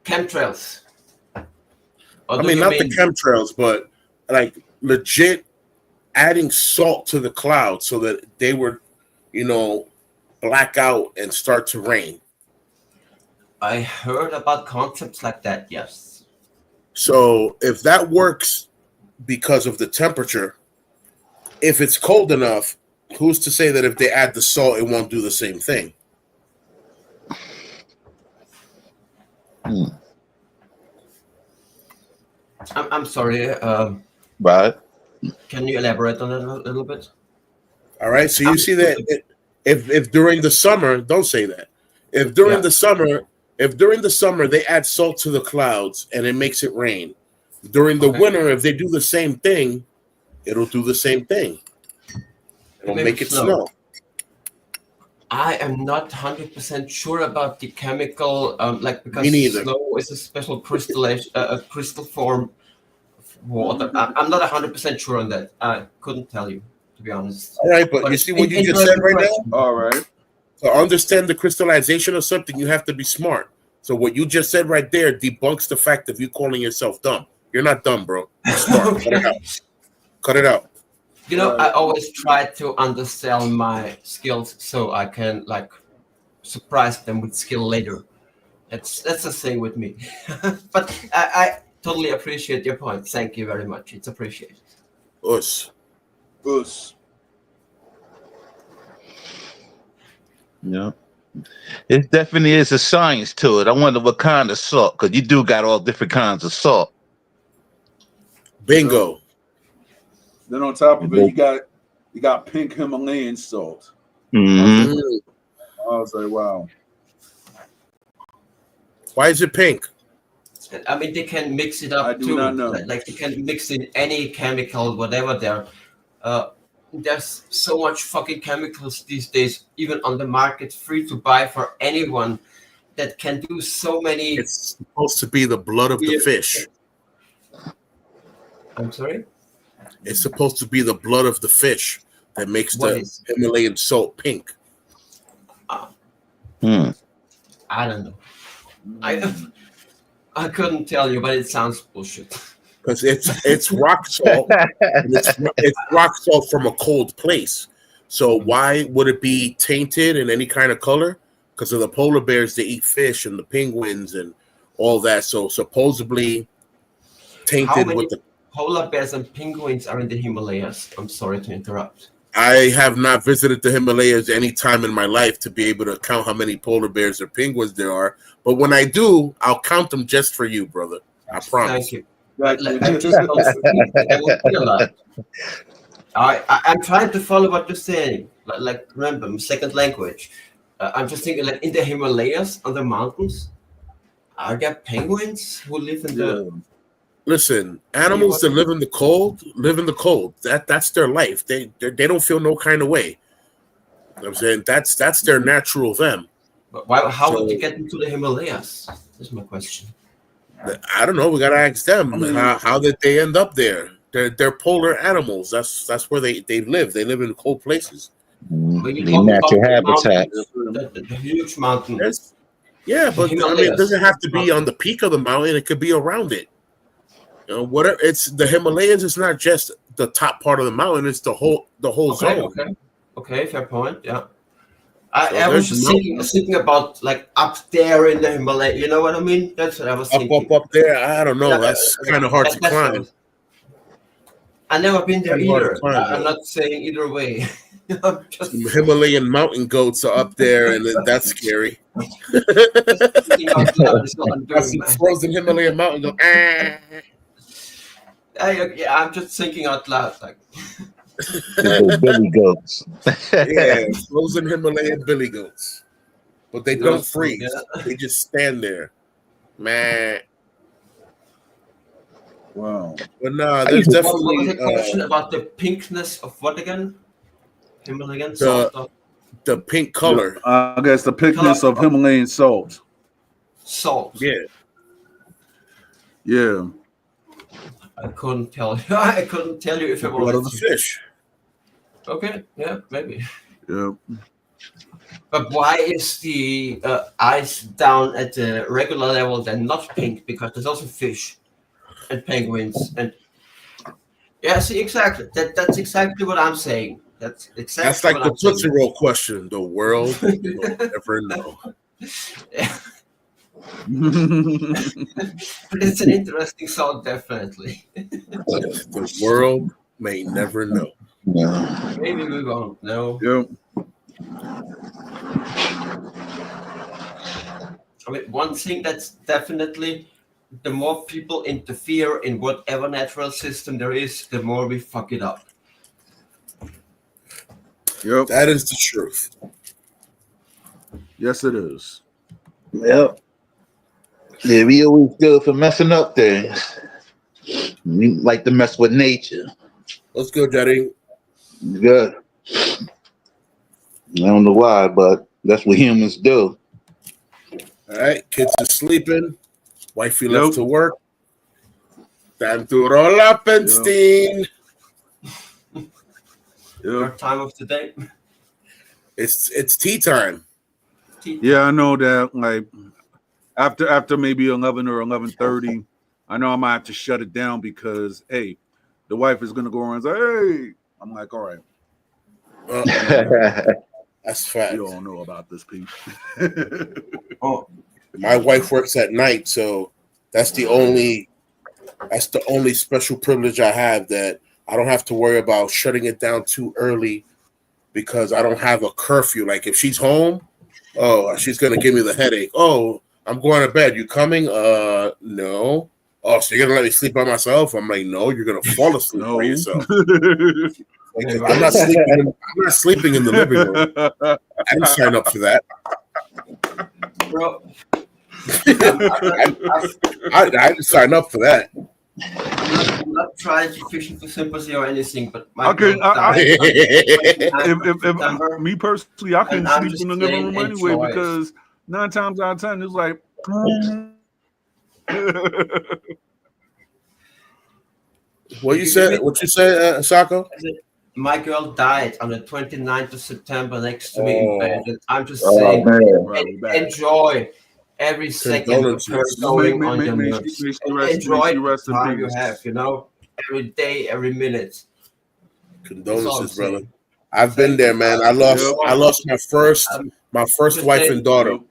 chemtrails. Or I do mean, you not the chemtrails, but like legit adding salt to the clouds so that they would, black out and start to rain. I heard about concepts like that, yes. So if that works because of the temperature, if it's cold enough, who's to say that if they add the salt, it won't do the same thing? I'm sorry. Right. Can you elaborate on that a little bit? All right. So you see that if during the summer, don't say that. If during the summer they add salt to the clouds and it makes it rain, during the winter, if they do the same thing, it'll do the same thing. It'll make it snow. I am not 100% sure about the chemical, because Me neither. snow is a special crystallization, a crystal form of water. I'm not 100% sure on that. I couldn't tell you, to be honest. All right, but you see what you just said right now? All right. To understand the crystallization of something, you have to be smart. So what you just said right there debunks the fact of you calling yourself dumb. You're not dumb, bro. You're smart. Okay. Cut it out. Cut it out. You know, I always try to undersell my skills so I can surprise them with skill later. That's the thing with me. But I totally appreciate your point. Thank you very much. It's appreciated. Us. Yeah. It definitely is a science to it. I wonder what kind of salt, because you do got all different kinds of salt. Bingo. Then on top of it, you got pink Himalayan salt. Mm-hmm. I was like, wow. Why is it pink? I mean, they can mix it up I do too. not know. Like they can mix in any chemical, whatever there. There's so much fucking chemicals these days, even on the market, free to buy for anyone, that can do so many. It's supposed to be the blood of the weird- fish. I'm sorry? It's supposed to be the blood of the fish that makes What the is? Himalayan salt pink. Hmm. I don't know. I couldn't tell you, but it sounds bullshit. Because it's rock salt. And it's rock salt from a cold place. So why would it be tainted in any kind of color? Because of the polar bears, they eat fish, and the penguins and all that. So supposedly How tainted many with the. polar bears and penguins are in the Himalayas? I'm sorry to interrupt. I have not visited the Himalayas any time in my life to be able to count how many polar bears or penguins there are. But when I do, I'll count them just for you, brother. I promise. Thank you. I just don't think that there would be a lot. I'm trying to follow what you're saying. Like remember, second language. I'm just thinking, like in the Himalayas, on the mountains, are there penguins who live in the? Listen, animals that live in the cold live in the cold. That's their life. They don't feel no kind of way. You know what I'm saying that's their natural them. But why? How would you get into the Himalayas? That's my question. I don't know. We gotta ask them. How did they end up there? They're polar animals. That's where they live. They live in cold places. When you The talk natural about the habitat. mountains, the huge mountain. Yeah, but I mean, it Himalayas. doesn't have to be on the peak of the mountain. It could be around it. You know, whatever. It's the Himalayas. It's not just the top part of the mountain. It's the whole zone. Okay, fair point. Yeah. So I was just thinking about like up there in the Himalaya. You know what I mean? That's what I was thinking. Up there. I don't know. That's kind of hard to That's climb. I've never been there Pretty hard to either. climb, I'm though. not saying either way. I'm just Some Himalayan mountain goats are up there, and that's scary. thinking out loud is what I'm That's doing, some man. frozen Himalayan mountain go. Yeah, I'm just thinking out loud. Like, The billy goats. Yeah, frozen Himalayan billy goats, but they don't Those two, freeze. yeah. They just stand there, man. Wow. But nah, there's what was definitely the question about the pinkness of what again? Himalayan The- salt. the pink color. I guess the pickness of Himalayan salt. Salt. Yeah, Yeah. I couldn't tell you. I couldn't tell you if it blood of was the fish. okay. Yeah, maybe. Yeah. But why is the ice down at the regular level then not pink? Because there's also fish and penguins and yeah. See, exactly. That's exactly what I'm saying. That's exactly. That's like what the I'm saying. Tootsie Roll question. The world will never know. Yeah. But it's an interesting thought, definitely. The world may never know. Yeah. Maybe we won't know. Yep. I mean, one thing that's definitely the more people interfere in whatever natural system there is, the more we fuck it up. Yep. That is the truth. Yes, it is. Yep. Yeah, we always good for messing up things. We like to mess with nature. Let's go, Daddy. Good. I don't know why, but that's what humans do. All right, kids are sleeping. Wifey Yep. left to work. Time to roll up, Einstein. Your Yep. time of the day. It's tea time. Yeah, I know that. Like after maybe 11 or 11:30, I know I might have to shut it down because hey, the wife is gonna go around and say, "Hey," I'm like, "All right, That's fact. you don't know about this, Pete." Oh, My wife works at night, so that's the only That's the only special privilege I have, that I don't have to worry about shutting it down too early because I don't have a curfew. Like if she's home, oh, she's gonna give me the headache. Oh, I'm going to bed. You coming? No. Oh, so you're gonna let me sleep by myself? I'm like, no, you're gonna fall asleep by No. yourself. Like, I'm not sleeping in the living room. I didn't sign up for that. Bro, I didn't sign up for that. I'm not trying to fish for sympathy or anything, but my Okay, girl died on the 29th of September, if me personally, I couldn't and I'm sleep just in the living room saying, anyway enjoy it. because 9 times out of 10 it's like. What you said? What you said, Sako? My girl died on the 29th of September next to me in bed, and I'm just Oh saying, man. enjoy every second of her Condolences. going on your Make nerves. she Enjoy the rest in time you peace. have, you know, every day, every minute. Condolences, brother. saying. I've been there, man. I lost my first wife and daughter Yep.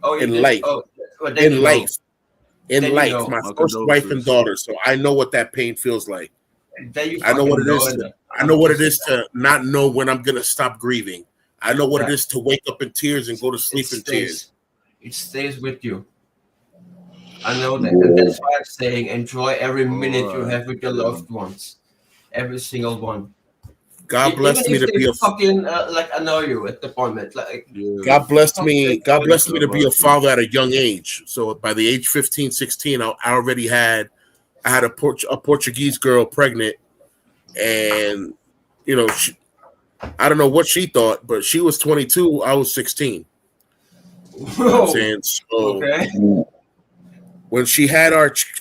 Oh, you in did? life. Oh, well, then In you know. life. In Then you life. know. My My first wife and condolences. daughter. So I know what that pain feels like. Then you I know what it fucking is. know it. I know what it is to not know when I'm gonna stop grieving. I know what it is to wake up in tears and go to sleep in tears. It stays with you. I know that, and that's why I'm saying enjoy every minute you have with your loved ones, every single one. God blessed Even me if to they be a fucking like annoy you at the moment, like God blessed me to be a bless father at a young age. So by the age 15, 16, I already had a Portuguese girl pregnant, and you know, I don't know what she thought, but she was 22, I was 16. You know what I'm saying? So okay. when she had our kid,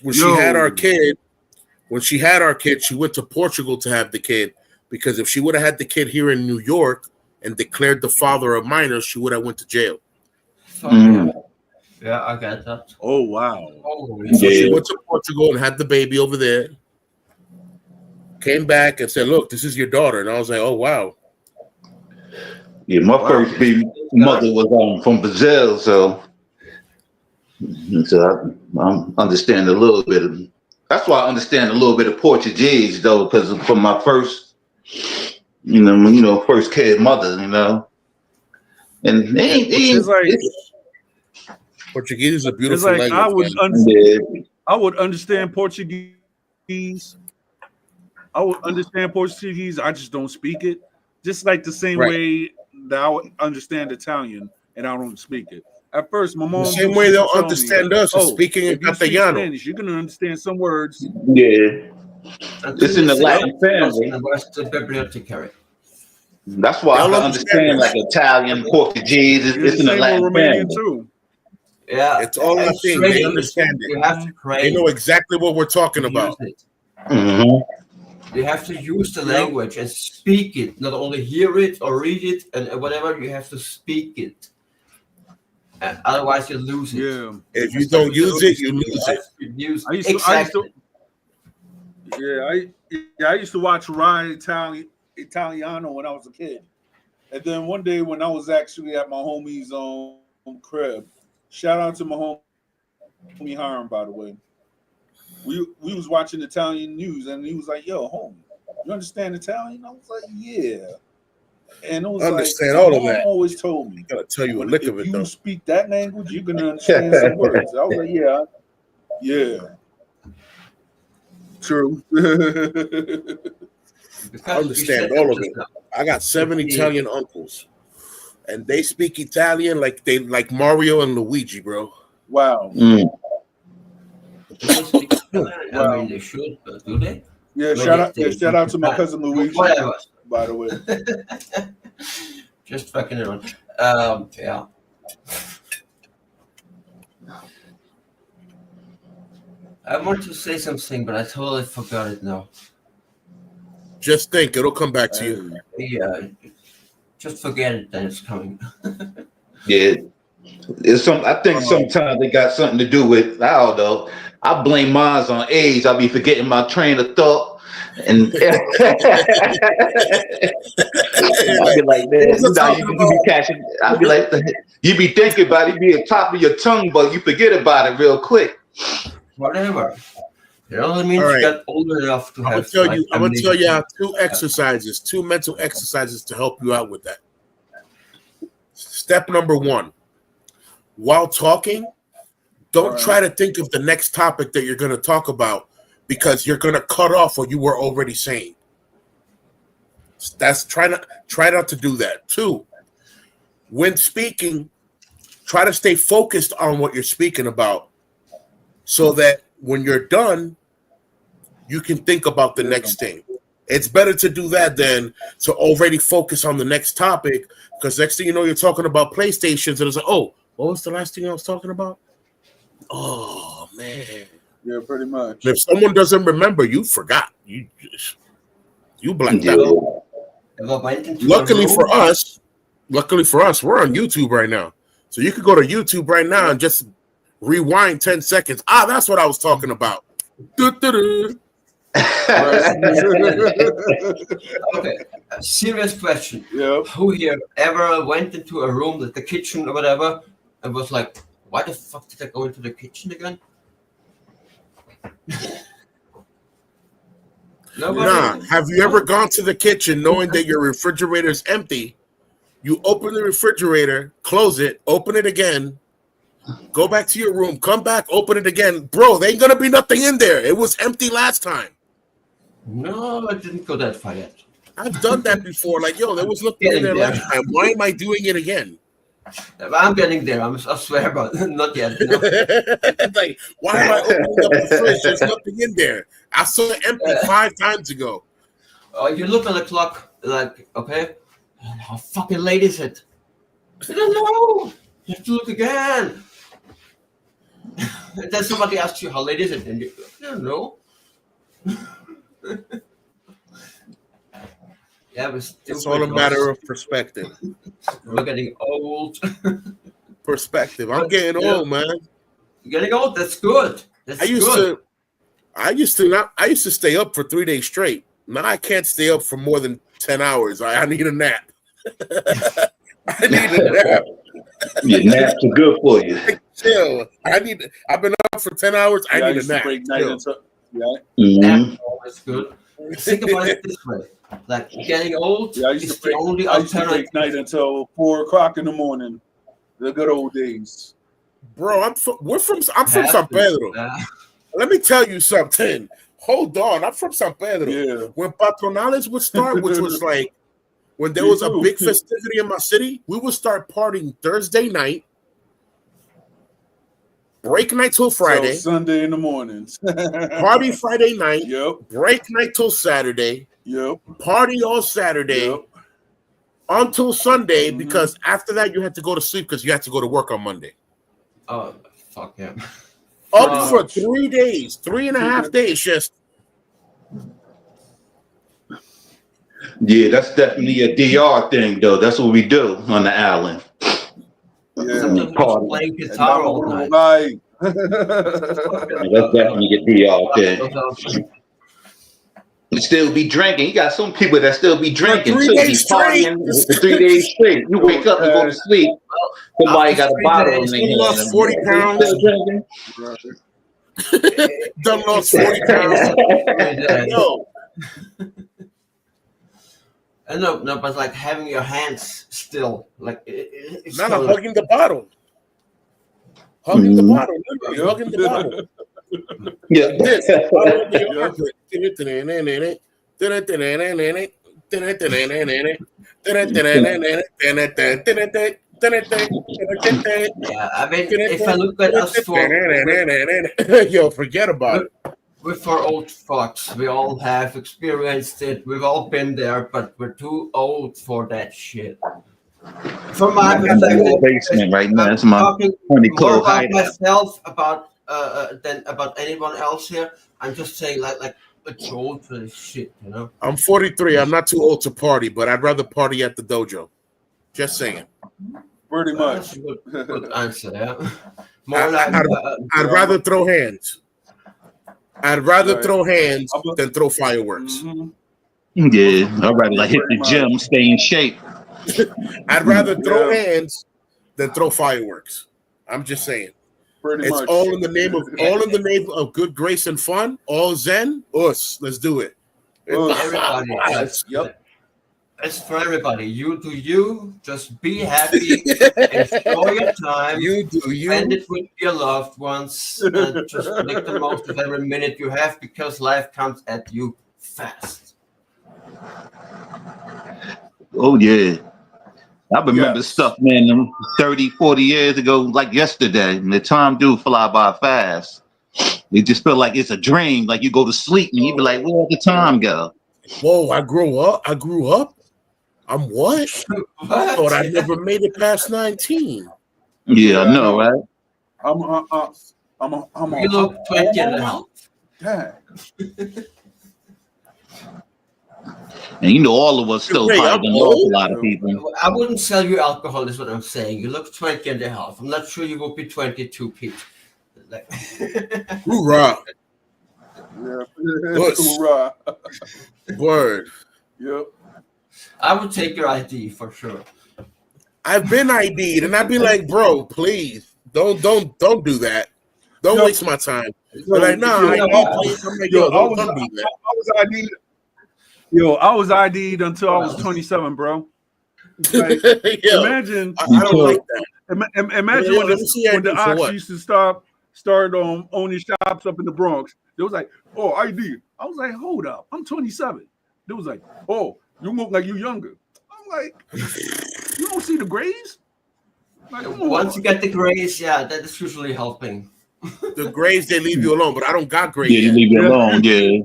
she went to Portugal to have the kid, because if she would have had the kid here in New York and declared the father a minor, she would have went to jail. Yeah, I get that. Oh wow. So she went to Portugal and had the baby over there. Came back and said, "Look, this is your daughter." And I was like, "Oh wow." Yeah, my first baby mother was from Brazil, so I understand a little bit of. That's why I understand a little bit of Portuguese though, because from my first, first kid mother, and It's like Portuguese is a it's beautiful like language. I would understand Portuguese. I would understand Portuguese. I just don't speak it. Just like the same way that I would understand Italian and I don't speak it. At first, my mom the same way they'll understand us speaking in if you speak Castellano. Spanish, you're gonna understand some words. Yeah, it's in the Latin family. The bibliotecary. That's why I can understand like Italian, Portuguese. It's in the Latin Romanian family too. Yeah, it's all that thing. They understand it. You have to train. They know exactly what we're talking about. You have to use the language and speak it, not only hear it or read it and whatever. You have to speak it. Otherwise, you lose it. Yeah. If you don't use it, you lose it. I used to watch Ryan Italiano when I was a kid. And then one day when I was actually at my homie's crib, shout out to my homie Hiram, by the way. We was watching Italian news and he was like, "Yo, homie, you understand Italian?" I was like, "Yeah." And it was understand like, all of that. Always told me, I gotta tell you a lick of it if though. you speak that language, you're gonna understand some words. I was like, yeah. True. I understand all of it. I got 7 Italian uncles, and they speak Italian like Mario and Luigi, bro. Wow. They speak Italian. I mean, they should, but do they? Yeah, shout out to my cousin Luigi. Whatever. By the way. Just fucking around. Yeah. I want to say something, but I totally forgot it now. Just think, it'll come back to you. Yeah. Just forget it, then it's coming. Yeah. I think sometimes they got something to do with, I don't know. I blame mine on age. I'll be forgetting my train of thought. And I'll be like, man, you be catching. I'll be like, you be thinking about it, be on top of your tongue, but you forget about it real quick. Whatever. It only means All you right. got old enough to I'm have. gonna tell you amnesia. two mental exercises to help you out with that. Step number 1: while talking, don't try to think of the next topic that you're going to talk about because you're going to cut off what you were already saying. Try not to do that. 2: when speaking, try to stay focused on what you're speaking about, so that when you're done, you can think about the next thing. It's better to do that than to already focus on the next topic, because next thing you know, you're talking about PlayStations, and it's like, oh, what was the last thing I was talking about? Oh, man. Yeah, pretty much. And if someone doesn't remember, you forgot. You blacked out. If I went into a Luckily room- for us, we're on YouTube right now. So you could go to YouTube right now and just rewind 10 seconds. Ah, that's what I was talking about. Du-du-du. Okay, a serious question. Yeah. Who here ever went into a room, like the kitchen or whatever, and was like, why the fuck did I go into the kitchen again? Nobody? Nah, have you ever gone to the kitchen knowing that your refrigerator is empty? You open the refrigerator, close it, open it again, go back to your room, come back, open it again. Bro, there ain't gonna be nothing in there. It was empty last time. No, I didn't go that far yet. I've done that before. Like, yo, there was nothing in there last time. Why am I doing it again? I'm getting there. I swear, but not yet. No. Like, why am I opening up the fridge? There's nothing in there. I saw it empty 5 times ago. You look at the clock, like, okay, how fucking late is it? I don't know. You have to look again. And then somebody asks you, how late is it? And you I don't know. Yeah, but It's all a matter of perspective. We're getting old. Perspective. I'm getting old, man. You're getting old. That's good. That's I used to stay up for 3 days straight. Now I can't stay up for more than 10 hours. I need a nap. I need a nap. Your naps are good for you. Chill. I've been up for 10 hours. I need a nap. Mhm. Always good. Think about it this way. Like getting old Yeah, I is used the only to alternative. break night until 4 o'clock in the morning. The good old days. Bro, I'm from San Pedro. Let me tell you something. Hold on. I'm from San Pedro. Yeah. When Patronales would start, which was like when there was a big festivity in my city, we would start partying Thursday night, break night till Friday, So Sunday in the mornings. party Friday night, Yep. break night till Saturday, Yep. party all Saturday Yep. until Sunday, Mhm. because after that you had to go to sleep because you had to go to work on Monday. Oh, fuck yeah. Up for 3 days, 3.5 days, just Yeah, that's definitely a DR thing, though. That's what we do on the island. Yeah. Sometimes Party. just playing guitar all night. Right. That's definitely a DR thing. You still be drinking. You got some people that still be drinking 3 too. Be days straight. partying for 3 days straight. You wake up and go to sleep. Somebody got a bottle in their He hand. lost 40 pounds. Still drinking. Done lost 40 pounds. Yo, No, but like having your hands still, like it's not still, hugging the bottle. Hugging the bottle. Literally, Yep. hugging the bottle. Yeah. This. yeah. I mean, if I look at us Yo, forget about it. we're for old fucks. We all have experienced it. We've all been there, but we're too old for that shit. From my I'm in perspective, the basement right now. I'm That's my talking honey more cold about hideout. myself than about anyone else here. I'm just saying, like we're too old for this shit, you know. I'm 43. I'm not too old to party, but I'd rather party at the dojo. Just saying. Pretty That's much. a good answer, yeah. More like I'd rather throw hands. I'd rather Right. throw hands than throw fireworks. Mhm. Yeah, I'd rather like hit the gym, stay in shape. I'd rather throw Yeah. hands than throw fireworks. I'm just saying. Pretty It's much. all in the name of good grace and fun. All Zen, us. Let's do it. Everybody. Yep. It's for everybody. You do you. Just be happy. Enjoy your time. You do Spend you. it with your loved ones. And just make the most of every minute you have because life comes at you fast. Oh yeah. I remember Yes. stuff, man, 30, 40 years ago, like yesterday. And the time do fly by fast. You just feel like it's a dream. Like you go to sleep and you be like, where'd the time go? Whoa, I grew up. I'm what? I thought I never made it past 19. Yeah, I know, right? I'm You look 20 and a half. Dang. And you know, all of us still Wait, probably I'm done lost a old? lot of people. I wouldn't sell you alcohol, is what I'm saying. You look 20 and a half. I'm not sure you will be 22, Pete. Like, Hoorah. Yeah. Puss. Hoorah. Word. Yep. I would take your ID for sure. I've been ID'd, and I'd be like, bro, please don't do that. Don't Yo. waste my time. Yo, They're like, nah, yo, ID, please. I'm like, yo, don't do that. I was ID'd. Yo, I was ID'd until I was 27, bro. Like, Yo, imagine, I don't like that. imagine Yo, when let me see when the ID for Ox what? used to start owning shops up in the Bronx. It was like, oh, ID. I was like, hold up, I'm 27. It was like, oh, you look like you younger. I'm like, you don't see the grays? Like, come on. Once you get the grace, yeah, that is usually helping. The graves, they leave you alone, but I don't got gray Yeah, you yet. leave it alone, yeah.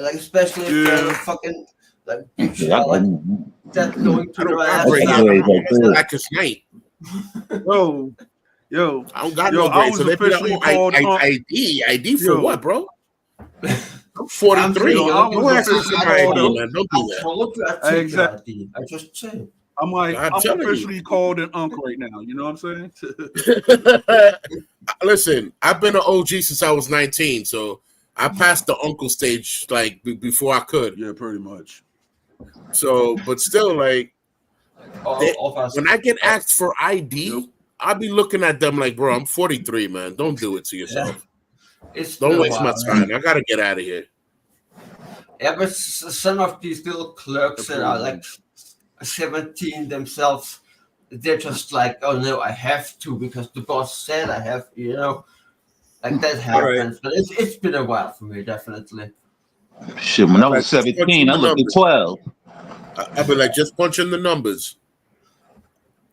Like especially if you're fucking like that going I to don't the got ass. gray That's yet. great, I'm like black as night. Yo, I don't got Yo, no I gray. was So they be like, officially oh, called ID for Yo. what, bro? I'm 43. Yo, I was Don't ask me for officially my called ID, up. man. Don't do I told you I take your Exactly. ID. I just said. I'm like, I'm I'm telling you. officially called an uncle right now. You know what I'm saying? that. Listen, I've been an OG since I was 19, so I passed the uncle stage like before I could. Yeah, pretty much. So, but still, like, All of us. when I get asked for ID, Yep. I'll be looking at them like, bro, I'm 43, man. Don't do it to yourself. It's Don't been a waste my while, time. I gotta get out of here. Yeah, but some of these little clerks that are like 17 themselves, they're just like, oh no, I have to because the boss said I have, you know, like that happens. But it's been a while for me, definitely. Shit, when I was Like, 17, I punching the looked at numbers. 12. I'll be like, just punching the numbers.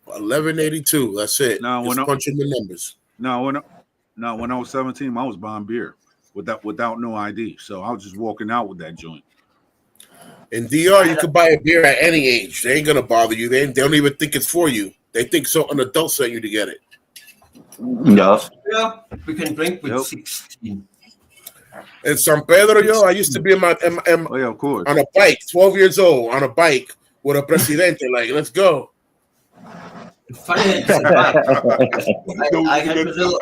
1182. That's it. Now, Just when I- punching the numbers. when I was 17, I was buying beer without no ID. So I was just walking out with that joint. In DR, you could buy a beer at any age. They ain't gonna bother you. They don't even think it's for you. They think so an adult sent you to get it. Yeah. Yeah, we can drink with Yep. 16. In San Pedro, yo, I used to be Oh yeah, of course. on a bike, 12 years old, on a bike with a presidente. Like, let's go. Funny that you said bike. I had a little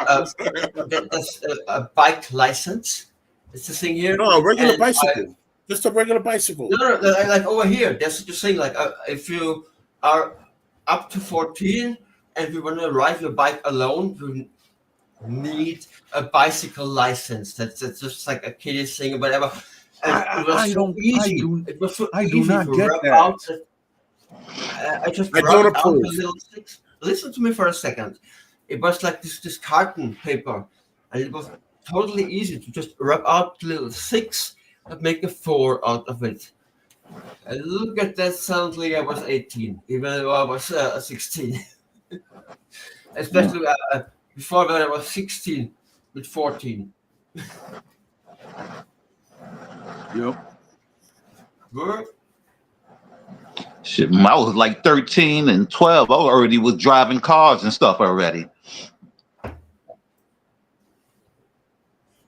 that's a bike license. It's the thing here. No, a regular And bicycle. Just a regular bicycle. No, like over here, there's such a thing. Like if you are up to 14 and you want to ride your bike alone, you need a bicycle license. That's just like a kiddie thing or whatever. And it was so easy. It was so I do easy not to get rub that. out. I just I don't rubbed out approve. the little sticks. Listen to me for a second. It was like this carton paper, and it was totally easy to just rub out the little 6 and make a 4 out of it. And look at that, suddenly I was 18, even though I was 16. Especially before when I was 16 with 14. Yep. Good. Shit, when I was like 13 and 12. I already was driving cars and stuff already.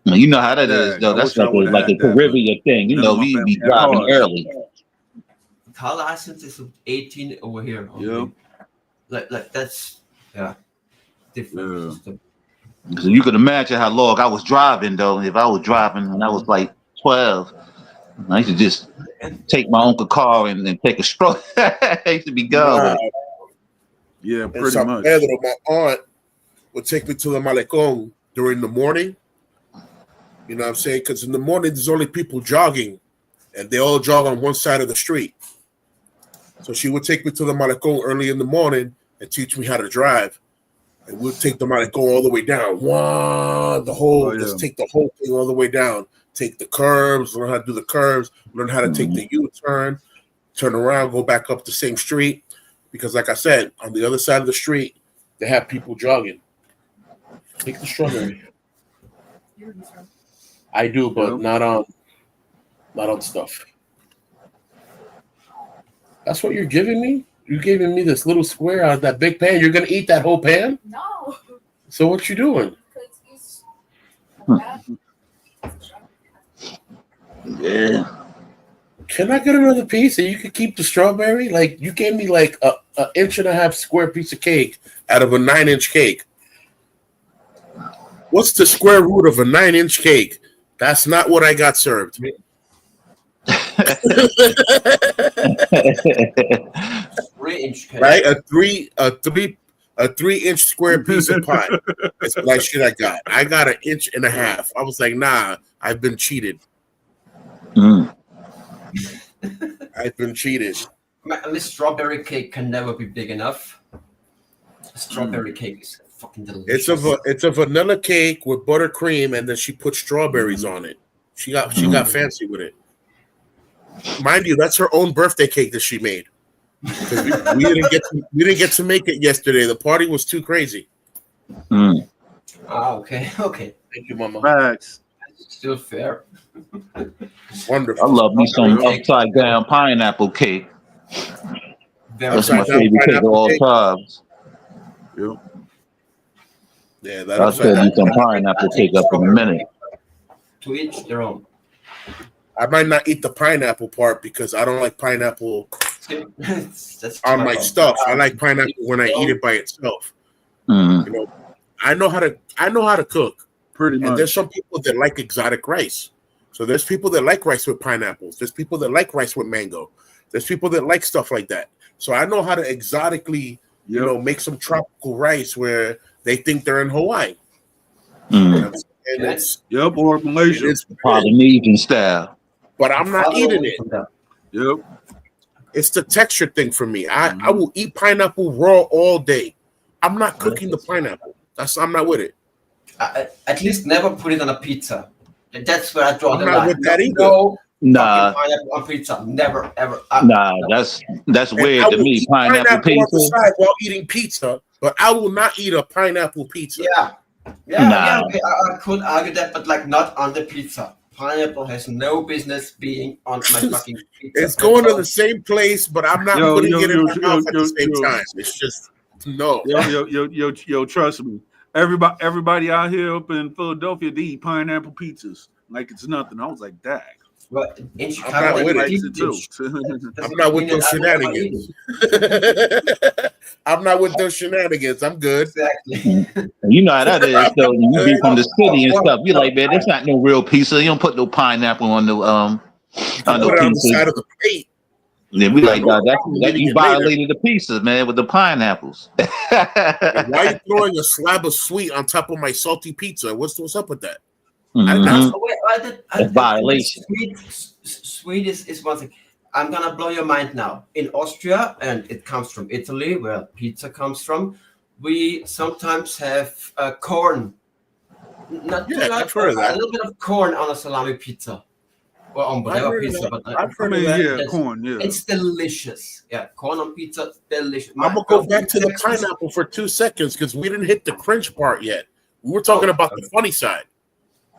Now, you know how that is, Dang, though. I That's wish I like a, would've like a had that, Caribbean thing. You none know, of my we family be had driving cars. early. Car license is 18 over here. Only. Yep. Like that's different. Yeah. System. So you could imagine how long I was driving, though. If I was driving when I was like 12, I used to just take my uncle car and then take a stroll. I used to be gone with it. Yeah, In pretty San much. Pedro, my aunt would take me to the Malecón during the morning. You know what I'm saying? Because in the morning, there's only people jogging, and they all jog on one side of the street. So she would take me to the Malecón early in the morning and teach me how to drive. And we'll take the Malecón all the way down. Just take the whole thing all the way down. Take the curves, learn how to do the curves, learn how to take the U-turn, turn around, go back up the same street. Because like I said, on the other side of the street, they have people jogging. Take the strawberry. I do, but not on stuff. That's what you're giving me? You're giving me this little square out of that big pan. You're gonna eat that whole pan? No. So what you doing? Yeah. Can I get another piece and you can keep the strawberry? Like you gave me like a inch and a half square piece of cake out of a 9-inch cake. What's the square root of a 9-inch cake? That's not what I got served. 3-inch cake. Right? A 3-inch square piece of pie. That's what I got. I got 1.5 inches. I was like, nah, I've been cheated. I've been cheated. The strawberry cake can never be big enough. A strawberry cake is fucking delicious. It's a vanilla cake with buttercream, and then she put strawberries on it. She got fancy with it. Mind you, that's her own birthday cake that she made. We didn't get to make it yesterday. The party was too crazy. Okay. Thank you, Mama. Facts. Still fair. Wonderful. I love me some upside down pineapple cake. That's my favorite cake of all times. Yep. Yeah, that I'll tell you some pineapple cake up in a minute. To each their own. I might not eat the pineapple part because I don't like pineapple That's on my stuff. I like pineapple when I eat it by itself. Mm-hmm. You know, I know how to cook. Pretty much. And there's some people that like exotic rice. So there's people that like rice with pineapples. There's people that like rice with mango. There's people that like stuff like that. So I know how to exotically, make some tropical rice where they think they're in Hawaii. Mm. And it's or Malaysia. it's Polynesian style. but I'm not eating it. Yep. It's the texture thing for me. I will eat pineapple raw all day. I'm not cooking the pineapple. I'm not with it. At least never put it on a pizza. That's where I draw the I'm not line. with that either. No Nah, pineapple on pizza. Never, ever. nah, that's And weird I to will me. eat Pineapple on the pizza. side while eating pizza, but I will not eat a pineapple pizza. Yeah, okay, I could argue that, but like not on the pizza. Pineapple has no business being on my fucking pizza. It's going to the same place, but I'm not putting it in my mouth at the same time. It's just no. Yo, trust me. Everybody out here up in Philadelphia, they eat pineapple pizzas like it's nothing. I was like, dang. Well, in I'm Chicago, not with they it. eat too. I'm not with those shenanigans. I'm not with those shenanigans. I'm good. Exactly. You know how that is, though. When you be from the city and stuff, you're like, man, that's not no real pizza. You don't put no pineapple on the You can put it on the side of the plate. Then we like, that you violated the pizza, man, with the pineapples. Why are you throwing a slab of sweet on top of my salty pizza? What's up with that? That's violation. Sweet is one thing. I'm gonna blow your mind now. In Austria, and it comes from Italy, where pizza comes from, we sometimes have corn. Not too much, I've heard of but that. a little bit of corn on a salami pizza. Or on whatever pizza, but I've heard of that. Corn, yeah. it's delicious. Yeah, corn on pizza, delicious. I'm gonna go back to the pineapple for 2 seconds because we didn't hit the cringe part yet. We were talking about the funny side.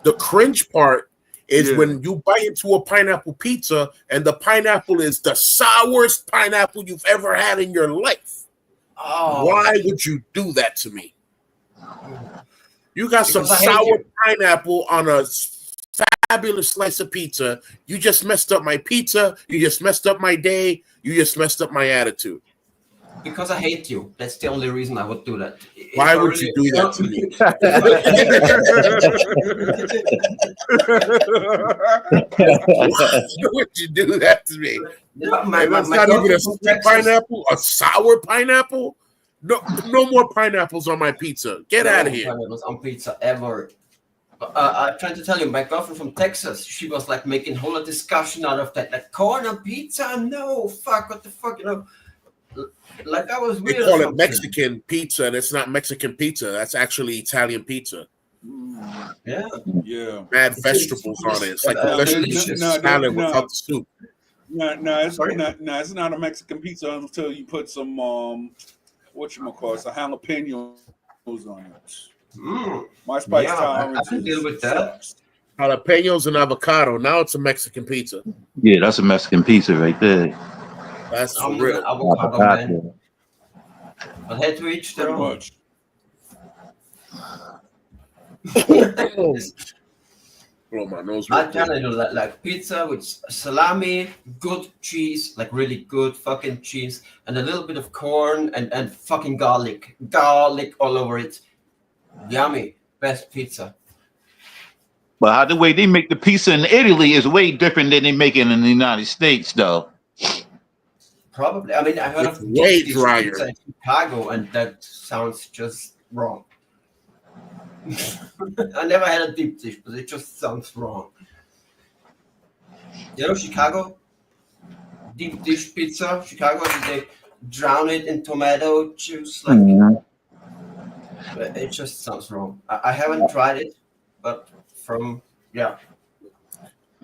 The cringe part is when you bite into a pineapple pizza and the pineapple is the sourest pineapple you've ever had in your life. Oh. Why would you do that to me? You got some sour pineapple on a fabulous slice of pizza. You just messed up my pizza. You just messed up my day. You just messed up my attitude. Because I hate you. That's the only reason I would do that. Why would you do that to me? Why would you do that to me? Yeah, That's not even a sweet pineapple, a sour pineapple. No more pineapples on my pizza. Get No out of here. pineapples on pizza ever. I'm trying to tell you, my girlfriend from Texas, she was like making a whole discussion out of that. Like corn on pizza? No, fuck, what the fuck, you know? Like I was They weird. call it Mexican pizza, and it's not Mexican pizza. That's actually Italian pizza. Yeah. Yeah. Mad vegetables on it. It's like a delicious. salad without the soup. No, it's Sorry? it's not a Mexican pizza until you put some whatchamacallit, some jalapenos on it. My spice Yeah, tolerance I can deal with that. sucks. Jalapenos and avocado. Now it's a Mexican pizza. Yeah, that's a Mexican pizza right there. That's for I'm real. an avocado man. Avocado. But head to each their Pretty own. much. Blow my nose. I tell you, like pizza with salami, good cheese, like really good fucking cheese, and a little bit of corn and fucking garlic all over it. Yummy, best pizza. But how the way they make the pizza in Italy is way different than they make it in the United States, though. Probably. I mean, I heard It's of way deep dish drier. pizza in Chicago, and that sounds just wrong. I never had a deep dish, but it just sounds wrong. You know, Chicago deep dish pizza. Chicago, they drown it in tomato juice, like it just sounds wrong. I haven't tried it, but from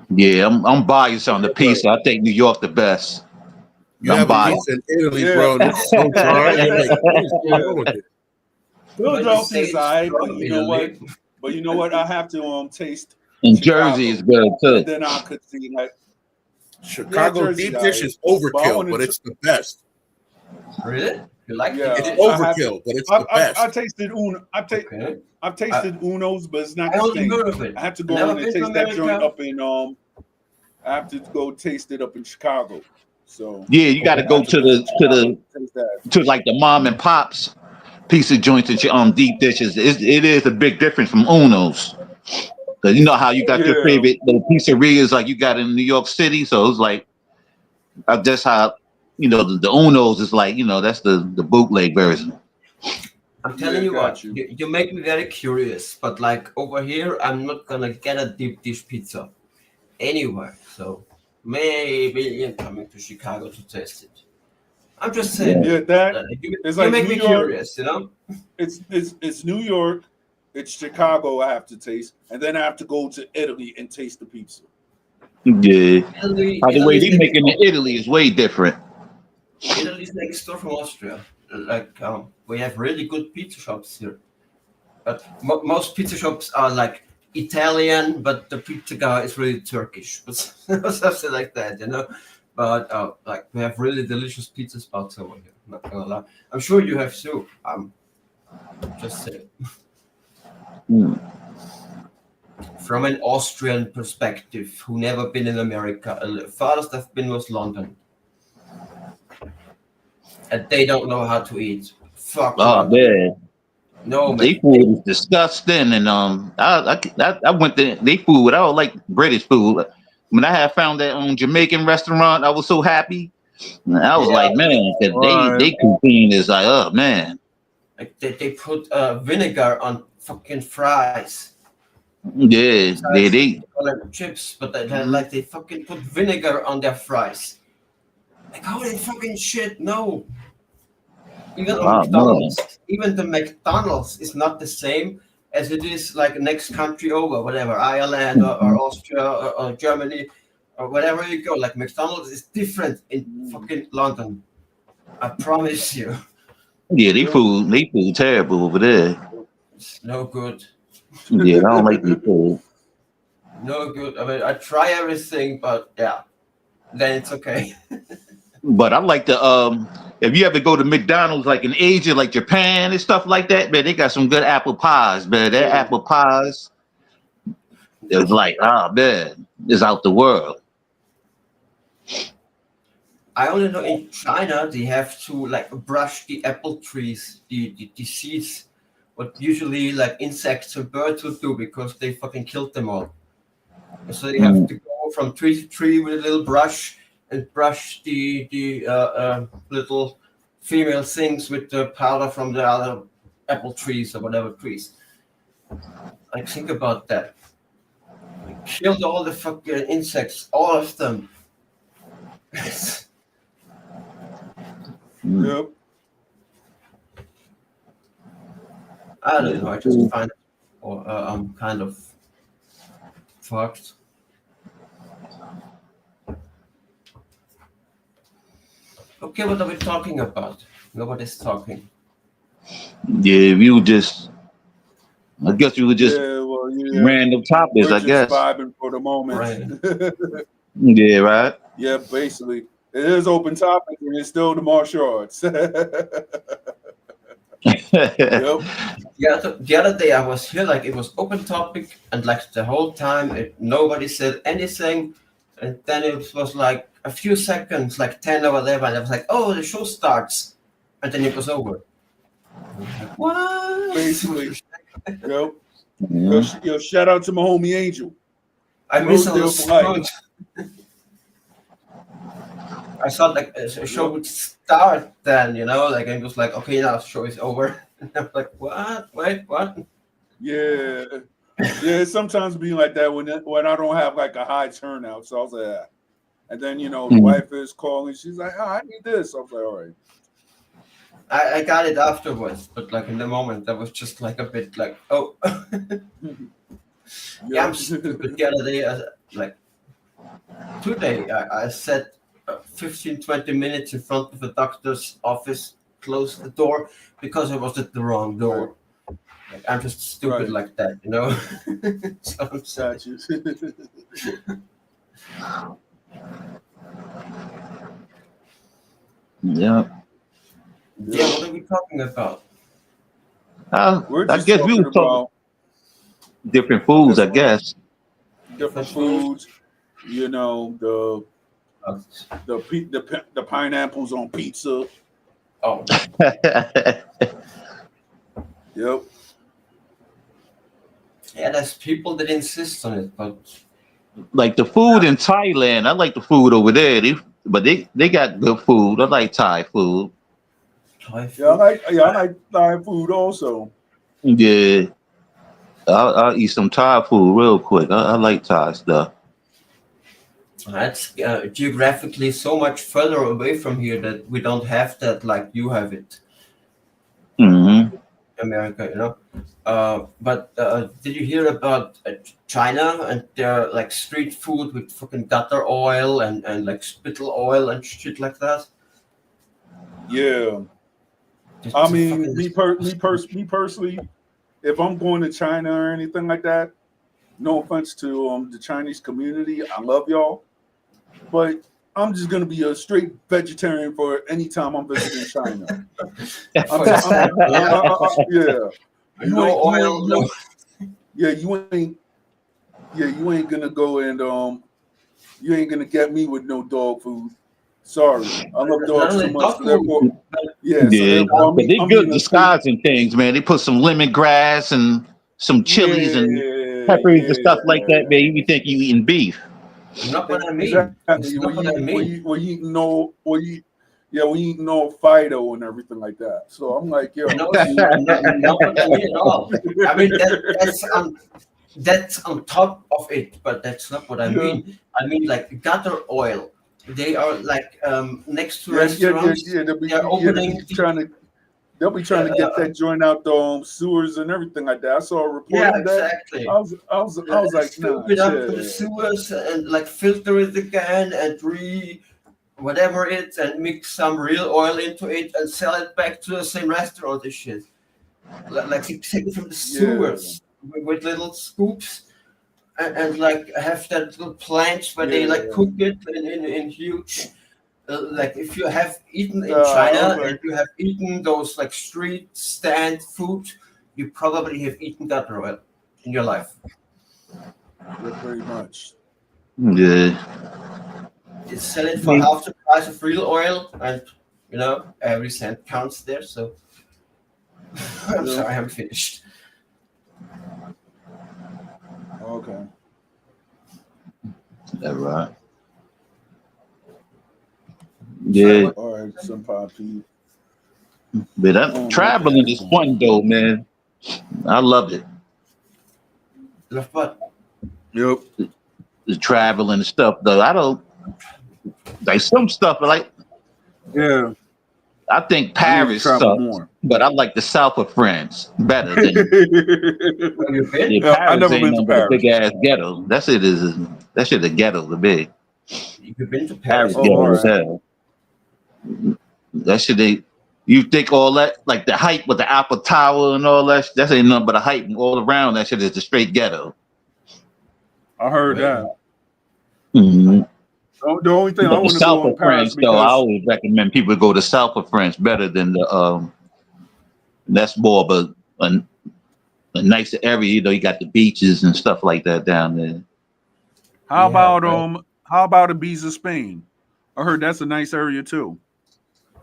Yeah, I'm biased on the pizza. I think New York the best. You I'm have a biased. pizza in Italy, bro, and it's so dry. You're like, what is going on with it? Philadelphia is alright, but from you know what? Italy. But you know what? I have to taste And Chicago. Jersey is good and too. then I could see like Chicago Jersey, deep dish is but I overkill, wanted but to- it's the best. Really? You like Yeah. It's it? overkill, but it's the best. I tasted Uno. Okay. I've tasted Uno's, but it's not I the only same. heard of it. I have to go Never in and been to taste that joint America. up in I have to go taste it up in Chicago. So Yeah, you got to go to taste that. like the mom and pops pizza joints and deep dishes. It is a big difference from Uno's. Cause you know how you got your Yeah. favorite little pizzerias like you got in New York City. So it's like that's how the Uno's is like. That's the bootleg version. I'm telling Yeah, you got what, you. you make me very curious. But like over here, I'm not gonna get a deep dish pizza anywhere. So maybe I'm coming to Chicago to taste it. I'm just saying. Yeah, that You it's you like make New me York. curious, you know? It's New York, it's Chicago. I have to taste, and then I have to go to Italy and taste the pizza. Yeah, Italy, how the way Italy's they make it in Italy is way different. Italy's next door from Austria. Like we have really good pizza shops here, but most pizza shops are like Italian, but the pizza guy is really Turkish, but something like that, you know. But like we have really delicious pizza spots over here. Not gonna lie, I'm sure you have too. Just saying. From an Austrian perspective, who never been in America, farthest I've been was London. And they don't know how to eat. Fuck. Oh London. man, No, they man. food is disgusting, and I went to they food. I don't like British food. When I had found that Jamaican restaurant, I was so happy. I was like, man, 'cause they cuisine is like, oh man. Like they put vinegar on fucking fries. Yeah, they Call them chips, but they fucking put vinegar on their fries. Like holy fucking shit, no. Even on Wow, McDonald's, even the McDonald's is not the same as it is like next country over, whatever, Ireland or Austria or Germany or wherever you go. Like McDonald's is different in fucking London. I promise you. yeah, they food terrible over there. It's no good. Yeah, I don't like their food. No good. I mean, I try everything, but yeah, then it's okay. But I like the if you ever go to McDonald's like in Asia, like Japan and stuff like that, man, they got some good apple pies, man. Their apple pies is like, man, it's out the world. I only know in China they have to like brush the apple trees, the seeds, what usually like insects or birds would do because they fucking killed them all. And so they have to go from tree to tree with a little brush and brush the little female sings with the powder from the other apple trees or whatever trees. Like, think about that. We killed all the fucking insects, all of them. Yep. I don't know. I just find it, or I'm kind of fucked. Okay, what are we talking about? Nobody's talking. Yeah, we were just. I guess we were just Yeah, well, yeah. random topics. We're I just guess. vibing for the moment. Right. Yeah, right. Yeah, basically. It is open topic and it's still the martial arts. Yep. The other day I was here, like it was open topic, and like the whole time nobody said anything, and then it was like a few seconds, like 10 or whatever, and I was like, oh, the show starts, and then it was over. Like, what? Basically. Yep. Yeah. Yo, shout out to my homie Angel. I Rosedale for life. misunderstood. I thought like a show would start then, like it was like, okay, now the show is over. And I'm like, what? Wait, what? Yeah. Yeah, it sometimes be like that when I don't have like a high turnout. So I was like, ah. And then, the wife is calling. She's like, oh, I need this. I was like, all right. I got it afterwards, but like in the moment, that was just like a bit like, oh. Yeah, I'm stupid. The other day, today, I sat 15, 20 minutes in front of the doctor's office, closed the door because I was at the wrong door. Like, I'm just stupid like that, So I'm sorry. Got you. Yeah. Yeah, what are we talking about? We're I just guess we talking were talking about different foods. I guess. different foods. The pineapples on pizza. Oh, Yep. yeah, there's people that insist on it, but Like the food in Thailand, I like the food over there. They got good food. I like Thai food. Thai Yeah, I food. like Thai food also. Yeah, I'll eat some Thai food real quick. I like Thai stuff. That's geographically so much further away from here that we don't have that like you have it, Hmm. America. But did you hear about China and their like street food with fucking gutter oil and like spittle oil and shit like that? Yeah. It's I a mean, fucking me personally, if I'm going to China or anything like that, no offense to the Chinese community, I love y'all, but I'm just gonna be a straight vegetarian for any time I'm visiting China. Yeah. No oil, no. You ain't gonna go and you ain't gonna get me with no dog food. Sorry, I love Not dogs too only much. dog So food, therefore, but yeah. So Yeah, therefore, but they I'm good eating a straight. disguising things, man. They put some lemongrass and some chilies and Yeah, peppers and stuff like that, man. yeah. You think you eating beef? not what I mean. It's Exactly. not what I mean. We eating all Fido and everything like that. So I'm like, yo, No, it's not what I mean at all. I mean that's on top of it, but that's not what I yeah, mean. I mean like gutter oil. They are like next to yeah. restaurants. They'll be, They're opening. they'll be trying to get that joint out the sewers and everything like that. I saw a report Yeah, on that. exactly. I was like, Scoop nah, it up to the shit. sewers and like filter it again and whatever it and mix some real oil into it and sell it back to the same restaurant and shit. Like you take it from the sewers with little scoops and like have that little planch where they like cook it in huge. Like if you have eaten in China and you have eaten those like street stand food, you probably have eaten gutter oil in your life. Yeah, pretty much. Yeah. You sell it for half the price of real oil, and every cent counts there. So I'm sorry, I'm finished. Okay. That right. Yeah. All right, some poppy. But Oh, traveling okay. is fun though, man. I love it. Love what? Yep. The traveling and stuff though. I don't like some stuff like Yeah. I think I need to Paris travel sucks, more. but I like the south of France better than Where you been? yeah, Yeah, I Paris never ain't been to nothing but a Paris. big ass ghetto. That shit a ghetto to be. You've been to Paris Paris? Oh, all ghetto as right. hell. That shit they you think all that like the hype with the Apple Tower and all that that ain't nothing but a hype and all around that shit is the straight ghetto. I heard Really? that. Mhm. The only thing I But the want to go south in of Paris France though, I because always recommend people go to south of France better than the that's more of a nicer area, you know, you got the beaches and stuff like that down there. Yeah, right. how about Ibiza, Spain? I heard that's a nice area too.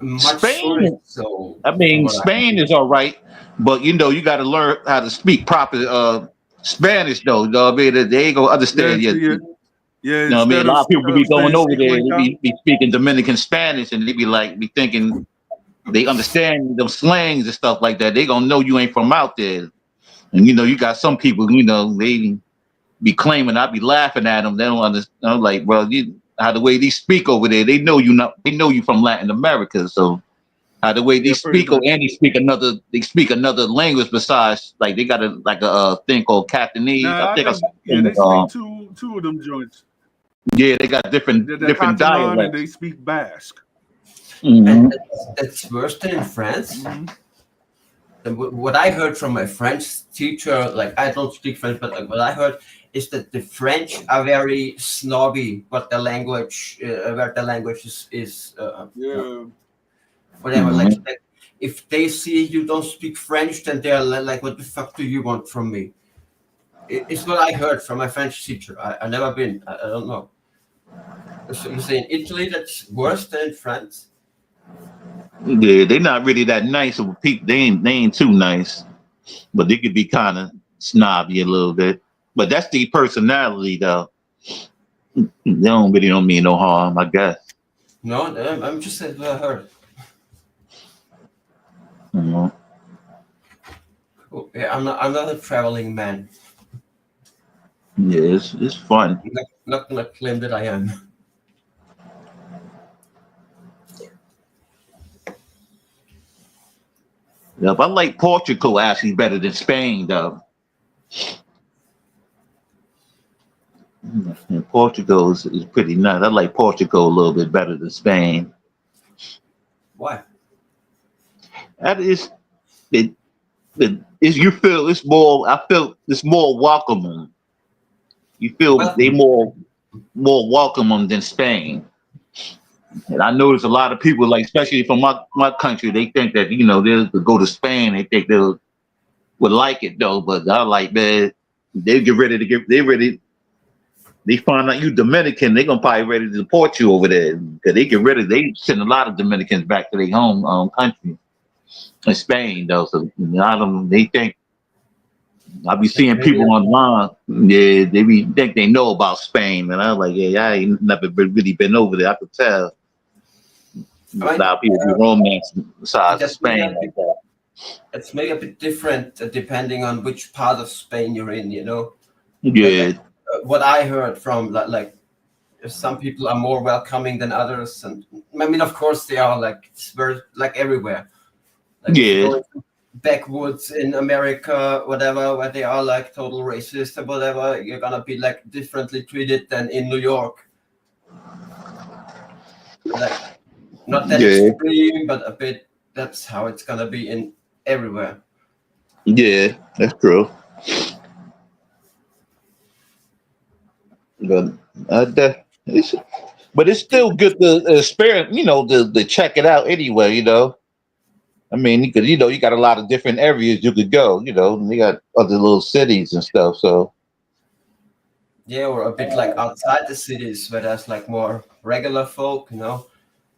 Much less Spain, so I from mean, what I Spain is all right, but you know, you got to learn how to speak proper Spanish, though. You know what I mean? They ain't gonna Yeah, understand you. yeah, You yeah. know what I mean? A lot of people be going Saying over speak there, like they that. be speaking Dominican Spanish, and they be like, be thinking they understand them slangs and stuff like that. They gonna know you ain't from out there, and you know, you got some people, you know, they be claiming. I be laughing at them. They don't understand. I'm like, bro, how the way they speak over there, they know you not. They know you from Latin America, so. How the way they Yeah, pretty speak, or much. and they speak another language besides like they got a thing called Cantonese. I Nah, I think I think saw yeah, something, they speak two of them joints. yeah, they got different The different Catalan and dialects. they speak Basque. and Hmm. that's worse than in France. Hmm. What I heard from my French teacher, like I don't speak French, but like, what I heard is that the French are very snobby, but the language, where the language is Yeah. whatever. Hmm. Like if they see you don't speak French, then they're like, "What the fuck do you want from me?" It's what I heard from my French teacher. I never been. I don't know. So you say in Italy that's worse than in France? Yeah, they not really that nice of people. They ain't too nice, but they could be kind of snobby a little bit. But that's the personality, though. They don't mean no harm, I guess. No, I'm just saying what I heard. You know? Cool. Yeah, I'm not a traveling man. Yeah, it's fun. I'm not gonna claim that I am. Yeah, but I like Portugal actually better than Spain, though. And Portugal is pretty nice. I like Portugal a little bit better than Spain. Why? That is it is you feel it's more I feel it's more welcoming. You feel they Welcome. more welcoming than Spain. And I notice a lot of people like especially from my country, they think that you know they'll go to Spain, they think would like it though, but I like man, they find out you Dominican, they gonna probably ready to deport you over there because they send a lot of Dominicans back to their home country in Spain though. So a lot of them they think I be Like seeing maybe people online, yeah, they be think they know about Spain, and I was like, yeah, I ain't never really been over there. I could tell I a mean, lot of people be romance besides of that's maybe Spain like that. it's maybe a bit different depending on which part of Spain you're in. You know, Yeah, what I heard from like some people are more welcoming than others, and I mean, of course, they are like it's very like everywhere. Like if you yeah, go into backwoods in America, whatever, where they are like total racist or whatever, you're gonna be like differently treated than in New York. Like not that yeah, extreme, but a bit. That's how it's gonna be in everywhere. yeah. That's true. But it's, but it's still good to experience, you know, to check it out anyway. You know, I mean, because you know, you got a lot of different areas you could go. You know, and you got other little cities and stuff. So Yeah, or a bit like outside the cities where there's like more regular folk, you know.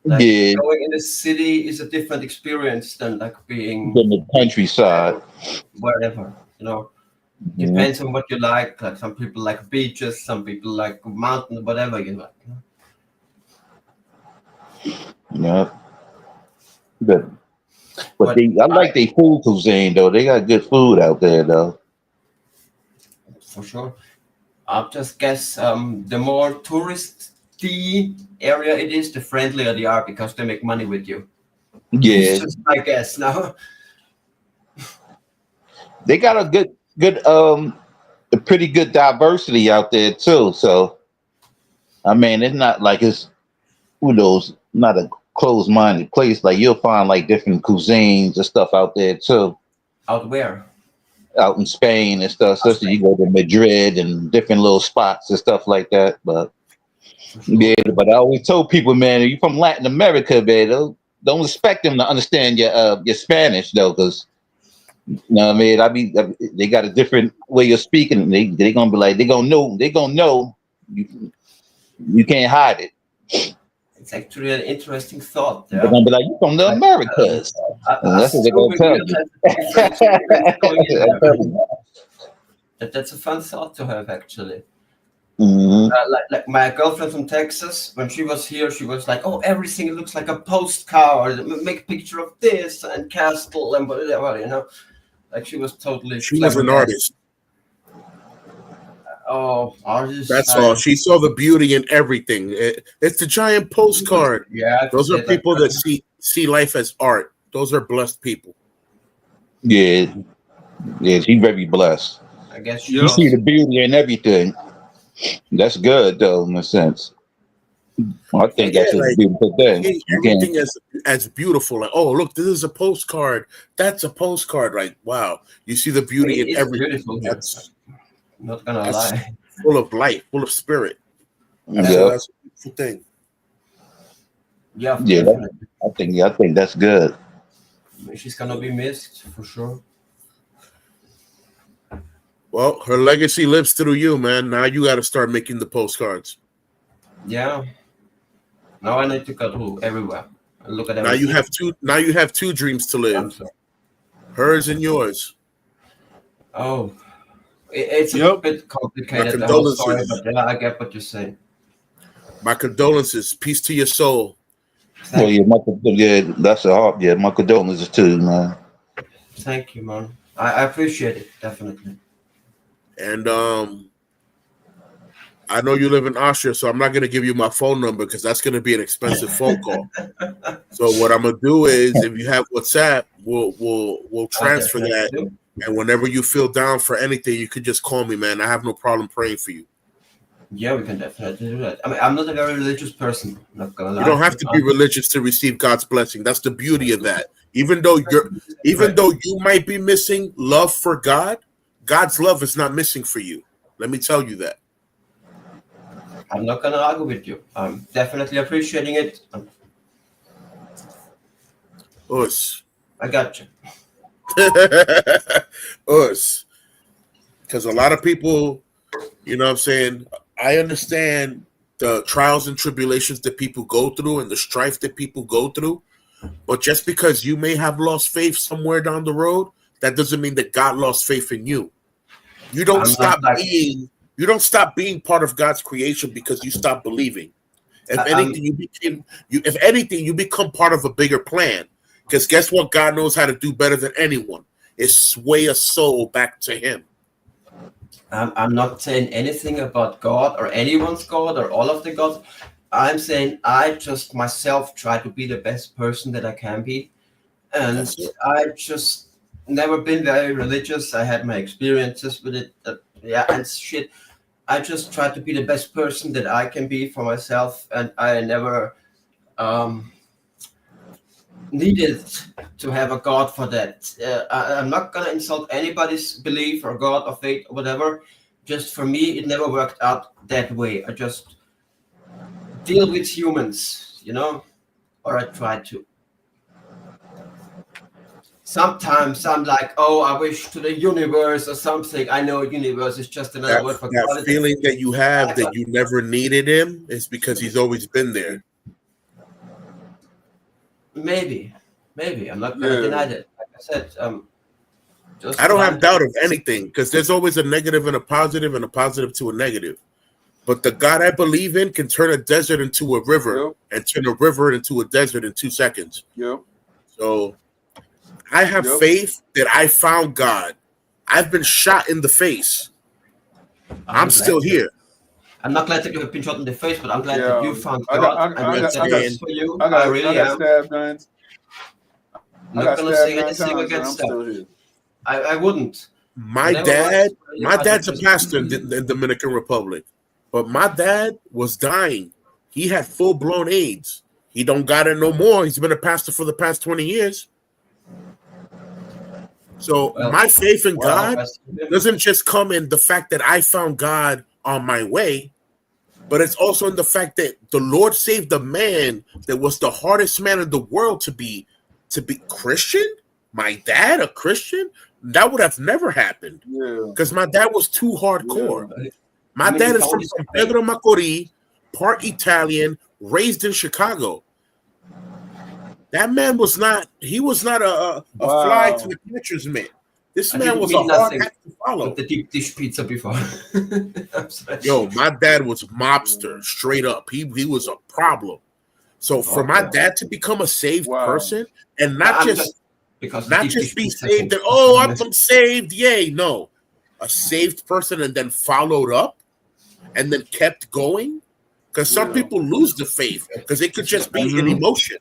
Like yeah, going in the city is a different experience than like being in the countryside. wherever, you know. Mhm. Depends on what you like. Like some people like beaches, some people like mountain, whatever you like. You know? Yeah, but But I like their food cuisine though. They got good food out there though. For sure. I just guess the more touristy area it is, the friendlier they are because they make money with you. It's Yeah, just my guess now. they got a a pretty good diversity out there too. So I mean, it's not like it's not a closed-minded place. Like you'll find like different cuisines and stuff out there too. Out where? Out in Spain and stuff. Especially you go to Madrid and different little spots and stuff like that. But For sure. yeah, but I always told people, man, you from Latin America, man, don't expect them to understand your Spanish though, because you know what I mean. They got a different way of speaking. They gonna be like they gonna know. You can't hide it. It's actually an interesting thought. They're Yeah. gonna be like, you from the Americas. And that's what they're gonna tell you. That's a fun thought to have, actually. Mhm. Like my girlfriend from Texas, when she was here, she was like, "Oh, everything looks like a postcard. Make a picture of this and castle and whatever, you know." Like she was totally. She was an artist. Oh, artist. That's all. She saw the beauty in everything. It's the giant postcard. Yeah, Those are people that see life as art. Those are blessed people. Yeah, she's very blessed. I guess You see the beauty in everything. That's good though, in a sense. I think that's a beautiful thing. Everything as beautiful. Like, oh, look, this is a postcard. That's a postcard. Like, wow, you see the beauty in everything. Beautiful. That's not gonna lie. Full of life, full of spirit. Yeah, that's a beautiful thing. Yeah, I think that's good. She's gonna be missed for sure. Well, her legacy lives through you, man. Now you got to start making the postcards. Yeah. Now I need to go to everywhere and look at everything. Now you have two dreams to live. Hers and yours. Oh, it's a bit complicated. The whole story, but yeah, I get what you're saying. My condolences. Peace to your soul. Well, that's a hard. Yeah, my condolences too, man. Thank you, man. I appreciate it, definitely. And I know you live in Austria, so I'm not going to give you my phone number because that's going to be an expensive phone call. So what I'm going to do is, if you have WhatsApp, we'll transfer that. And whenever you feel down for anything, you could just call me, man. I have no problem praying for you. Yeah, we can definitely do that. I mean, I'm not a very religious person. I'm not gonna lie. You don't have to be religious to receive God's blessing. That's the beauty of that. Even though you might be missing love for God, God's love is not missing for you. Let me tell you that. I'm not gonna argue with you. I'm definitely appreciating it. Us. I got you. Us. Because a lot of people, you know what I'm saying, I understand the trials and tribulations that people go through and the strife that people go through. But just because you may have lost faith somewhere down the road, that doesn't mean that God lost faith in you. You don't stop being part of God's creation because you stop believing. If anything, you become part of a bigger plan. Because guess what? God knows how to do better than anyone. Is sway a soul back to Him. I'm not saying anything about God or anyone's God or all of the gods. I'm saying I just myself try to be the best person that I can be. And I just never been very religious. I had my experiences with it. And shit. I just try to be the best person that I can be for myself. And I never needed to have a God for that. I'm not going to insult anybody's belief or God or faith or whatever. Just for me, it never worked out that way. I just deal with humans, you know, or I try to. Sometimes I'm like, oh, I wish to the universe or something. I know universe is just another word for God. That feeling that you have that you never needed Him is because He's always been there. Maybe. I'm not going to deny that. Like I said, I don't have doubt of anything because there's always a negative and a positive to a negative. But the God I believe in can turn a desert into a river and turn a river into a desert in 2 seconds. Yep. So I have faith that I found God. I've been shot in the face. I'm still here. I'm not glad that you have been shot in the face, but I'm glad that you found I God. got, I'm I glad for you. I I got, really I got am. stabbed 9. I Not got gonna stabbed say 9 anything times, and I'm against that. still here. I wouldn't. My Whenever I dad's a just- pastor in the Dominican Republic, but my dad was dying. He had full blown AIDS. He don't got it no more. He's been a pastor for the past 20 years. So Well, my faith in well, God Pastor- doesn't just come in the fact that I found God on my way, but it's also in the fact that the Lord saved a man that was the hardest man in the world to be Christian. My dad, a Christian, that would have never happened Yeah. because my dad was too hardcore. My I mean, dad you is from found San his Pedro Macorís, part Italian, raised in Chicago. That man was not. He was not a fly to the catcher's mitt. This I man didn't was a mean hard nothing act to follow. with the deep dish pizza before. I'm sorry. Yo, my dad was mobster, straight up. He was a problem. So for my dad to become a saved person and not I'm just because not deep just dish be pizza saved can- that I'm saved, yay. No. A saved person and then followed up and then kept going. Because some people lose the faith because it could just be an emotion.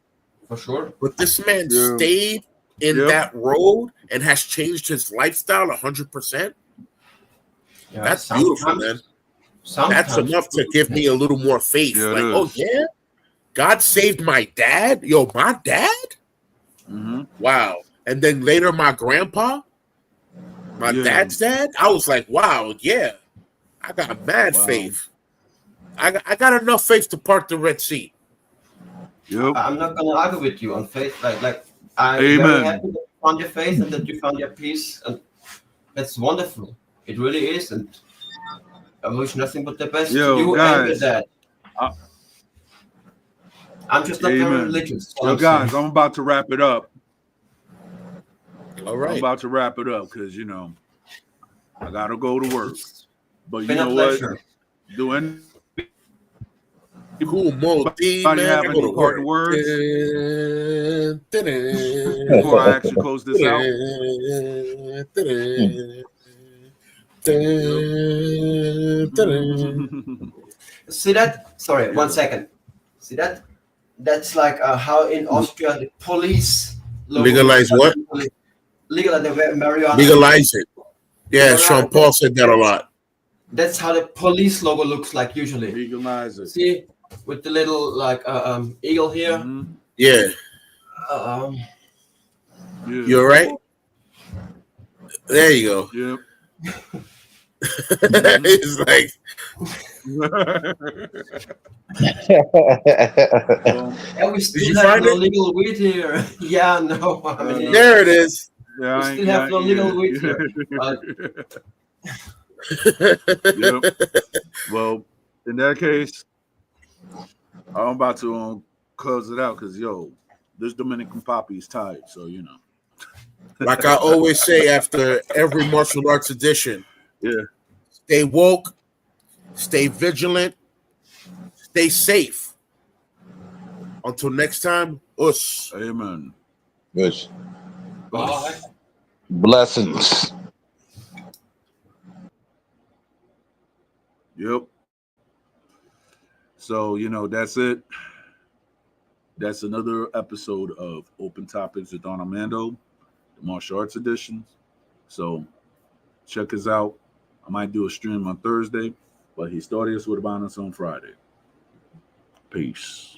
for sure. But this man Yeah. stayed in that road and has changed his lifestyle 100%. Yeah, That's beautiful, man. That's enough to give me a little more faith. Yeah, it like, is. oh yeah, God saved my dad. Yo, my dad? Mm-hmm. Wow. And then later my grandpa, my dad's dad. I was like, wow, yeah. I got mad faith. I got enough faith to part the Red Sea. Yep. I'm not gonna argue with you on faith. Like I'm Amen. very happy that you found your faith and that you found your peace, and that's wonderful. It really is, and I wish nothing but the best Yo, to you guys. and your dad. I'm just not very Amen. religious. Yo, guys, I'm about to wrap it up. All I'm right. about to wrap it up because I gotta go to work. But you Been a know what? pleasure. Doing Cool Multi, man. have I any go to parting work. words before I actually close this out? See that? Sorry, 1 second. See that? That's like how in Austria the police logo Legalize looks what? like legalize the marijuana. Legalize it. Yeah, Marijuana. Sean Paul said that a lot. That's how the police logo looks like usually. Legalize it. See, with the little like eagle here. Mhm. Yeah. Um, Yeah. You all right? There you go. Yep. It's like, Well, yeah, we still you have find no it? legal weed here. Yeah, no. I mean, there it is. yeah, We I still have no legal weed yeah. here. Yep. Well, in that case, I'm about to close it out because this Dominican poppy is tired, so Like I always say after every martial arts edition, stay woke, stay vigilant, stay safe. Until next time, us. Amen. Yes. Bye. Blessings. Yep. So that's it. That's another episode of Open Topics with Don Armando, the martial arts edition. So check us out. I might do a stream on Thursday, but he started us with Abounds on Friday. Peace.